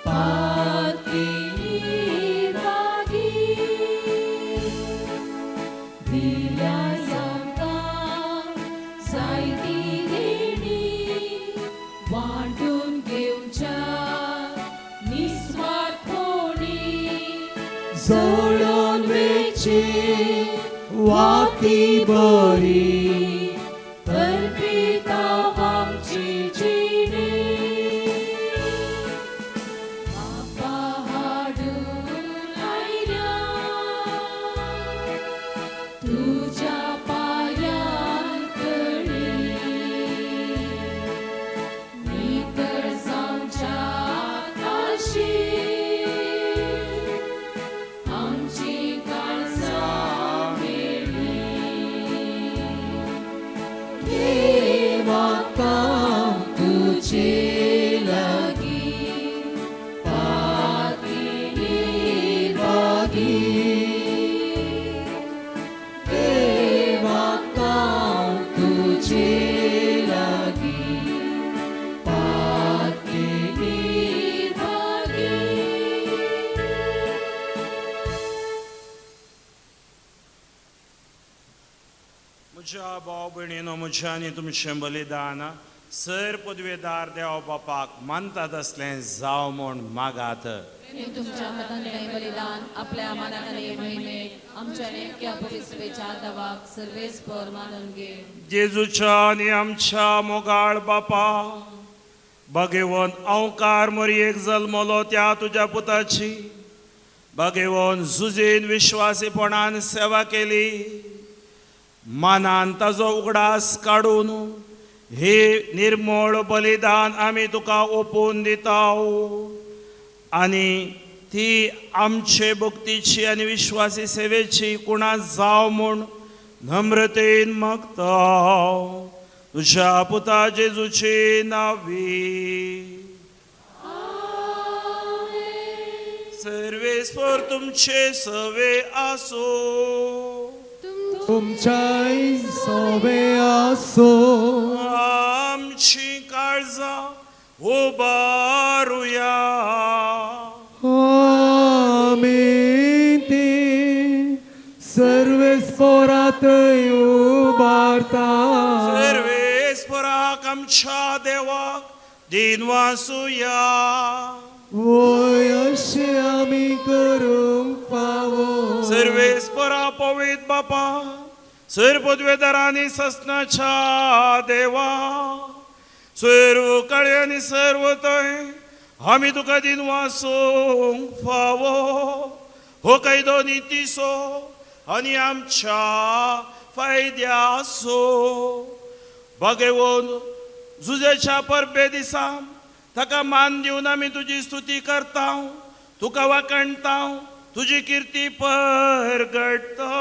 पातकीने बागी दिल्या आमकां जायती देणी वांटून घेवच्या निस्वार्थपणी जोडून वेचे वाती बरी अर्पिता आमची जिणी बापा हाडून आयल्या तुझ्या पायांत तळी नितळ जावच्या काशी आमची काळजां मेली घे म्हाका तुजे लागीं पातकीने बागी घे म्हाका तुजे लागीं पातकीने बागी भाव भयणीनो म्हजें आनी तुमचें बलिदान सर पदवेदार देव बापाक मानतात असलें जाव म्हूण मागात. हे तुमच्या मतांतलें बलिदान आपल्या मनातले महिमे आमच्या नेमक्या पवित्रेच्या दवाक सर्वेस्पर मानून घे. जेजूच्या आनी आमच्या मोगाळ बापा भगेवन अवकार मरयेक जल्मलो त्या तुज्या पुताची भगेवन झुजेन विश्वासीपणान सेवा केली. मानान ताजो उगडास काडून हे निर्मळ बलिदान आमी तुका ओपून दिता आनी ती आमचे भक्तीची आनी विश्वासी सेवेची कुणा जाव म्हूण नम्रतेन मागता तुज्या पुता जेजूचे नांवी. सर्वेस्वर तुमचे सवे आसो. तुमच्याय सोबे आसो. आमची काळजां उबारुया. आमी ती सर्वेस्परात उबारता. सर्वेस्पराक आमच्या देवाक दिनवासुया. वय अशें आमी करूंक फावो. सर्वेस्परा पवित्र बापा सर पदवेदारांनी ससनाच्या देवा सर्व काळे आनी सर्व तय आमी तुका दिनवासूंक फावो. हो कायदो नितीसो आनी आमच्या फायद्यासो. भगेवन झुजेच्या परबे दिसा ताका मान दिवन आमी तुजी स्तुती करता. तुका वाकणता तुजी कीर्ती परगडता.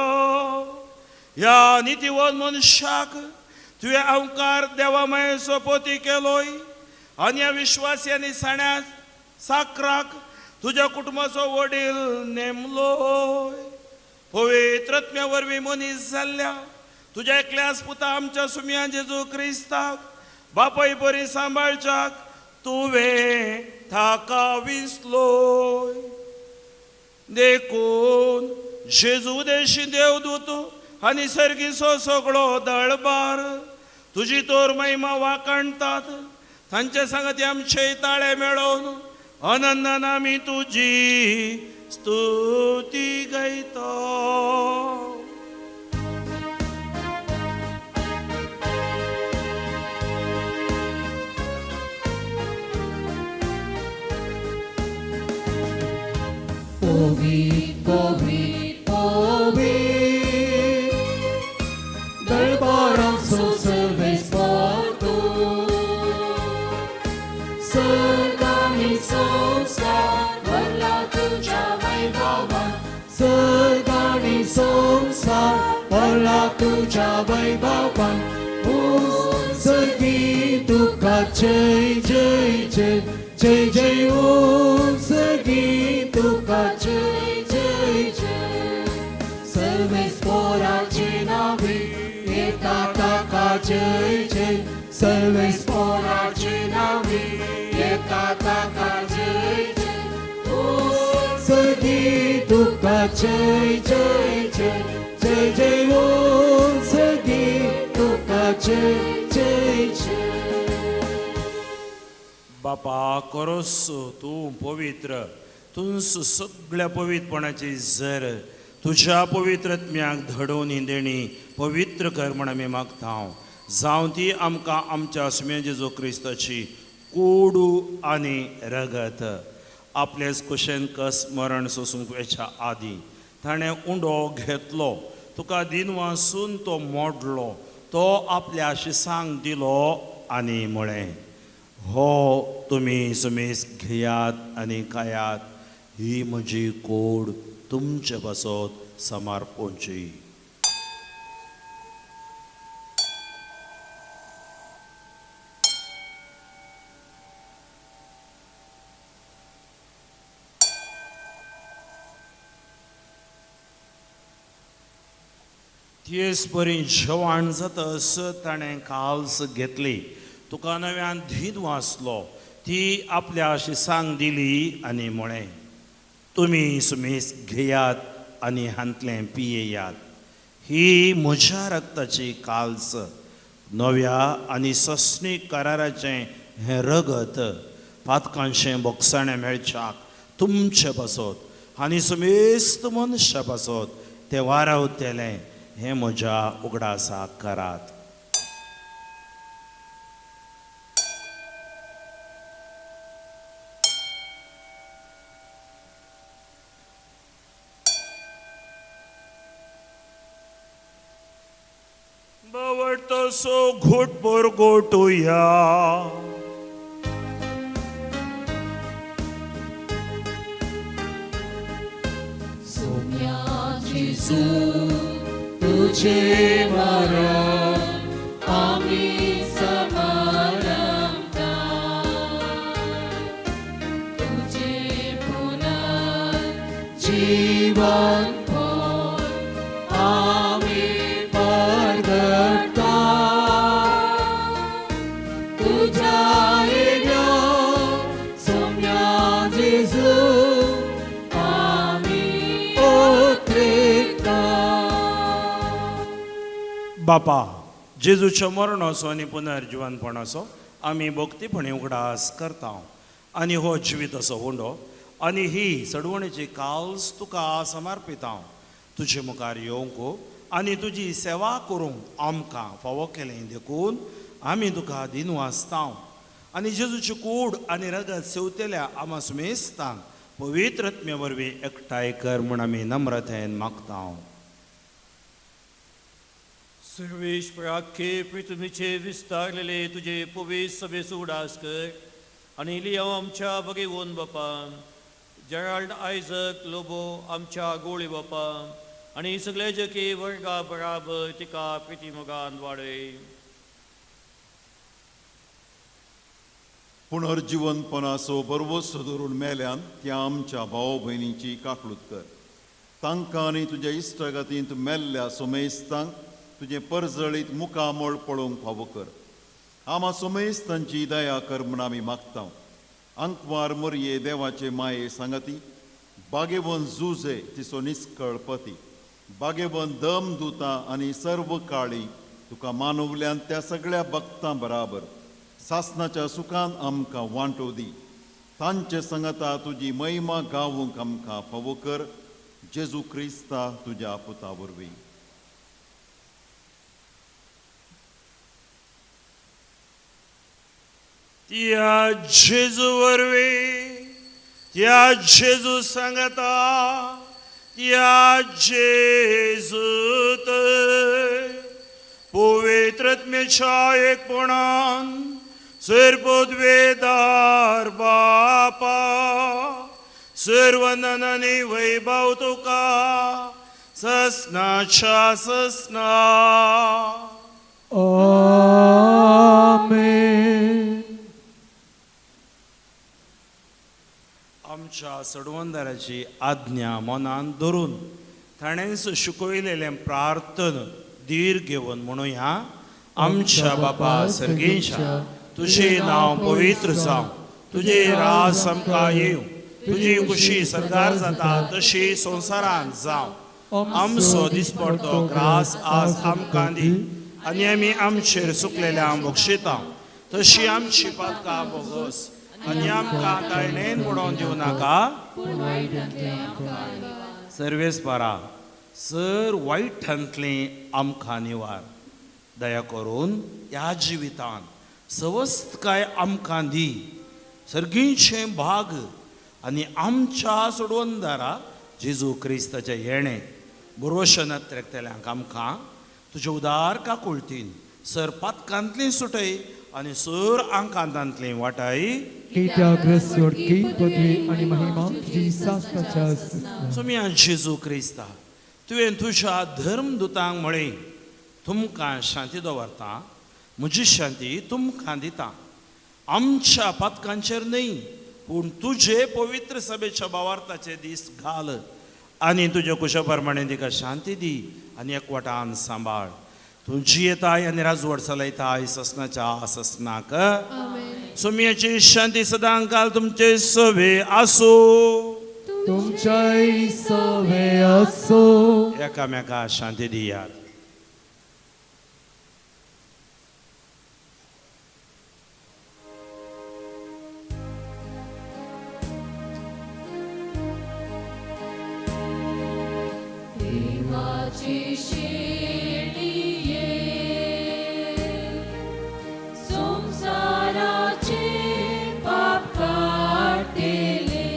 ह्या नितीवन मनशाक तुवें अवकार देवामय सोपोती केलोय आनी ह्या विश्वासी आनी साण्या साकराक तुज्या कुटुंबाचो वडील नेमलोय. पवित्रत्म्या वरवीं मनीस जाल्ल्या तुज्या एकल्याच पुता आमच्या सुम्या जेजू क्रिस्ताक बापाय बरी सांबाळच्याक तुवें ताका विसलोय. देखून जेजू देशी देवदूत आनी सर्गीचो सगळो दळबार तुजी तोर महिमा वाकणतात. तांचे सांगती आमचे ताळे मेळोवन आनंदान आमी तुजी स्तुती गायता. दरबारांचो सर्वेस्पर तूं. सर्ग आनी संवसार भरला तुज्या वैभवान. सर्ग आनी संवसार भरला तुज्या वैभवान. ओ सर्गी तुका जय जय जय जय जय. ओ सर्गी तुका जय जय जय. सर्वेस्पराचे नावे येता ताका जय जय. सर्वेस्पराचे नावे येता ताका जय जय. ओ सर्गी तुका जय जय जय जय जय. ओ सर्गी तुका जय जय जय. बापा करोस तूं पवित्र. तूं सगळ्या पवित्रपणाची झर तुज्या पवित्रत्म्याक धडोवन देणी पवित्र कर म्हण आमी मागता. जावं ती आमकां आमच्या सुम्या जेजू क्रिस्ताची कोडू आनी रगत. आपलेच कुशेन कस मरण सोसूंक वेच्या आदीं ताणें उंडो घेतलो. तुका दिनवासून तो मोडलो. तो आपल्या शिसांक दिलो आनी म्हळें हो तुमी सुमेस घेयात आनी खायात. ही म्हजी कोड तुमचे बसत समर्पणची. तेच बरी जेवण जातस ताणें काल्स घेतली. तुका नव्यान धीद वाचलो. ती आपल्या शिसांक दिली आनी म्हळें तुमी सुमेस घेयात आनी हांतलें पियेयात. ही म्हज्या रक्ताची काल्स, नव्या आनी सस्नीक कराराचें हें रगत, पातकांचें बोगसाणें मेळच्याक तुमचे पासत आनी समेस्त मनशां पासत तें वारावतेलें हें म्हज्या उगडासाक करात. बावडतसो घोटभर घोटुया. सोम्या जेजू तुझे मरण आम्ही समारंभता, तुझे पुनर्जीवन आम्ही परगटता. तुझ्या येण्यार सोम्या जेजू बापा, जेजूच्या मरणाचो आनी पुनर्जिवनपणाचो आमी भक्तीपणी उगडास करता आनी हो जिवीत असो हुंडो आनी ही सडवणेची काल्स तुका समर्पिता. तुजे मुखार येवंक आनी तुजी सेवा करूंक आमकां फावो केलें देखून आमी तुका दिन वाचता आनी जेजूची कूड आनी रगत सेवतेल्या आमा सुमेस्तांक पवित्र आत्मे वरवीं एकठांय कर म्हूण आमी नम्रतेन मागता. सर्वेश्वराखे पृथ्वीचे विस्तारलेले तुझे पवित्र सभेस उडास कर आणि लिया आमच्या भगीवन बापा, जेराल्ड आयझक लोबो आमच्या गोळी बापा आणि सगळे जकी वर्गा बराबर तिका प्रितीमोगान वाडय. पुनर्जीवनपणाचो बरवसो धरून मेल्यान त्या आमच्या भाव भयणीची काकलूत कर. तांकां आनी तुज्या इश्टगतींत मेल्ल्या सोमेस्तांक तुझे परजळीत मुखामळ पळोवंक फावो कर. आमा सोमेस्तांची दया कर म्हूण आमी मागता. अंकवार मोरये देवाचे माये सांगती, बागेवन जुजे तिचो निस्कळ पती, बागेवन दम दुतां आनी सर्व काळी तुका मानवल्यान त्या सगळ्या भक्तां बराबर सासणाच्या सुखान आमकां वांटो दी. तांचे संगता तुजी महिमा गावूंक आमकां फावो कर. जेजू क्रिस्ता तुज्या पुता वरवीं. त्या जेजू वरवीं, त्या जेजू सांगता, त्या जेजूत पवित्र आत्म्याच्या एकपणान सर्वोद्वेदार बापा, सर्वनन आनी वैभव तुका ससनाच्या ससना. आमेन. आमच्या सडवंदाराची आज्ञा मनान धरून ताणेंच शिकयलेलें प्रार्थन धीर घेवन म्हणुया. आमच्या बापा सर्गेच्या, तुझे नांव पवित्र जावं, तुझे राज आमकां येवं, तुजी खुशी सरकार जाता तशी संवसारांत जावं. आमचो दिसपडटो ग्रास आज आमकां दी आनी आमी आमचेर चुकलेल्यांक बक्षिता तशी आमची पातकां बोगस आनी आमकां ताळणेन बुडोवन दिवं नाका. सर्वेस्परा सर वायटांतली आमकां निवार. दया करून ह्या जिवितान सवस्तकाय आमकां दी. सर्गीचे भाग आनी आमच्या सोडवंदारा जेजू क्रिस्ताचे येणे बरोवशें नत्रेकतेल्यांक आमकां तुजे उदार काकुळतीन सर पातकांतली सुटय आनी सर आंकांतांतली वाटाय. कित्याक की पदवी आनी महिमा तुजी सासणाच्या सुम्या जेजू क्रिस्ता, तुवें तुज्या धर्मदुतांक म्हळें तुमकां शांती दवरता, म्हजी शांती तुमकां दिता. आमच्या पातकांचेर न्हय पूण तुजे पवित्र सभेच्या भावार्थाचे दीस घाल आनी तुज्या कुशा प्रमाणे तिका शांती दी आनी एकवटान सांबाळ. तूं जियेताय आनी राजवट चलयताय ससनाच्या ससनाक. सुम्याची शांती सदां काल तुमचे सभे आसूं. तुमच्याही सवे असो. एकामेका शांती दियात. देवाची शेळी ये, संसाराचे पाप काढेले,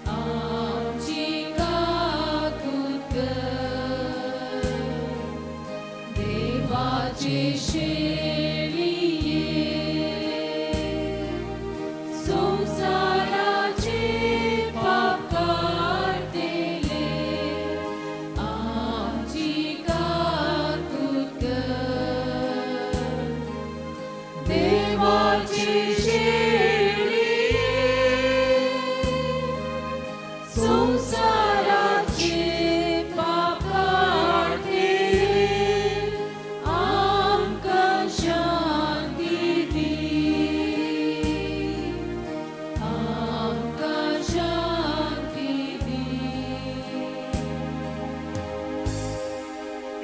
आमची काकूत कर. देवाची शेळी ये, संसाराचे पाप काढेले, आमची काकूत कर. देवाची शेळी संसाराचे पाप काढेले, आमकां शांती दी, आमकां शांती दी.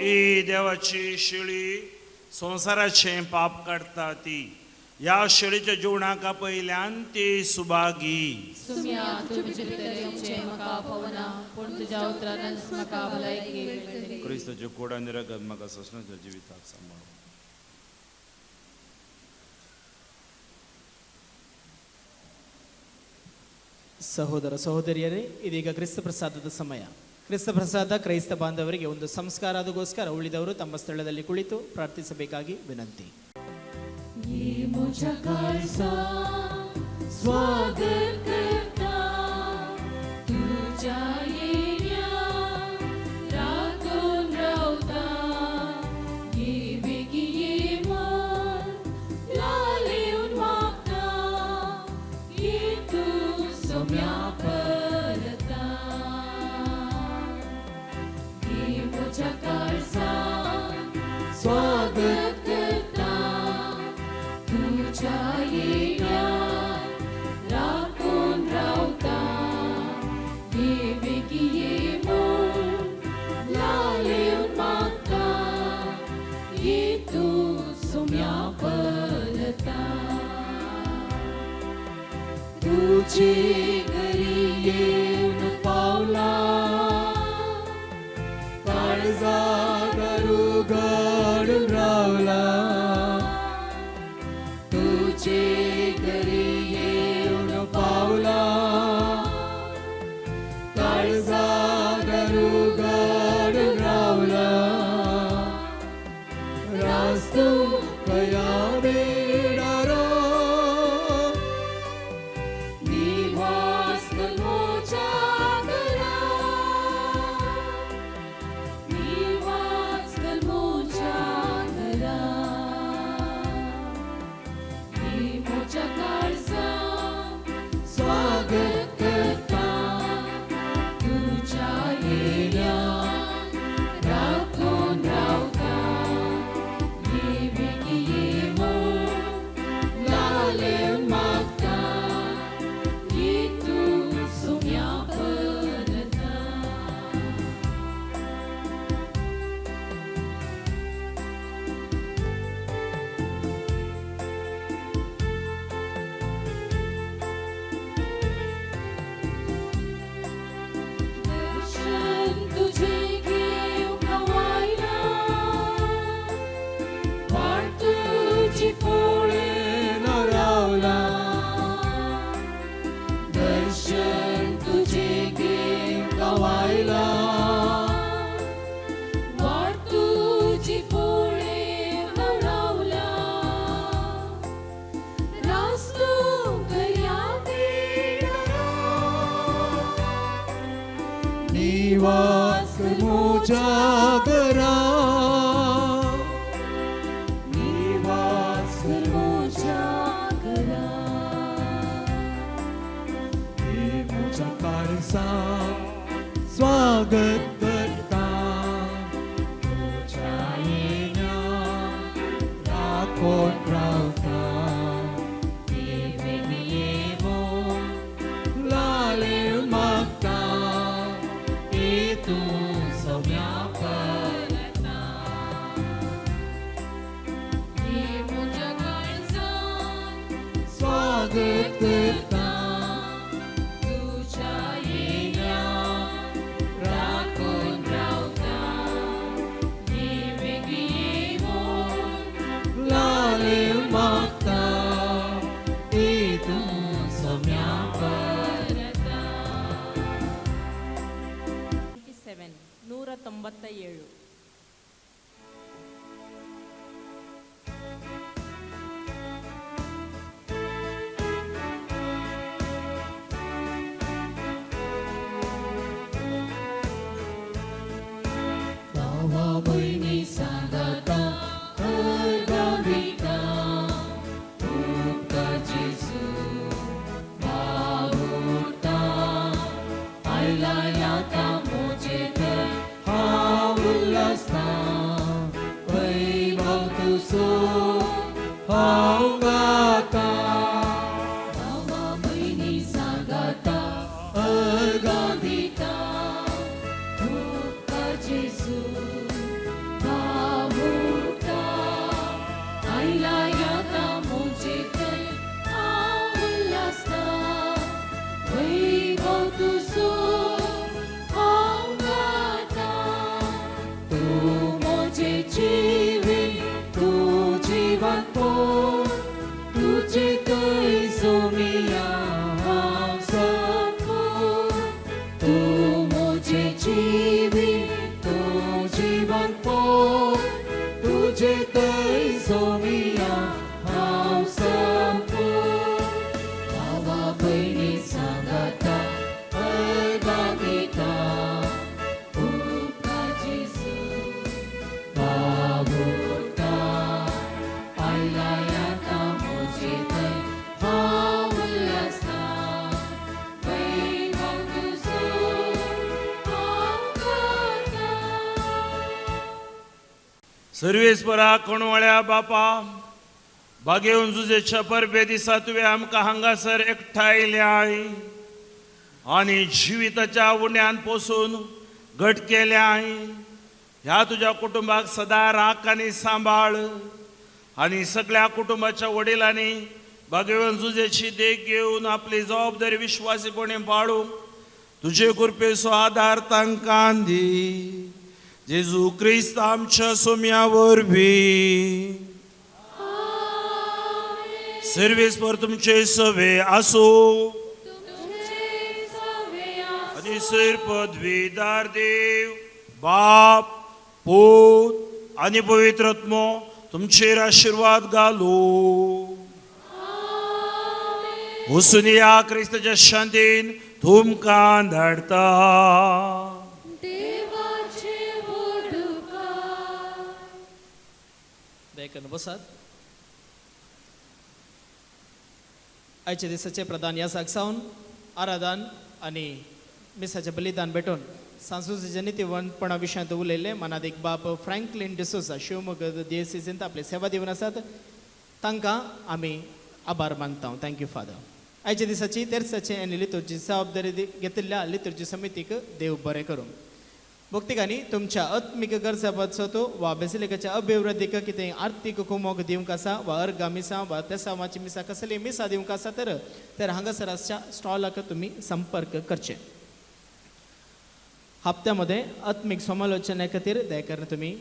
ही देवाची शेळी संसाराचे पाप काढता ती. या शेळीच्या जिवणाका पयल्यान ती सुभागी. सुम्या तुमचे भितर येवचे म्हाका पवना, पूण तुज्या उतरांतच म्हाका भलायकी मेळटली. क्रिस्ताच्या कोडांनी रगत म्हाका ससणाच्या जिविताक सांबाळ. ಸಹೋದರ ಸಹೋದರಿಯರೇ, ಇದೀಗ ಕ್ರಿಸ್ತ ಪ್ರಸಾದದ ಸಮಯ. ಕ್ರಿಸ್ತ ಪ್ರಸಾದ ಕ್ರೈಸ್ತ ಬಾಂಧವರಿಗೆ ಒಂದು ಸಂಸ್ಕಾರ. ಅದಕ್ಕೋಸ್ಕರ ಉಳಿದವರು ತಮ್ಮ ಸ್ಥಳದಲ್ಲಿ ಕುಳಿತು ಪ್ರಾರ್ಥಿಸಬೇಕಾಗಿ ವಿನಂತಿ. ये मुझा काळजा स्वागत करता, तुझ्या येण्यात राखून रावता. ये बेगी ये मन लालिवून मागता, ये तू सोम्या परता. ये मुझा काळजा स्वागत करता, तुझ्या येण्यात राखून रावता. ये बेगी ये मन लालिवून मागता, ये तू सोम्या परता. तुझे घरी येऊन पावला, काळजा उघडून रावला. तुझे घरी येऊन पावला, काळजा उघडून रावला. रास्तू कया बेडारो, निवास मोच्या घरात, निवास मोच्या घरात. मोच्या काळजा स्वागत करता, तुझ्या येण्यात राखून रावता. ये बेगी ये मन लालिवून मागता, ये तू सोम्या परता. दर्शन तुझे घेऊ खवायला, वाट तुझी पोळेन रावला. दर्शन तुझे घेऊ खवायला, वाट तुझी पोळेन रावला. रास्तू कया बेडारो, निवास मोच्या घरात, निवास मोच्या घरात. मोच्या काळजा स्वागत करता, तुझ्या येण्यात राखून रावता. ये बेगी ये मन लालिवून मागता, 77. भावा बहिणी सांगाता अर्गाविता उपकार जेसू भावुरता आयला याता मोजेत हा उल्हासता वैभव तुसो हाव गाता भावा बहिणी सांगाता अर्गाविता उपकार जेसू भावुरता आयला याता मोजेत हा उल्हासता वैभव तुसो हाव गाता तू मोजे जीवी तू जीवन पोर तुझे तै सोमिया हाव संपूर तू मोजे जीवी तू जीवन पोर तुझे तै सोमिया हाव संपूर भावा बहिणी सांगाता अर्गाविता उपकार जेसू भावुरता आयला याता मोजेत हा उल्हासता वैभव तुसो हाव गाता सर्वेस्परा कोणवळ्या बापा बागेवन जुजेच्या परबे दिसा तुवें आमकां हांगासर एकठांयल्याय आनी जिविताच्या उंड्यान पोसून घट केल्याय. ह्या तुज्या कुटुंबाक सदां राख आनी सांबाळ आनी सगळ्या कुटुंबाच्या वडिलांनी बागेवन जुजेची देख घेवन आपली जबाबदारी विश्वासीपणे पाळूंक तुजे कृपेचो आदार तांकां दी. जेजू क्रिस्त आमच्या सोम्या वरवीं सर्वेस्पर तुमचे सवे आसूं आनी सर पदवीदार देव बाप पूत आनी पवित्र आत्मो तुमचेर आशीर्वाद घालूं. वचून या क्रिस्ताच्या शांतीन तुमकां धाडटा. देवाचे वडुकार दयेकन बसात. आयच्या दिसाचे प्रधान यासाक सावन आराधन आनी मिसाचें बलिदान भेटून सांस्कृतिक जनितीवंतपणा विशयांत उलयले मनादीक बाप फ्रँकलिन डिसोजा शिवमोगा दियेसीसींत आपली सेवा दिवन आसात तांकां आमी आभार मानता. Thank you father. आयच्या दिसाची तेरसाची आनी लितुर्जी जबाबदारी घेतिल्ल्या लितुर्जी समितीक देव बरें करूं. भक्तिकांनी तुमच्या आत्मीक गरजा बसतो वा बेसिलिकाच्या अभिवृद्धीक कितें आर्थीक कुमोग दिवंक आसा वा अर्गा मिसां वा तेसावाची मिसां कसली मिसां दिवंक आसा तर हांगासर आसच्या स्टॉलाक तुमी संपर्क करचे. हप्त्यामध्ये आत्मीक समालोचना खातीर दयेकरून तुमी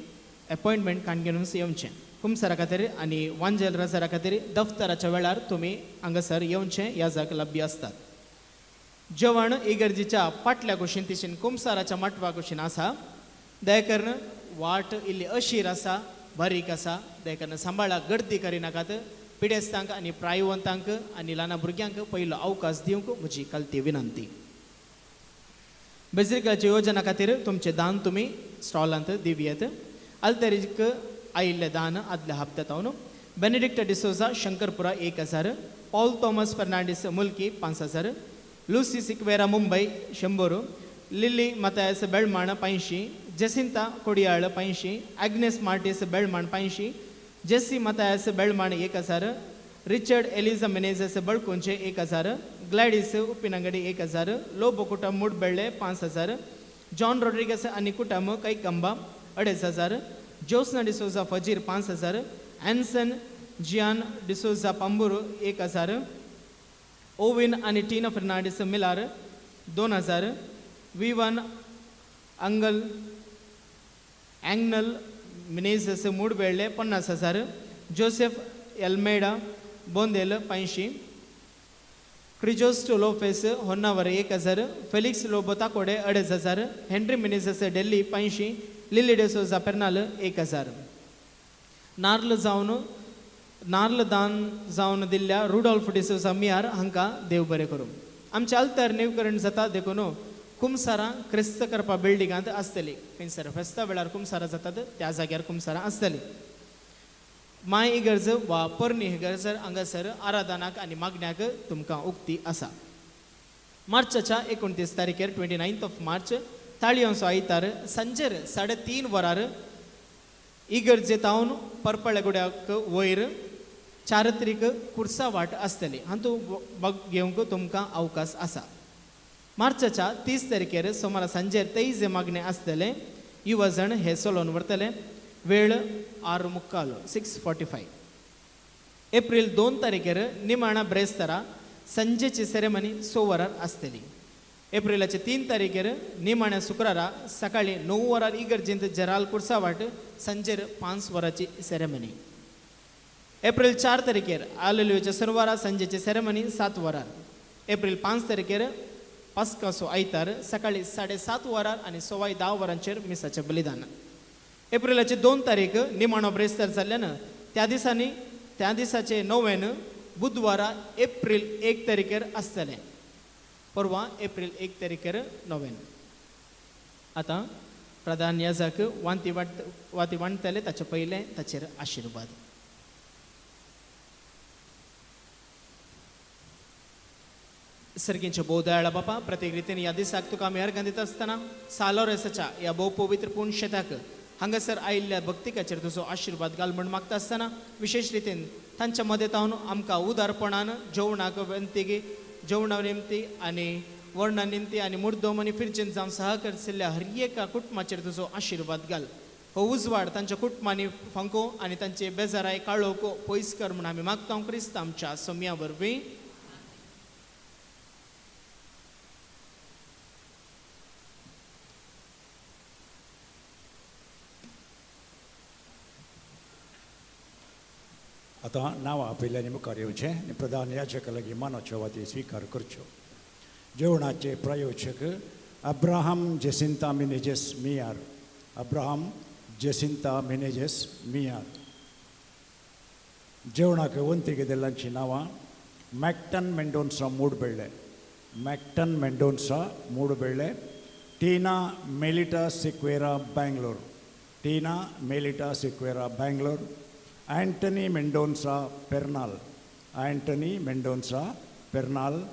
अपॉइंटमेंट काण घेवन येवचें. कुमसारा खातीर आनी वांजेल रजारा खातीर दफ्तराच्या वेळार तुमी हांगासर येवचें ह्या जाग लभ्य आसतात. जेवण इगर्जीच्या फाटल्या कुशीन तिशीन कुमसाराच्या मटवा कुशीन आसा. दयेकरून वाट इल्ली अशीर आसा बारीक आसा. दयेकरून सांबाळाक गर्दी करिनाकात. पिडेस्तांक आनी प्रायवंतांक आनी ल्हान भुरग्यांक पयलो अवकाश दिवंक म्हजी कलती विनंती. बेजिलिकाच्या योजना खातीर तुमचें दान तुमी स्टॉलांत दिवयेत. आल्तेरीक आयिल्लें दान आदल्या हप्त्यांत हांव Benedict D'Souza Shankarpura 1000, Paul Thomas Fernandes Mulki 5000, Lucy Sequeira Mumbai 100, Lily Mathias Belman 85, Jacinta Kodial 85, Agnes Martis Belman 85, Jessie Mathias Belman 1000, Richard Eliza Menezes Balkunje 1000, Gladys Uppinangady 1000, Lobo कुटुंब मुडबेळ्ळे 5000, जॉन रॉड्रिगस आनी कुटुंब कैकंबा 2500, जोस्ना डिसोजा फजीर 5000, एन्सन जियान डिसोजा पंबूर 1000, ओविन आनी Tina Fernandes Milar 2000, Vivan Agnel Menezes Moodubelle 50,000, Joseph Almeida Bondel 85, Chrysostom Lopes Honnavar 1000, Felix Lobo Thakode 2500, Henry Menezes Delhi 85, Lily D'Souza Pernal 1000. नार्ल दान जावन दिल्ल्या रुडॉल्फ डिसोजा मियार हांकां देव बरें करूं. आमचे अल्तर न्यूकरण जाता देखून कुमसारां क्रिस्त करपा बिल्डिंगांत आसतली. खंयसर फेस्ता वेळार कुमसारां जातात त्या जाग्यार कुमसारां आसतली. माय इगर्ज वा पोरणी इगर्ज हांगासर आराधनाक आनी मागण्याक तुमकां उक्ती आसा. मार्चाच्या 29 तारखेर 29 मार्च ताळयोंचो आयतार सांजेर 3:30 वरार इगर्जेतावन पर्पळेगुड्याक वयर चारित्रीक कुर्सा वाट आसतली. हातूंत घेवंक तुमकां अवकाश आसा. मार्चाच्या 30 तारखेर सोमारा सांजेर 23 मागणे आसतले. युवा जण हे चलोवन व्हरतले. वेळ 6:45. एप्रिल 2 तारखेर निमाणा ब्रेस्तारा संजेची सेरेमनी 6 वरार आसतली. एप्रिलाचे 3 तारखेर निमाण्या शुक्रारा सकाळी 9 वरार इगर्जेंत जराल कुर्सा वाट सांजेर 5 वरांची सेरेमनी. एप्रिल 4 तारखेर आलेलुयाच्या सरवारा संजेची सेरेमनी 7 वरार. एप्रिल 5 तारखेर पास्काचो आयतार सकाळी 7:30 वरार आनी 10:15 वरांचेर मिसाचें बलिदान. एप्रिलाची 2 तारीख निमाणो ब्रेस्तार जाल्ल्यान त्या दिसाचे नोवेन बुधवारा एप्रिल 1 तारखेर आसतलें. परवा एप्रिल 1 तारखेर नोवेन. आतां प्रधान याजक वाती वांटतले ताचे पयलें ताचेर आशिर्वाद. सर्गींचे भोव दयाळा बापा, प्रत्येक रितीन ह्या दिसाक तुका आमी अर्घ दिता आसतना सालोरेसाच्या ह्या भोव पवित्र पूर्ण शेताक हांगासर आयिल्ल्या भक्तिकाचेर तुजो आशिर्वाद घाल म्हण मागता आसतना विशेष रितीन तांच्या मदतावन आमकां उदारपणान जेवणा निमती आनी वर्णा निमती आनी मुर्दोम आनी फिरचेन जावन सहकरिल्ल्या हर एका कुटुंबाचेर तुजो आशिर्वाद घाल. हो उजवाड तांच्या कुटुंबांनी फांको आनी तांचे बेजाराय काळोख पयस कर म्हण आमी मागता क्रिस्त आमच्या सोम्या वरवीं. आतां नांवां आपयल्यांनी मुखार येवचें आनी प्रधान याचका लागीं मानाच्यो वाती स्विकार करच्यो. जेवणाचे प्रायोजक अब्राहम जेसिंता मिनेजेस मियार. अब्राहम जेसिंता मिनेजेस मियार. जेवणाक वंती दिल्ल्यांची नांवां Macton Mendonca Moodubelle. Macton Mendonca Moodubelle. Tina Melita Sequeira Bangalore. Tina Melita Sequeira Bangalore. Anthony Mendonça Pernal. Anthony Mendonça Pernal.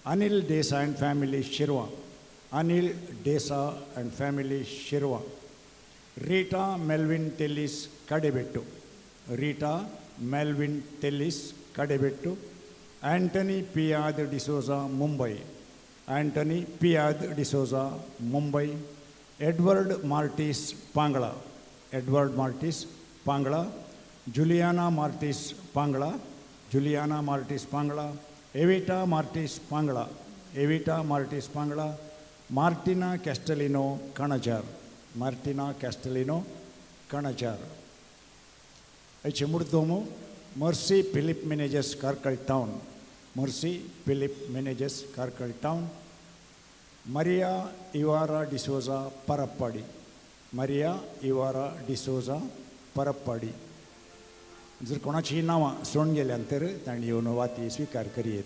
Anil Desa and family Shirwa. Anil Desa and family Shirwa. Rita Melvin Tellis Kadebettu. Rita Melvin Tellis Kadebettu. Anthony Piad D'Souza Mumbai. Anthony Piad D'Souza Mumbai. Edward Martis Pangla. Edward Martis Pangla. Juliana Martis Pangla. Juliana Martis Pangla. Evita Martis Pangla. Evita Martis Pangla. Martina Castellino Kanajar. Martina Castellino Kanajar. Aici murdomo Mercy Philip Meneges Karkal Town. Mercy Philip Meneges Karkal Town. Maria Ivara D'Souza Parappadi. Maria Ivara D'Souza Parappadi. जर कोणाची नांवां सोडून गेल्यानंतर तांणी येवन वाती स्विकार करीत.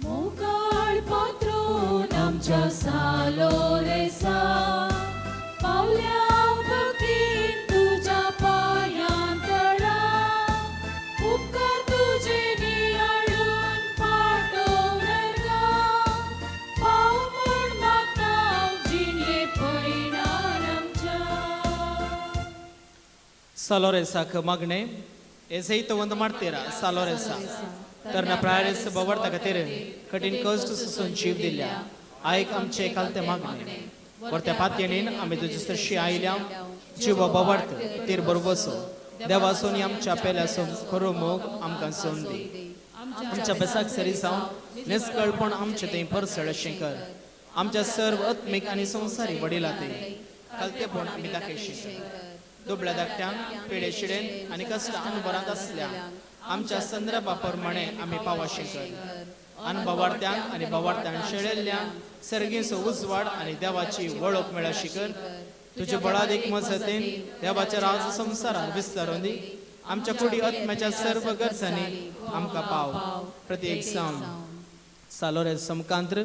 मोकळ पात्रोन आमच्या सालोरेसा पावल्या भक्तीन तुझ्या पायांत तळा. उपकार तुझे ಸಾಲೋರೆಸಾಕ ಮಗನೆ ಎಸೈತ ಒಂದು ಮಾಡ್ತೀರಾ ಸಾಲೋರೆಸಾ तरना प्रायस बवरता खातीर कठीण कश्ट सोसून जीव दिल्या. आयक आमचे कालते मागणे वरत्या पातयेनीन आमी तुजे सरशी आयल्या जीव बवर्त तीर बरोबसो देवासोनी आमच्या पेल्यासून खरो मोग आमकां सोन दी. आमच्या बेसाक सरी जावन निस्कळपण आमचे थंय परसळ अशें कर. आमच्या सर्व आत्मीक आनी संवसारी वडिलां ते कालतेपण आमी दाखयशी. दुबळ्या धाकट्यांक पिळे शिडेन आनी कश्ट अनुभरांत असल्या आमच्या संदर्भा प्रमाणे आमी पावशिकर अनुभवार्थ्यांक आनी भवार्थ्यान शेळिल्ल्यांक सर्गीचो उजवाड आनी देवाची वळख मेळा शिकर तुजे बळादीक मजतीन देवाच्या राज संवसारांत विस्तारून दी आमच्या कुडी आत्म्याच्या सर्व गरजांनी आमकां पाव प्रत्येक सावन सालोरे समकांत्र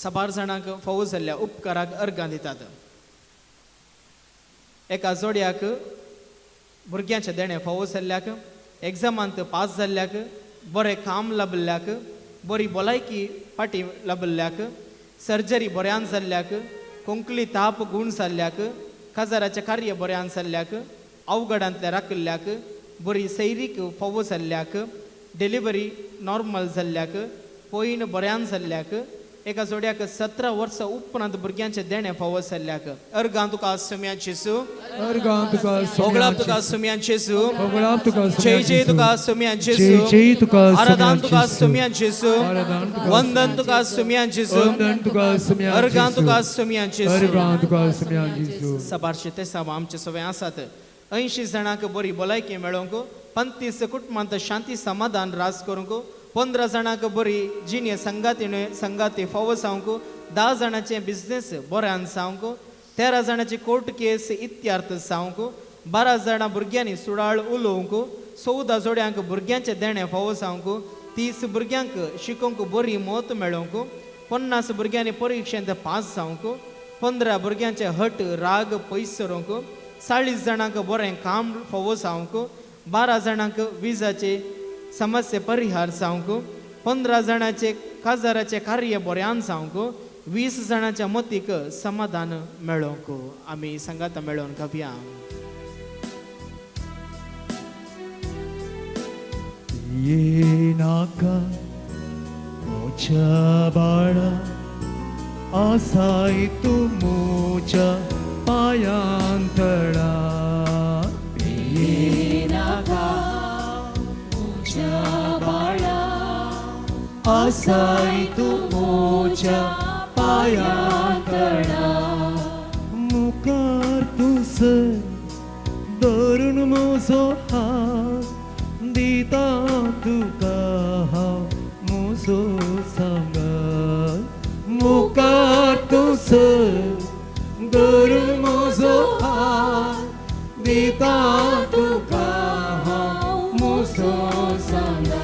साबार जाणांक फावो जाल्ल्या उपकाराक अर्गां दितात एका जोड्याक भुरग्यांचे देणे फावो जाल्ल्याक एग्जामांत पास जाल्ल्याक बरें काम लाभल्ल्याक बरी भलायकी फाटी लाभल्ल्याक सर्जरी बऱ्यान जाल्ल्याक कोंकणी ताप गूण जाल्ल्याक काजाराचें कार्य बऱ्यान जाल्ल्याक अवघडांतल्या राखल्ल्याक बरी सैरीक फावो जाल्ल्याक डिलिव्हरी नॉर्मल जाल्ल्याक पयन बऱ्यान जाल्ल्याक एका जोड्याक 17 वर्सां उपरांत भुरग्यांचे देणे फावो जाल्ल्याक अर्गां तुका सुम्या जेसू अर्गां तुका ओगळाप तुका सुम्या जेसू ओगळाप तुका जय जय तुका सुम्या जय जेसू जय तुका आराधन तुका जेसू. सुम्या जेसू आराधन तुका वंदन तुका सुम्या जेसू वंदन तुका सुम्या अर्गां जेसू. तुका सुम्या जेसू अर्गां तुका सुम्या जेसू. सबारशे ते सावा आमचे सवय आसात 80 जाणांक बरी भलायकी मेळोवंक 35 कुटुंबांत शांती समाधान रास करूंक 15 जाणांक बरी जिणे संगाती फावो जावंक 10 जाणांचे बिझनेस बऱ्यान जावंक 13 जाणांची कोर्ट केस इत्यार्थ जावंक 12 जाणां भुरग्यांनी सुडाळ उलोवंक 14 जोड्यांक भुरग्यांचे देणे फावो जावंक 30 भुरग्यांक शिकोवंक बरी मत मेळोवंक 50 भुरग्यांनी परिक्षेंत पास जावंक 15 भुरग्यांचे हट राग पयस सरोवंक 40 जाणांक बरें काम फावो जावंक 12 जाणांक विजाचे समस्ये परिहार जावंक 15 जाणांचे काजाराचे कार्य बऱ्यान जावंक 20 जाणांच्या मतीक समाधान मेळोवंक आमी संगात मेळोवन गावया ये नाका मोच्या बाळा आसाय तू मोच्या पायांतळा ये नाका मोच्या बाळा आसाय तू मोच्या पायांतळा मुखार तुस धरून मोजो हात दिता तुका हांव मोजो सांगात मुखार तुस धरून मोजो हात दिता तुका हांव मोजो सांगात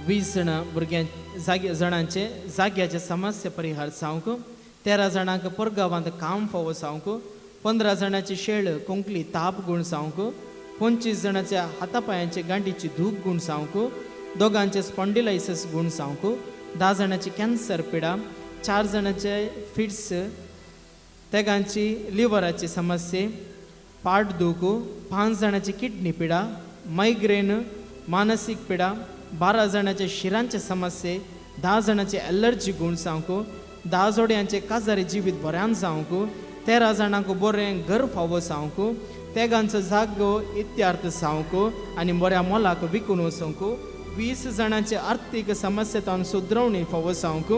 20 जाणांचे जाग्याचे समस्या परिहार जावंक 13 जाणांक परगांवांत काम फावो जावंक 15 जाणांची शेळ कोंकली ताप गूण जावंक 25 जाणांच्या हातापायांचे गांठीची धूप गूण जावंक 2 स्पॉन्डिलायसिस गूण जावंक 10 जाणांची कॅन्सर पिडा 4 जाणांचे फिट्स तेगांची लिव्हराची समस्या पाट दुख 5 जाणांची किडनी पिडा मायग्रेन मानसिक पिडा 12 जाणांचे शिरांचे समस्या 10 जाणांचे एलर्जी गूण जावंक 10 जोड्यांचे काजारी जिवीत बऱ्यान जावंक 13 जाणांक बरें घर फावो जावंक तेगांचो जागो इत्यार्थ जावंक आनी बऱ्या मोलाक विकून वचोंक 20 जाणांचे आर्थीक समस्येंतल्यान सुदरवणी फावो जावंक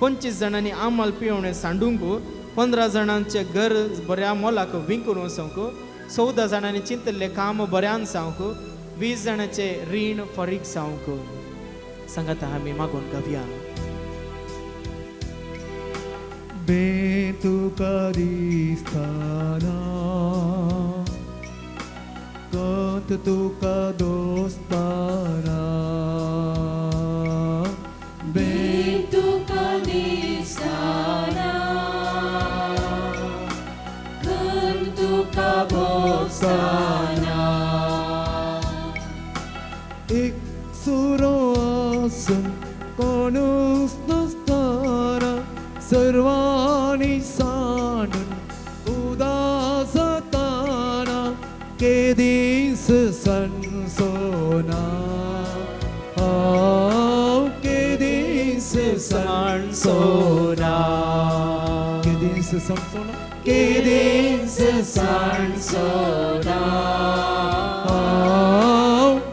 25 जाणांनी आमल पिवणे सांडूंक 15 जाणांचे घर बऱ्या मोलाक विकून वचोंक 14 जाणांनी चिंतल्लें काम बऱ्यान जावंक 20 जाणांचे रीण फारीक जावंक सांगात आमी मागून गावया बे तुका दिसताना कत तुका दोस्ताना बे तुका दिसताना कत तुका दोस्ताना एक सुरो आसून कोणूच नसताना सर्वांनी सांडून उदास जाताना केदीस सणसोना केदीस सणसोना केदीस सणसोना केदीस सणसोना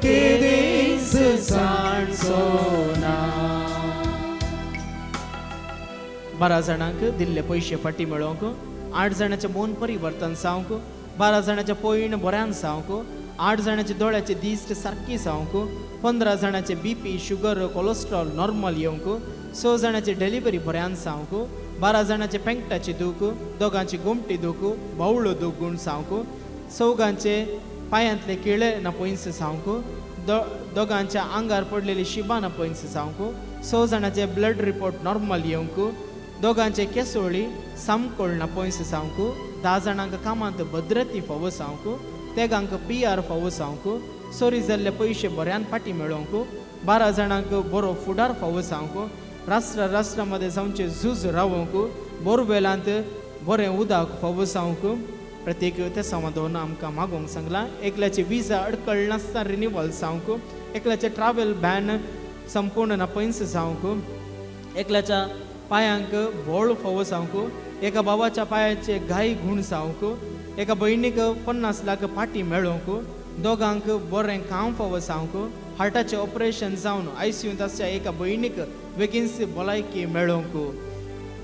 केदीस सणसोना 12 जाणांक दिल्ले पयशे फाटी मेळोवंक 8 जाणांचे मन परिवर्तन जावंक 12 जाणांच्या पयण बऱ्यान जावंक 8 जाणांचे दोळ्याचे दिश्ट सारकी जावंक 15 जाणांचे BP शुगर कोलेस्ट्रॉल नॉर्मल येवंक 6 जाणांचे डिलिव्हरी बऱ्यान जावंक 12 जाणांचे पेंगटाचे दूख दोगांची गोमटी दूख बावळो दूख गुण जावंक 4 पायांतले किळे ना पयस जावंक दोगांच्या आंगार पडलेली शिबा ना पयस जावंक 6 जाणांचे ब्लड रिपोर्ट नॉर्मल येवंक दोगांचे केसोळी सामकोळ ना पयस जावंक 10 जाणांक कामांत भद्रती फावो जावंक तेगांक PR फावो जावंक चोरी जाल्ले पयशे बऱ्यान पाटी मेळोवंक 12 जाणांक बरो फुडार फावो जावंक राष्ट्रामध्ये जावचे झूज रावंक बोरवेलांत बरें उदक फावो जावंक प्रत्येक त्या समाधान आमकां मागोवंक सांगला एकल्याचे विजा अडकळ नासता रिन्यूवल जावंक एकल्याचे ट्रॅव्हल बॅन संपूर्ण ना पयस जावंक एकल्याच्या पायांक बोळ फावो जावंक एका बाबाच्या पायाचे घाई घुण जावंक एका भयणीक 50 लाख पाटी मेळोवंक दोगांक बरें काम फावो जावंक हार्टाचें ऑपरेशन जावन ICUंत आसच्या एका भयणीक बेगीनच भलायकी मेळोवंक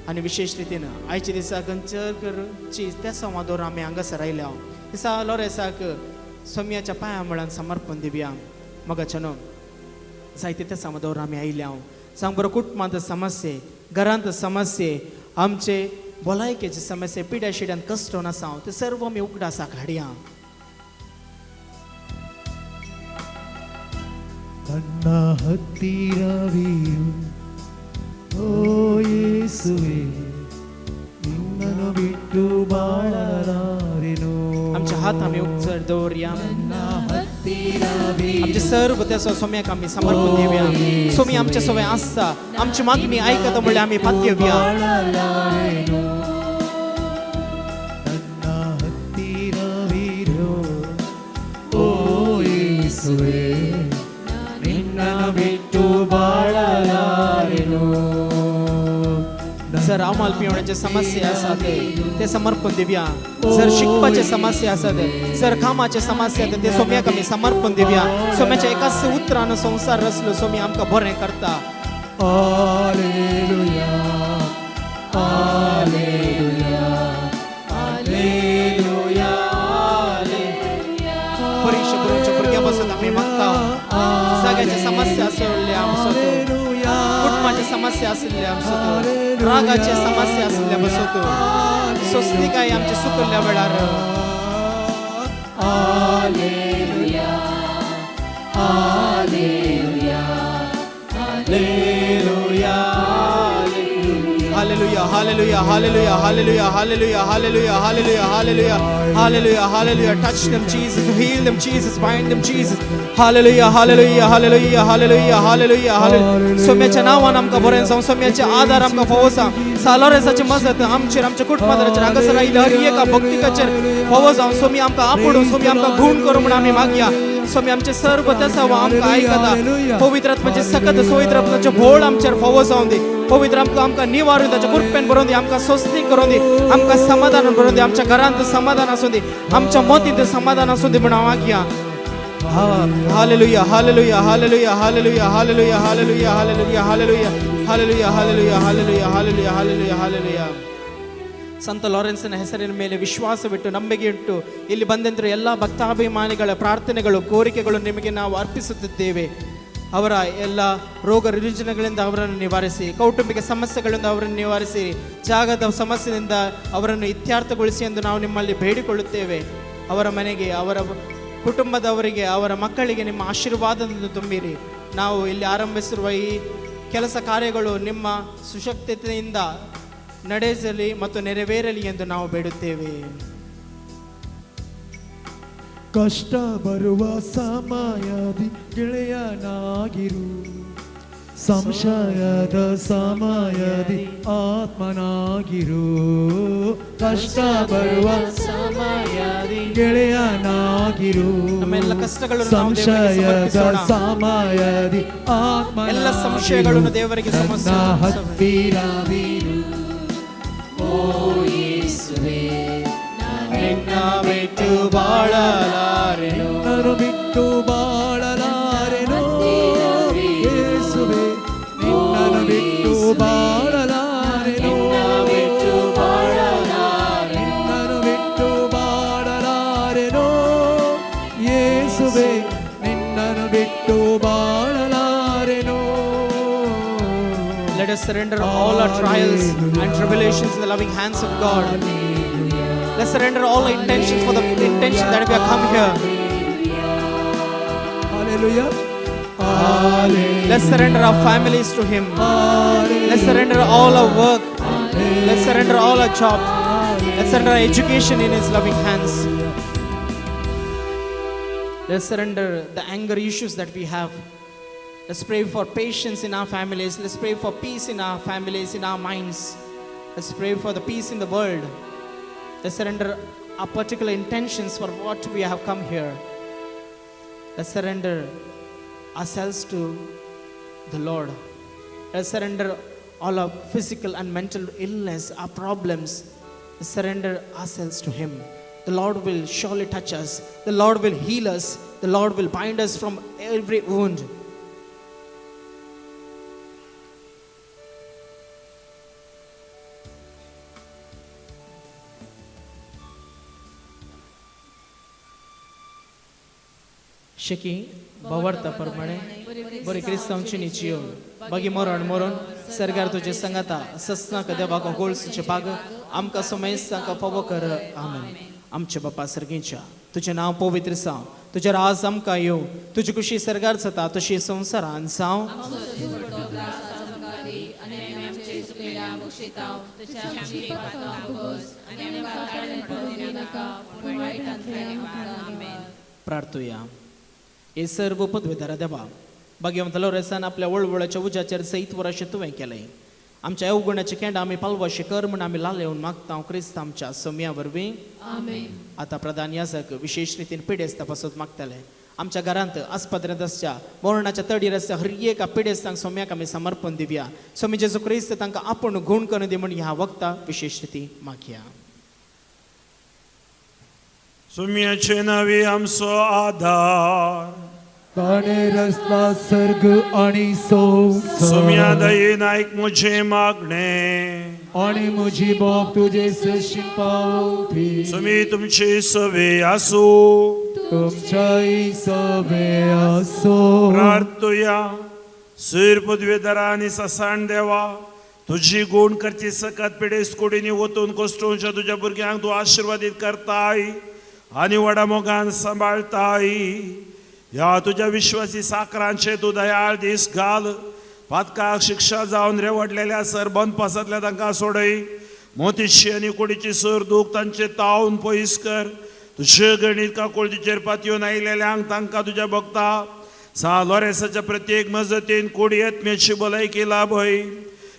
आनी विशेष रितीन आयच्या दिसा गंचरची त्या संवादावर आमी हांगासर आयल्या दिसा लोरेसाक सोम्याच्या पांया मळान समर्पण दिवया मगाच्या न्हू जायते त्या संवादावर आमी आयल्या सांग बरो कुटुंबांत समस्ये घरांत समस्ये आमचे भलायकेचे समस्ये पिड्या शिड्यान कश्ट आसा ते सर्व आमी उगडासाक हाडया ನನ್ನ ಹತ್ತಿರವಿರು ಓ ಯೇಸುವೆ ನಿನ್ನನ್ನು ಬಿಟ್ಟು ಬಾಳಲಾರೆನು आमच्या हात आमी उगचर दवरया आमचे सर्व त्या सोम्याक आमी समर्पण दिवया सोमी आमचे सवय आसता आमची मागणी आयकता म्हणल्यार आमी पातयेवया ನನ್ನ ಹತ್ತಿರವಿರು ಓ ಯೇಸುವೆ ನಿನ್ನನ್ನು ಬಿಟ್ಟು ಬಾಳಲಾರೆನು जर आम्हाला पिवण्याचे समस्या असतात ते समर्पण देऊया जर शिकपाचे समस्या असतात जर कामाचे समस्या असतात ते सोम्याक आमी समर्पण देऊया सोम्याच्या एकाच उतरान संसार रचलो सोमी आमकां बरें करता हालेलुया हालेलुया हालेलुया परीक्षा करूनच्या भुरग्यां बसत आमी मागता सगळ्याची समस्या आसल्या कुटुंबाची समस्या आसल्या रागाची समस्या आसल्या बसत स्वस्तिकाय आमचे सुकल्ल्या वेळार hallelujah hallelujah hallelujah Hallelujah, hallelujah, hallelujah, hallelujah, hallelujah, hallelujah, hallelujah, hallelujah, hallelujah, hallelujah. Touch them, Jesus. Heal them, Jesus. Bind them, Jesus. Hallelujah, hallelujah, hallelujah, hallelujah, hallelujah, hallelujah. सोम्याच्या नावान आमकां बरें जावं सोम्याचे आदार आमकां फावो जावं सालोरेसाची मजत आमचेर आमच्या कुटुंबाचेर हांगासर आयिल्ल्या हर एका भक्तिकाचेर फावो जावं सोमी आमकां आपणून सोमी आमकां गुण करूं म्हण आमी मागया सोमी आमचे सर्व त्या आमकां आयकता पवित्र आत्म्याचे सकत पवित्र आत्म्याचे भोळ आमचेर फावो जावं दी पवित्र आमकां निवारून ताच्या कृपेन बरोवन दी आमकां स्वस्ती करून दी आमकां समाधान करून दी आमच्या घरांत समाधान आसूं दी आमच्या मतींत समाधान आसूं दी म्हण हांव मागया hallelujah hallelujah hallelujah hallelujah hallelujah hallelujah hallelujah hallelujah hallelujah hallelujah hallelujah hallelujah hallelujah hallelujah ಸಂತ ಲಾರೆನ್ಸನ ಹೆಸರಿನ ಮೇಲೆ ವಿಶ್ವಾಸವಿಟ್ಟು ನಂಬಿಕೆ ಇಟ್ಟು ಇಲ್ಲಿ ಬಂದಂತರು ಎಲ್ಲ ಭಕ್ತಾಭಿಮಾನಿಗಳ ಪ್ರಾರ್ಥನೆಗಳು ಕೋರಿಕೆಗಳು ನಿಮಗೆ ನಾವು ಅರ್ಪಿಸುತ್ತಿದ್ದೇವೆ ಅವರ ಎಲ್ಲ ರೋಗ ರುಜಿನಗಳಿಂದ ಅವರನ್ನು ನಿವಾರಿಸಿ ಕೌಟುಂಬಿಕ ಸಮಸ್ಯೆಗಳಿಂದ ಅವರನ್ನು ನಿವಾರಿಸಿ ಜಾಗದ ಸಮಸ್ಯೆಯಿಂದ ಅವರನ್ನು ಇತ್ಯರ್ಥಗೊಳಿಸಿ ಎಂದು ನಾವು ನಿಮ್ಮಲ್ಲಿ ಬೇಡಿಕೊಳ್ಳುತ್ತೇವೆ ಅವರ ಮನೆಗೆ ಅವರ ಕುಟುಂಬದವರಿಗೆ ಅವರ ಮಕ್ಕಳಿಗೆ ನಿಮ್ಮ ಆಶೀರ್ವಾದವನ್ನು ತುಂಬಿರಿ ನಾವು ಇಲ್ಲಿ ಆರಂಭಿಸಿರುವ ಈ ಕೆಲಸ ಕಾರ್ಯಗಳು ನಿಮ್ಮ ಸುಶಕ್ತತೆಯಿಂದ ನಡೆಸಲಿ ಮತ್ತು ನೆರವೇರಲಿ ಎಂದು ನಾವು ಬೇಡುತ್ತೇವೆ ಕಷ್ಟ ಬರುವ ಸಮಯದಿ ಗೆಳೆಯನಾಗಿರು ಸಂಶಯದ ಸಮಯದಿ ಆತ್ಮನಾಗಿರು ಕಷ್ಟ ಬರುವ ಸಮಯದಿ ಗೆಳೆಯನಾಗಿರು ನಮ್ಮೆಲ್ಲ ಕಷ್ಟಗಳನ್ನು ಸಂಶಯದ ಸಮಯದಿ ಆತ್ಮ ಎಲ್ಲ ಸಂಶಯಗಳನ್ನು ದೇವರಿಗೆ ಹತ್ತಿರವಿರು ಓ ಯೇಸುವೇ ನಿನ್ನ ಬಿಟ್ಟು ಬಾಳಲಾರೆನು ನಿನ್ನನ್ನು ಬಿಟ್ಟು ಬಾಳಲಾರೆನು ಯೇಸುವೇ ನಿನ್ನನ್ನು ಬಿಟ್ಟು ಬಾಳಲಾರೆನು surrender all our trials and tribulations in the loving hands of God. Let's surrender all our intentions for the intention that we have come here. Hallelujah. Let's surrender our families to Him. Let's surrender all our work. Let's surrender all our job. Let's surrender our education in His loving hands. Let's surrender the anger issues that we have. Let's pray for patience in our families. Let's pray for peace in our families, in our minds. Let's pray for the peace in the world. Let's surrender our particular intentions for what we have come here. Let's surrender ourselves to the Lord. Let's surrender all our physical and mental illness, our problems. Let's surrender ourselves to Him. The Lord will surely touch us. The Lord will heal us. The Lord will bind us from every wound. Sheki bawarta parmane bori Kristaunci nicio bagi moron sergar tuje sangata sasna kadeva ko golsचे पाग आमका समयसा का पवकर आमेन. आमचे बापा सर्गींच्या तुझे नाव पवित्र साव तुझे राज आमका येव तुझी खुशी सरगार जाता तशी संसारान साव प्रार्थूया. हे सर्व पदवीधर देवा भाग्यवंत रेसान आपल्या वळवळाच्या उजाचेर सैत वर्ष तुवें केलें. आमच्या अवगुणाचे केंड आमी पालवाशे कर म्हण आमी लाल येवन मागता क्रिस्त आमच्या सोम्या वरवीं. आता प्रधान याजक विशेष रितीन पिडेस्त तपासत मागतले. आमच्या घरांत आस्पत्रेंत आसच्या मरणाच्या तडीर आसच्या हर एका पिडेस्तांक सोम्याक आमी समर्पण दिवया. स्वामी जेजू क्रिस्त तांकां आपूण गुण करून दी म्हण ह्या वक्ता विशेष रिती मागया. सोम्याचे नावे आमचो आधार ताणे रस्ता सर्ग आणि संसार सोम्या दयेन आयक म्हजे मागणे आणि म्हजी बोग तुजे सशीन पावपी. सोमी तुमचे सवे आसू तुमच्याही सवे असो. प्रार्थूया. सैर पदवेदारा आनी ससाण देवा तुझी गुण करची सकत पिडेस कुडीनी वतून कोस्टोवच्या तुझ्या भुरग्यांक तूं आशिर्वादीत करताय आनी व्हडा मोगान सांबाळताय. ह्या तुझ्या विश्वासी साकरांचे तूं दयाळ दीस घाल. पातकाक शिक्षा जावन रेवडलेल्या सरबंद पासांतल्या तांकां सोडय. मोतीची आनी कुडीची सर दूख तांचे तावन पयस कर. तुझे गणित काकुळतीचेर पातयेवन आयिल्ल्यांक तांकां तुज्या भक्ता सा लोरेसाच्या प्रत्येक मजतीन कुडी आत्म्याची भलायकी लाभय.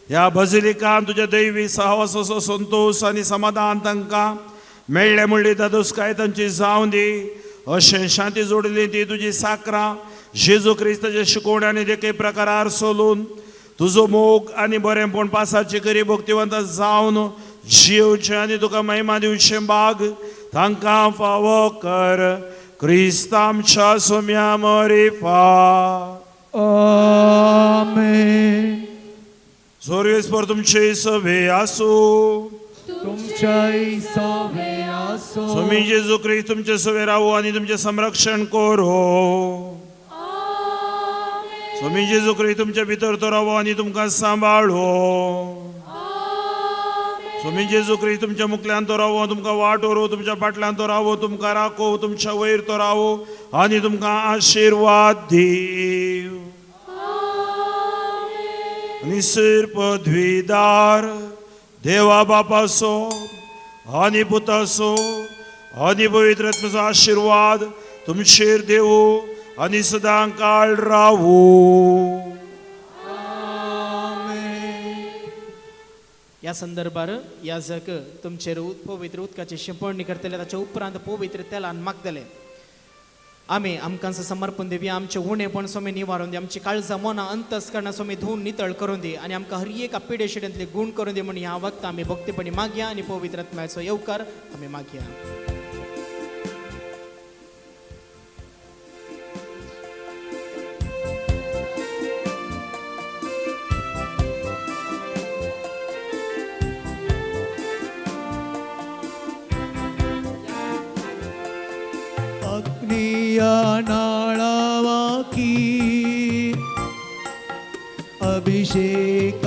ह्या बजिलिकान तुज्या दैवी सहवासाचो संतोष आनी समाधान तांकां मेळ्ळे म्हणली दादोसकाय तांची जावं दी. अशें शांती जोडली ती तुजी साकरां जेजू क्रिस्ताच्या शिकोवण्यानी देखे प्रकारार सोलून तुजो मोग आनी बरेंपण पासाची करी भक्तिवंत जावन जिवचे आनी तुका महिमा दिवचे बाग तांकां फावो कर. क्रिस्त आमच्या सोम्या मरिफा. आमेन. सोर्वेस्पर तुमचे सवे आसूं. तुमच्याही सवे असो. स्वामी जेजू ख्रिस्त तुमचे सवे रावो आनी तुमचे संरक्षण करो. स्वामी जेजू ख्रिस्त तुमच्या भितर तो रावो आनी तुमकां सांबाळो. स्वामी जेजू ख्रिस्त तुमच्या मुखल्यान तो रावो तुमकां वाटोरो. तुमच्या फाटल्यान तो रावो तुमकां राखो. तुमच्या वयर तो रावो आनी तुमकां आशिर्वाद दीव. आनी सैर पदवीदार देवा बापाचो आनी पुताचो आनी पवित्र आत्म्याचो आशिर्वाद तुमचेर देवो आनी सदां काळ रावो. या संदर्भार याजक तुमचेर पवित्र उदकाची शिंपडणी करतले. ताच्या उपरांत पवित्र तेलान मागतले. आमी आमकां समर्पण दिवया. आमचे उणेपण स्वामी निवारून दी. आमची काळजां मनां अंतस्करणां स्वामी धुवन नितळ करून दी आनी आमकां हर एका पिडे शिडेंतले गुण करून दी म्हण ह्या वक्ता आमी भक्तीपणी मागया आनी पवित्र आत्म्याचो येवकार आमी मागया. अग्निया नाळावाकी अभिषेक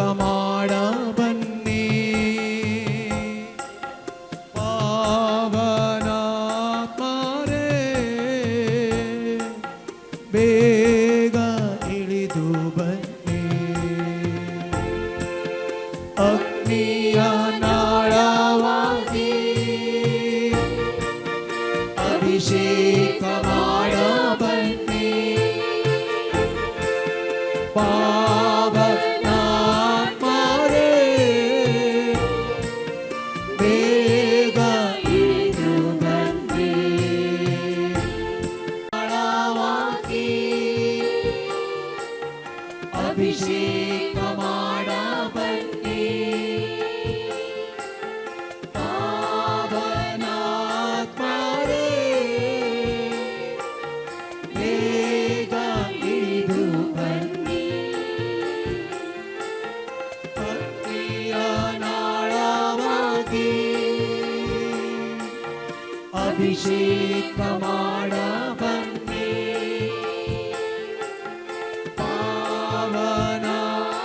ಅಭಿಷೇಕ ಮಾಡ ಬನ್ನಿ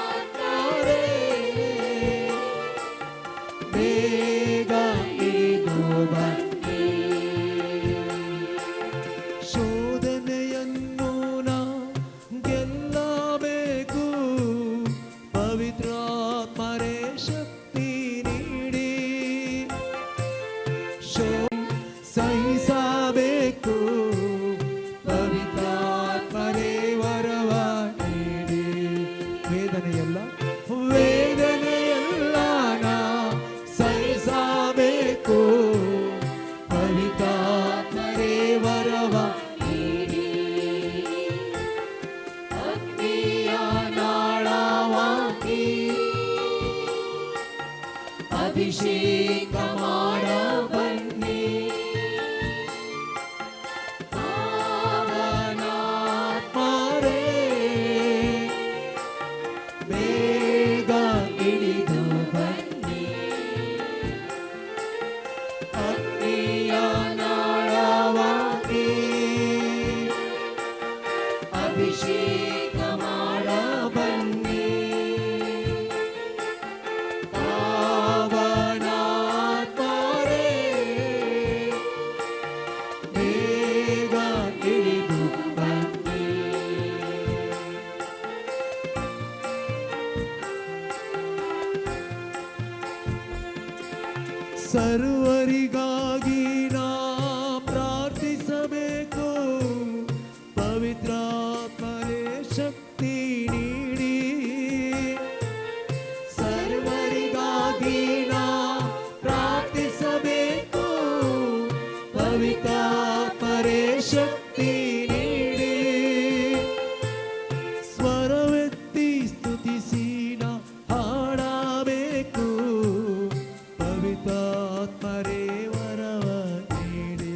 ಪಾವನಾತ್ಮರೇ ಬೇಗ ಇಳಿದು ಬನ್ನಿ ಶೋಧನೆಯನ್ನು ನಾ ಗೆಲ್ಲಬೇಕು ಪವಿತ್ರಾತ್ಮರೇ ಶಕ್ತಿ ನೀಡಿ ಸಹಿಸಬೇಕು ಪವಿತ್ರಾತ್ಮರೇ ವರವ ನೀಡಿ ವೇದನೆಯಲ್ಲ ನಾ ಸಹಿಸಬೇಕು ಪವಿತ್ರಾತ್ಮರೇ ವರವ ನೀಡಿ ಅಗ್ನಿಯ ನಾಳವಾಗಿ ಅಭಿಷೇಕ ಮಾಡ ಬನ್ನಿ ಪಾವನಾತ್ಮರೇ ಬೇಗ ಇಳಿದು ಬನ್ನಿ ಅಗ್ನಿಯ ನಾಳವಾಗಿ ಅಭಿಷೇಕ ಮಾಡ ಬನ್ನಿ ಪಾವನಾತ್ಮರೇ ಬೇಗ ಇಳಿದು ಬನ್ನಿ ಸರ್ವರಿಗಾಗಿ ನಾ ಪ್ರಾರ್ಥಿಸಬೇಕು ಪವಿತ್ರಾತ್ಮರೇ ಶಕ್ತಿ ನೀಡಿ ಸರ್ವರಿಗಾಗಿ ನಾ ಪ್ರಾರ್ಥಿಸಬೇಕು ಪವಿತ್ರಾತ್ಮರೇ ಶಕ್ತಿ ನೀಡಿ ಸ್ವರವೆತ್ತಿ ಸ್ತುತಿಸಿ ನಾ ಹಾಡಬೇಕು ಪವಿತ್ರಾತ್ಮರೇ ವರವ ನೀಡಿ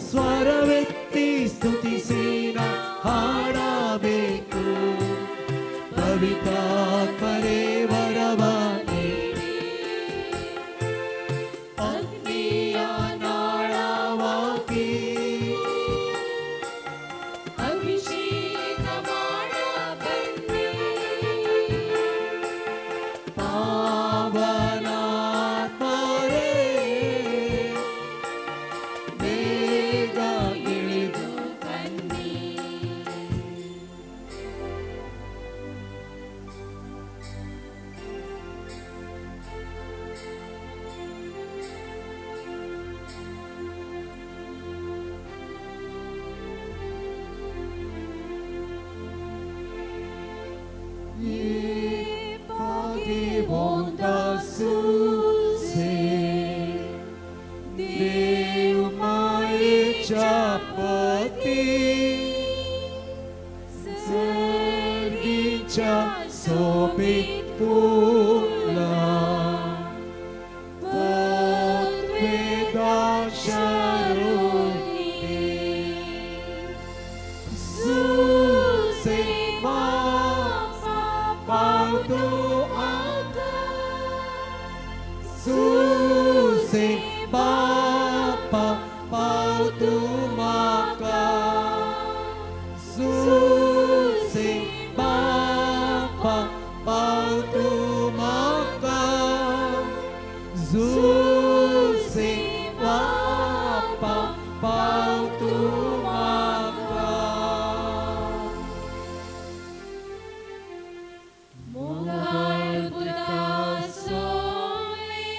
ಸ್ವರವೆತ್ತಿ ಸ್ತುತಿಸಿ ನಾ ಹಾಡಬೇಕು ಪವಿತ್ರಾತ್ಮರೇ ವರವ ನೀಡಿ ಅಗ್ನಿಯ ನಾಳವಾಗಿ ಅಭಿಷೇಕ ಮಾಡ ಬನ್ನಿ ಪಾವನಾತ್ಮರೇ ಬೇಗ ಇಳಿದು ಬನ್ನಿ Pagi bonda suse Deu mai chapati Sergicha sopit kula Pot veda sharuni Suse Pautu aga Suse Bapa Pautu maka Suse Bapa Pautu maka Suse Bapa Pautu maka Mungal Buddha Somi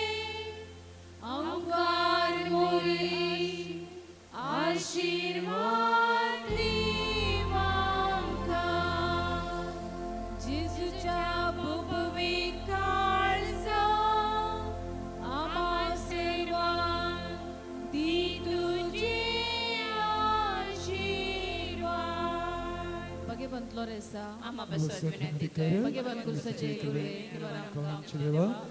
Angkar Muri Ashirwad Divanka Jisucha Bubvi Kalsa Amasirwan Di Tuji Ashirwad Bagi Bantlo Resa Ama baswat vinati kare. Bagi Bantul Sajay Gure Kibaram Cilewa